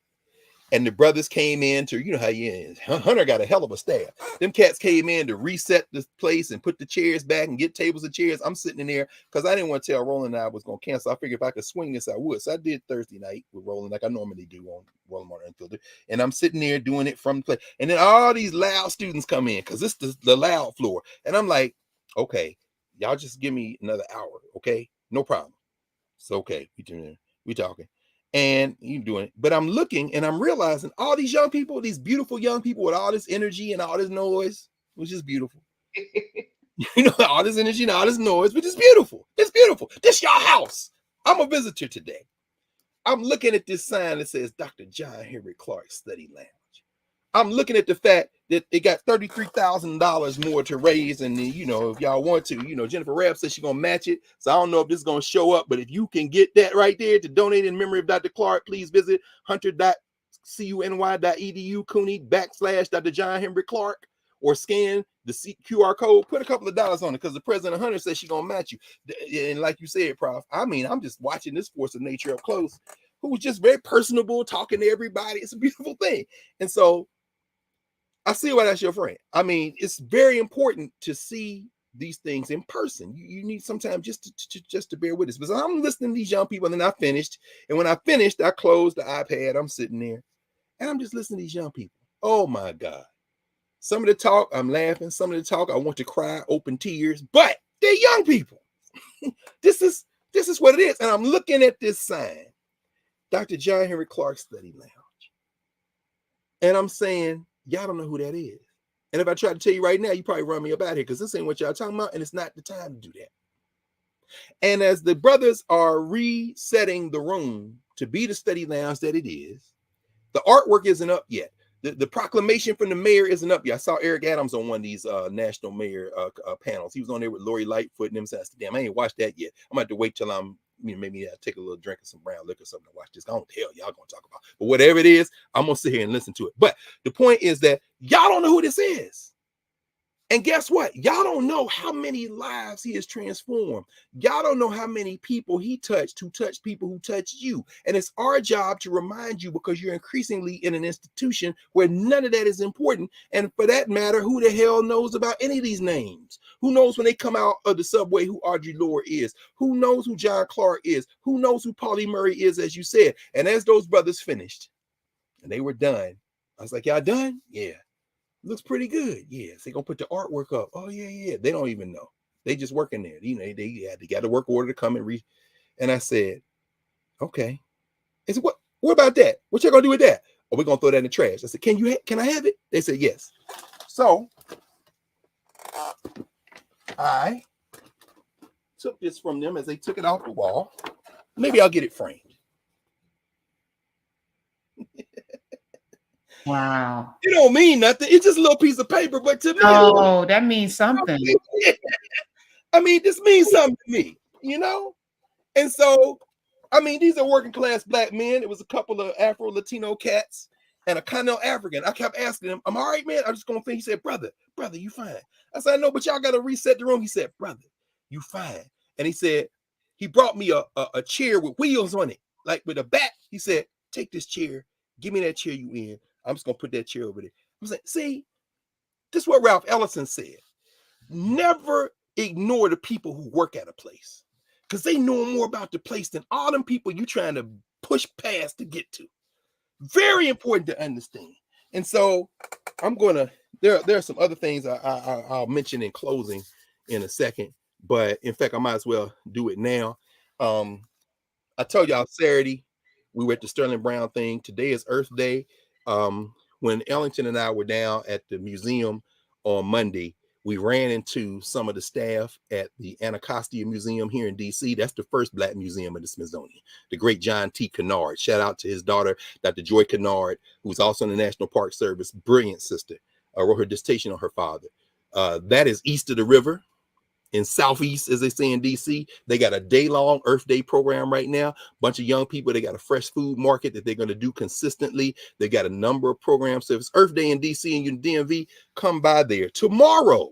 and the brothers came in to, you know how you is. Hunter got a hell of a staff. Them cats came in to reset this place and put the chairs back and get tables and chairs. I'm sitting in there because I didn't want to tell Roland and I was going to cancel. I figured if I could swing this, I would. So I did Thursday night with Roland like I normally do on Roland Martin Unfiltered. And I'm sitting there doing it from the place. And then all these loud students come in because it's the loud floor. And I'm like, okay, y'all just give me another hour, okay? No problem. It's okay. We talking. And you doing it, but I'm looking and I'm realizing all these young people, these beautiful young people with all this energy and all this noise, which is beautiful. You know, all this energy and all this noise, which is beautiful. It's beautiful. This your house. I'm a visitor today. I'm looking at this sign that says Dr. John Henrik Clarke Study Lounge. I'm looking at the fact that they got $33,000 more to raise. And you know, if y'all want to, you know, Jennifer Rabb says she's going to match it. So I don't know if this is going to show up, but if you can get that right there to donate in memory of Dr. Clarke, please visit hunter.cuny.edu, CUNY / Dr. John Henrik Clarke, or scan the QR code, put a couple of dollars on it because the president of Hunter says she's going to match you. And like you said, Prof, I mean, I'm just watching this force of nature up close, who was just very personable, talking to everybody. It's a beautiful thing. And so I see why that's your friend. I mean, it's very important to see these things in person. You need sometimes just to bear with us. Because I'm listening to these young people, and then I finished. And when I finished, I closed the iPad. I'm sitting there, and I'm just listening to these young people. Oh my God! Some of the talk, I'm laughing. Some of the talk, I want to cry, open tears. But they're young people. This is what it is. And I'm looking at this sign, Dr. John Henrik Clarke Study Lounge, and I'm saying, y'all don't know who that is. And if I try to tell you right now, you probably run me up out here because this ain't what y'all talking about, and it's not the time to do that. And as the brothers are resetting the room to be the study lounge that it is, the artwork isn't up yet. The proclamation from the mayor isn't up yet. I saw Eric Adams on one of these national mayor panels. He was on there with Lori Lightfoot and them. So I said, damn, I ain't watched that yet. I'm going to have to wait till I'm, maybe I'll take a little drink of some brown liquor or something to watch this. I don't tell y'all going to talk about. But whatever it is, I'm going to sit here and listen to it. But the point is that y'all don't know who this is. And guess what? Y'all don't know how many lives he has transformed. Y'all don't know how many people he touched who touched people who touched you. And it's our job to remind you, because you're increasingly in an institution where none of that is important. And for that matter, who the hell knows about any of these names? Who knows when they come out of the subway who Audre Lorde is? Who knows who John Clarke is? Who knows who Pauli Murray is, as you said? And as those brothers finished, and they were done. I was like, y'all done? Yeah. Looks pretty good. Yeah. So they gonna put the artwork up. Oh, yeah. They don't even know. They just working there. You know, they got a work order to come and read. And I said, okay. They said, what about that? What y'all gonna do with that? Oh, we're gonna throw that in the trash. I said, can I have it? They said yes. So I took this from them as they took it off the wall. Maybe I'll get it framed. Wow. It don't mean nothing. It's just a little piece of paper, but to me, Oh, that means something. I mean, this means something to me, you know? And so, I mean, these are working class black men. It was a couple of Afro Latino cats and a Continental African. I kept asking him, I'm all right, man. I'm just gonna think. He said, brother, you fine. I said, I know, but y'all gotta reset the room. He said, brother, you fine. And he said, he brought me a chair with wheels on it, like with a back. He said, take this chair, give me that chair you in. I'm just gonna put that chair over there. I was like, see, this is what Ralph Ellison said. Never ignore the people who work at a place, because they know more about the place than all them people you trying to push past to get to. Very important to understand. And so I'm gonna, there are some other things I'll mention in closing in a second, but in fact, I might as well do it now. I told y'all Saturday we were at the Sterling Brown thing. Today is Earth Day. When Ellington and I were down at the museum on Monday, we ran into some of the staff at the Anacostia Museum here in DC. That's the first Black museum in the Smithsonian. The great John T. Kennard. Shout out to his daughter, Dr. Joy Kennard, who's also in the National Park Service. Brilliant sister. Wrote her dissertation on her father. That is east of the river. In Southeast, as they say in DC, they got a day-long Earth Day program right now. Bunch of young people. They got a fresh food market that they're going to do consistently. They got a number of programs. So if it's Earth Day in DC and you're in DMV, come by there. Tomorrow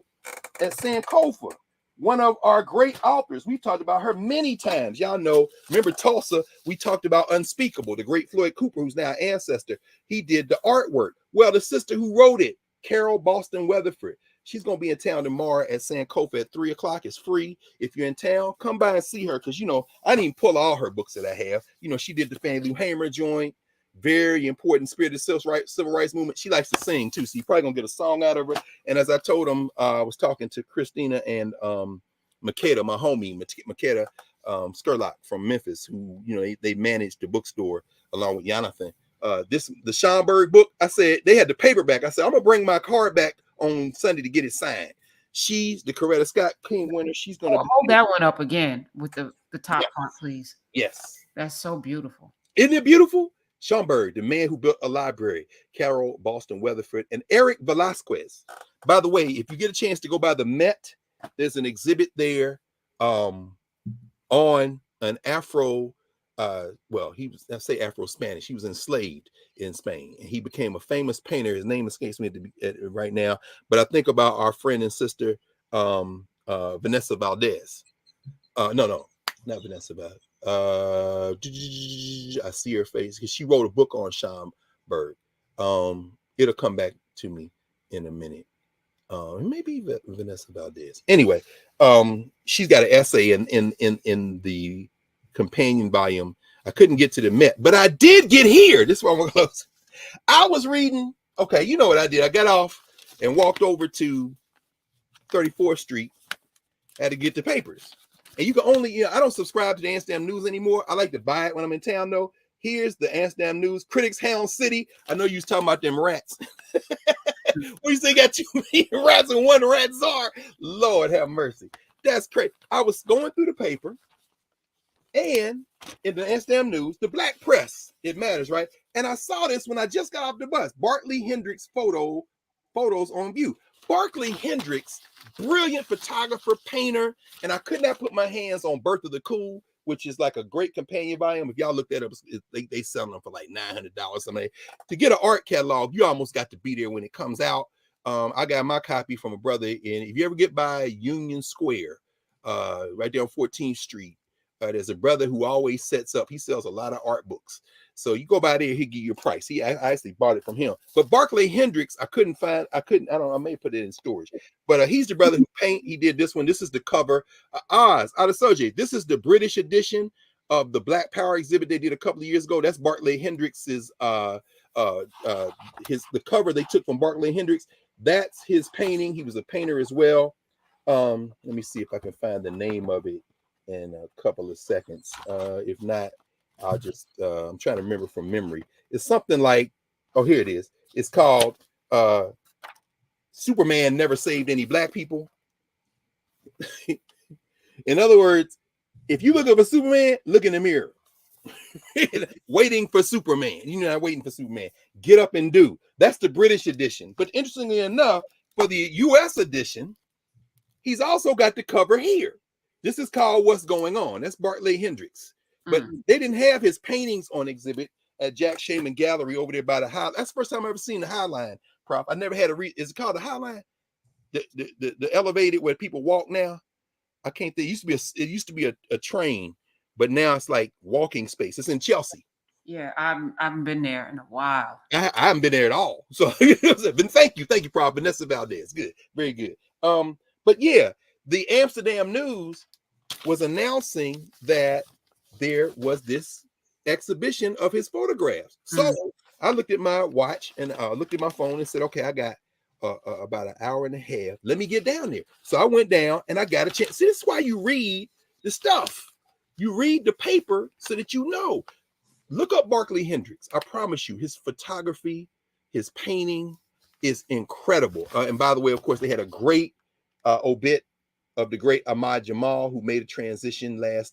at Sankofa, one of our great authors, we talked about her many times. Y'all know, remember Tulsa, we talked about Unspeakable, the great Floyd Cooper, who's now an ancestor. He did the artwork. Well, the sister who wrote it, Carol Boston Weatherford, she's going to be in town tomorrow at Sankofa at 3 o'clock. It's free. If you're in town, come by and see her. Because, you know, I didn't pull all her books that I have. You know, she did the Fannie Lou Hamer joint. Very important spirit of civil rights movement. She likes to sing, too. So you're probably going to get a song out of her. And as I told him, I was talking to Christina and Makeda, my homie, Makeda Skurlock from Memphis, who, you know, they managed the bookstore along with Jonathan. The Schomburg book, I said, they had the paperback. I said, I'm going to bring my card back on Sunday to get it signed. She's the Coretta Scott King winner. She's going to hold that one up again with the top part, please. Yes. That's so beautiful. Isn't it beautiful? Schomburg, the man who built a library, Carol Boston Weatherford, and Eric Velasquez. By the way, if you get a chance to go by the Met, there's an exhibit there on an Afro, he was, I say Afro-Spanish, he was enslaved in Spain, and he became a famous painter. His name escapes me right now, but I think about our friend and sister, Vanessa Valdez. No, not Vanessa Valdez. I see her face because she wrote a book on Schomburg. It'll come back to me in a minute. Maybe Vanessa Valdez. Anyway, she's got an essay in the companion volume. I couldn't get to the Met, but I did get here. This is where I'm gonna close. I was reading. Okay, you know what I did? I got off and walked over to 34th Street. Had to get the papers. And you can only, I don't subscribe to the Amsterdam News anymore. I like to buy it when I'm in town, though. Here's the Amsterdam News. Critics Hound City. I know you was talking about them rats. We say got too many rats and one rat czar. Lord have mercy. That's crazy. I was going through the paper, and in the Amsterdam News, the black press, it matters, right? And I saw this when I just got off the bus. Bartley Hendricks photos on view. Bartley Hendricks, brilliant photographer, painter, and I could not put my hands on Birth of the Cool, which is like a great companion volume. If y'all look that up, they sell them for like $900. Something. To get an art catalog, you almost got to be there when it comes out. I got my copy from a brother, and if you ever get by Union Square, right there on 14th Street, there's a brother who always sets up. He sells a lot of art books. So you go by there, he'll give you a price. I actually bought it from him. But Bartley Hendricks, I may put it in storage. But he's the brother who paint. He did this one. This is the cover. Oz, out of Soje. This is the British edition of the Black Power exhibit they did a couple of years ago. That's Bartley Hendricks's the cover they took from Barclay Hendricks. That's his painting. He was a painter as well. Let me see if I can find the name of it in a couple of seconds. If not, I'll just I'm trying to remember from memory. It's something like, oh, here it is. It's called Superman Never Saved Any Black People. In other words, if you look up a Superman, look in the mirror. Waiting for Superman. You're not waiting for Superman. Get up and do. That's the British edition. But interestingly enough, for the US edition, he's also got the cover here. This is called What's Going On. That's Barclay Hendricks. But they didn't have his paintings on exhibit at Jack Shaman Gallery over there by the High. That's the first time I've ever seen the High Line, Prof. I never had a is it called the High Line? The elevated where people walk now? I can't think. It used to be a train, but now it's like walking space. It's in Chelsea. Yeah, I haven't been there in a while. I haven't been there at all. So thank you, Prof. Vanessa Valdez. Good, very good. But yeah, the Amsterdam News was announcing that there was this exhibition of his photographs. So I looked at my watch and looked at my phone and said, okay, I got about an hour and a half. Let me get down there. So I went down and I got a chance. See, this is why you read the stuff. You read the paper so that you know. Look up Barclay Hendricks. I promise you, his photography, his painting is incredible. And by the way, of course, they had a great obit of the great Ahmad Jamal, who made a transition a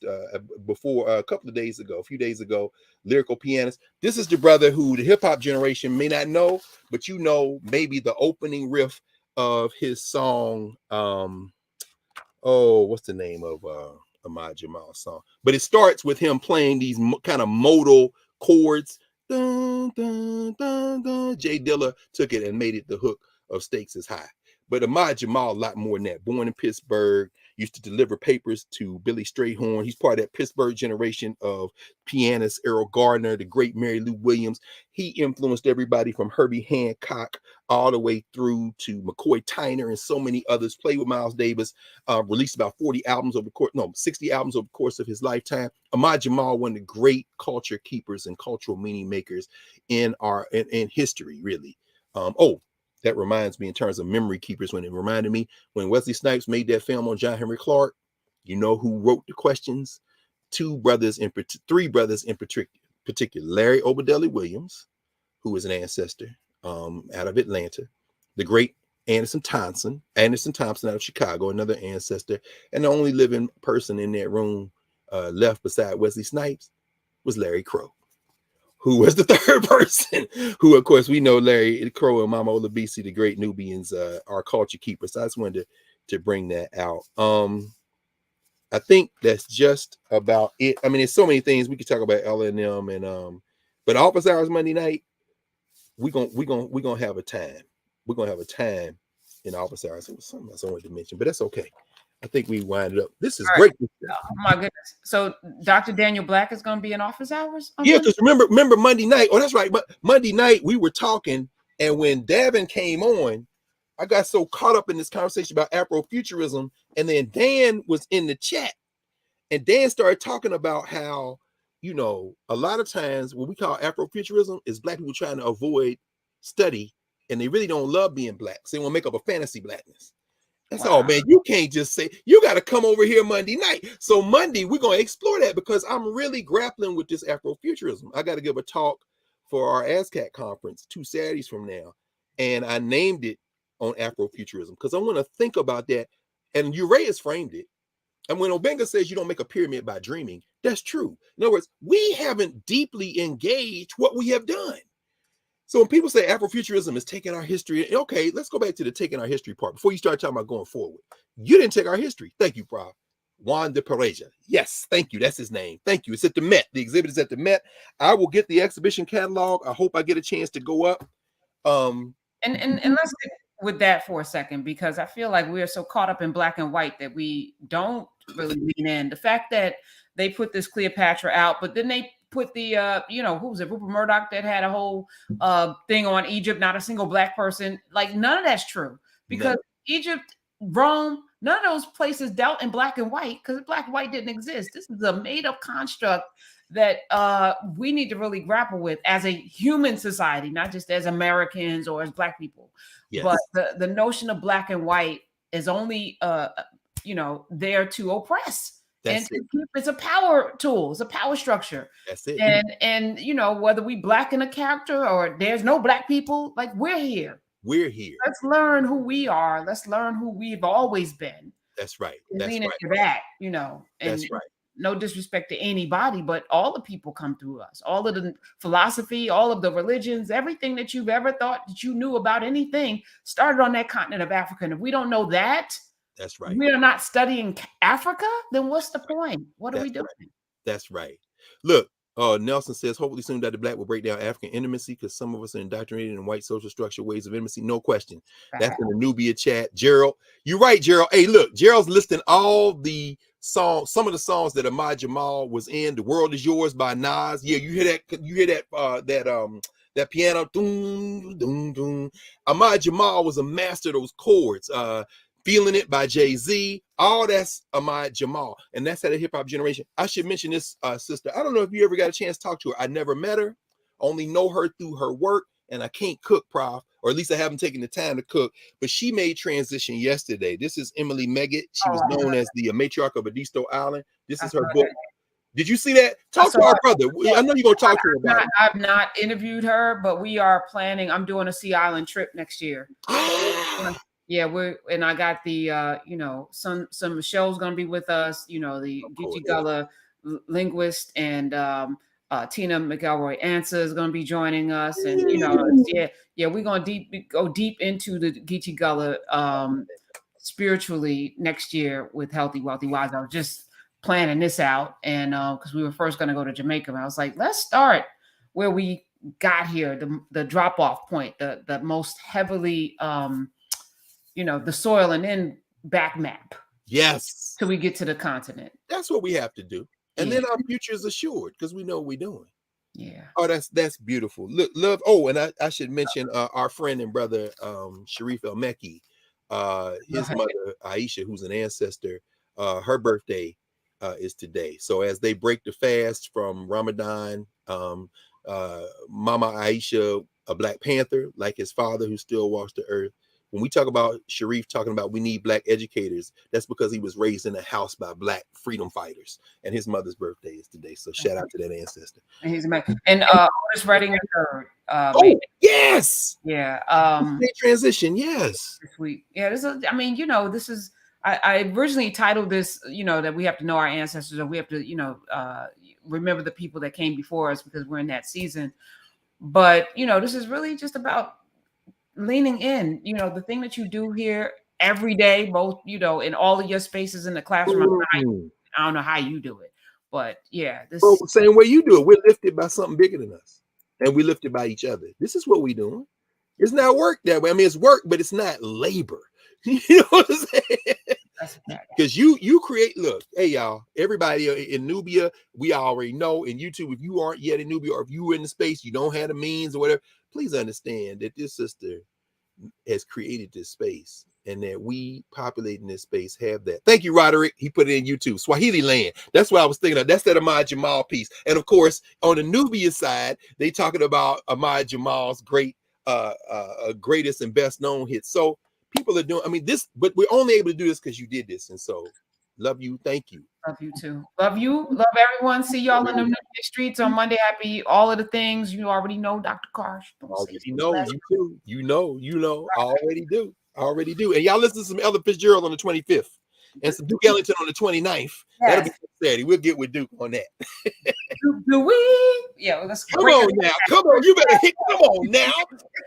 few days ago, lyrical pianist. This is the brother who the hip hop generation may not know, but you know, maybe the opening riff of his song. What's the name of Ahmad Jamal's song? But it starts with him playing these kind of modal chords. Dun, dun, dun, dun. Jay Dilla took it and made it the hook of Stakes is High. But Ahmad Jamal, a lot more than that. Born in Pittsburgh, used to deliver papers to Billy Strayhorn. He's part of that Pittsburgh generation of pianists, Errol Gardner, the great Mary Lou Williams. He influenced everybody from Herbie Hancock all the way through to McCoy Tyner and so many others. Played with Miles Davis, released about 60 albums over the course of his lifetime. Ahmad Jamal, one of the great culture keepers and cultural meaning makers in history, really. That reminds me in terms of memory keepers, when it reminded me when Wesley Snipes made that film on John Henrik Clarke, you know who wrote the questions? Three brothers in particular. Larry Obadeli Williams, who is an ancestor out of Atlanta, the great Anderson Thompson out of Chicago, another ancestor, and the only living person in that room left beside Wesley Snipes was Larry Crow, who was the third person, who, of course, we know Larry Crow and Mama Olabisi, the great Nubians, are culture keepers. So I just wanted to bring that out. I think that's just about it. I mean, there's so many things we could talk about L&M and but office hours Monday night, we're gonna have a time. We're gonna have a time in office hours. It was something else I wanted to mention, but that's okay. I think we wind it up. This is great. Oh my goodness. So Dr. Daniel Black is going to be in office hours? Yeah, because remember Monday night. Oh, that's right. But Monday night we were talking, and when Davin came on, I got so caught up in this conversation about Afrofuturism, and then Dan was in the chat, and Dan started talking about how, you know, a lot of times what we call Afrofuturism is Black people trying to avoid study, and they really don't love being Black. So they want to make up a fantasy Blackness. That's all, man. You can't just say, you got to come over here Monday night. So Monday, we're going to explore that because I'm really grappling with this Afrofuturism. I got to give a talk for our ASCAC conference 2 Saturdays from now. And I named it on Afrofuturism because I want to think about that. And Ure framed it. And when Obenga says you don't make a pyramid by dreaming, that's true. In other words, we haven't deeply engaged what we have done. So when people say Afrofuturism is taking our history, okay, let's go back to the taking our history part before you start talking about going forward. You didn't take our history. Thank you, Prof. Juan de Pareja. Yes, thank you. That's his name. Thank you. It's at the Met. The exhibit is at the Met. I will get the exhibition catalog. I hope I get a chance to go up. And let's stick with that for a second, because I feel like we are so caught up in black and white that we don't really lean in. The fact that they put this Cleopatra out, but then they put the who was it, Rupert Murdoch, that had a whole thing on Egypt, not a single Black person. Like, none of that's true, because Egypt, Rome, none of those places dealt in black and white, because black and white didn't exist. This is a made-up construct, that we need to really grapple with as a human society, not just as Americans or as Black people. Yes. But the notion of black and white is only there to oppress. That's and it's a power tool, it's a power structure. That's it. And whether we black in a character or there's no Black people, like we're here. Let's learn who we are. Let's learn who we've always been. That's right. Lean into that, and that's right. No disrespect to anybody, but all the people come through us. All of the philosophy, all of the religions, everything that you've ever thought that you knew about anything started on that continent of Africa. And if we don't know that, that's right. We are not studying Africa, then what's the point? What are we doing? Right. That's right. Look, Nelson says, hopefully soon Dr. Black will break down African intimacy because some of us are indoctrinated in white social structure ways of intimacy. No question. That's in the Nubia chat. Gerald, you're right, Gerald. Hey, look, Gerald's listing all the songs, some of the songs that Ahmad Jamal was in. The World Is Yours by Nas. Yeah, you hear that piano. Doom, doom, doom. Ahmad Jamal was a master of those chords. Feeling It by Jay-Z, all that's Ahmad Jamal, and that's how the hip hop generation. I should mention this sister. I don't know if you ever got a chance to talk to her. I never met her, only know her through her work, and I can't cook, Prof, or at least I haven't taken the time to cook. But she made transition yesterday. This is Emily Meggett. She was known as the matriarch of Edisto Island. This is her book. Did you see that? Talk to our brother. I know you're gonna talk to her about it. I've not interviewed her, but we are planning. I'm doing a Sea Island trip next year. Yeah, I got the some Michelle's gonna be with us, the Geechee Gullah linguist, and Tina McElroy Ansa is gonna be joining us, and we're gonna go deep into the Geechee Gullah spiritually next year with Healthy Wealthy Wise. I was just planning this out, and because we were first gonna go to Jamaica, and I was like, let's start where we got here, the drop off point, the most heavily the soil, and then back map. Yes. Till we get to the continent. That's what we have to do. And then our future is assured because we know what we're doing. Yeah. Oh, that's beautiful. Look, love. Oh, and I should mention our friend and brother, Sharif El Mekki, his mother, Aisha, who's an ancestor, her birthday is today. So as they break the fast from Ramadan, Mama Aisha, a Black Panther, like his father who still walks the earth. When we talk about Sharif talking about we need Black educators, that's because he was raised in a house by Black freedom fighters, and his mother's birthday is today. So shout out to that ancestor. And he's amazing. And Otis Redding III. Yes. Yeah. Transition. Yes. Sweet. Yeah. This is. I originally titled this, that we have to know our ancestors, or we have to, remember the people that came before us because we're in that season. But this is really just about leaning in, the thing that you do here every day, both, in all of your spaces in the classroom. I don't know how you do it, but yeah, the same way you do it. We're lifted by something bigger than us, and we lifted by each other. This is what we're doing. It's not work that way. I mean, it's work, but it's not labor. You know what I'm saying? Because you create. Look, hey y'all, everybody in Nubia, we already know. In YouTube, if you aren't yet in Nubia, or if you were in the space, you don't have the means or whatever, please understand that this sister has created this space, and that we populating this space have that. Thank you, Roderick. He put it in YouTube, Swahili land. That's what I was thinking of. That's that Ahmad Jamal piece. And of course, on the Nubia side, they talking about Ahmad Jamal's greatest and best known hit. So people are doing, this, but we're only able to do this because you did this. And so love you. Thank you. Love you too. Love you. Love everyone. See y'all in the Nubia streets on Monday. Happy all of the things you already know, Dr. Carr. You know, I already do. And y'all listen to some Ella Fitzgerald on the 25th and some Duke Ellington on the 29th. Yes. That'll be Saturday. We'll get with Duke on that. Do we? Yeah, let's come on now. Come on. You better hit. Come on now.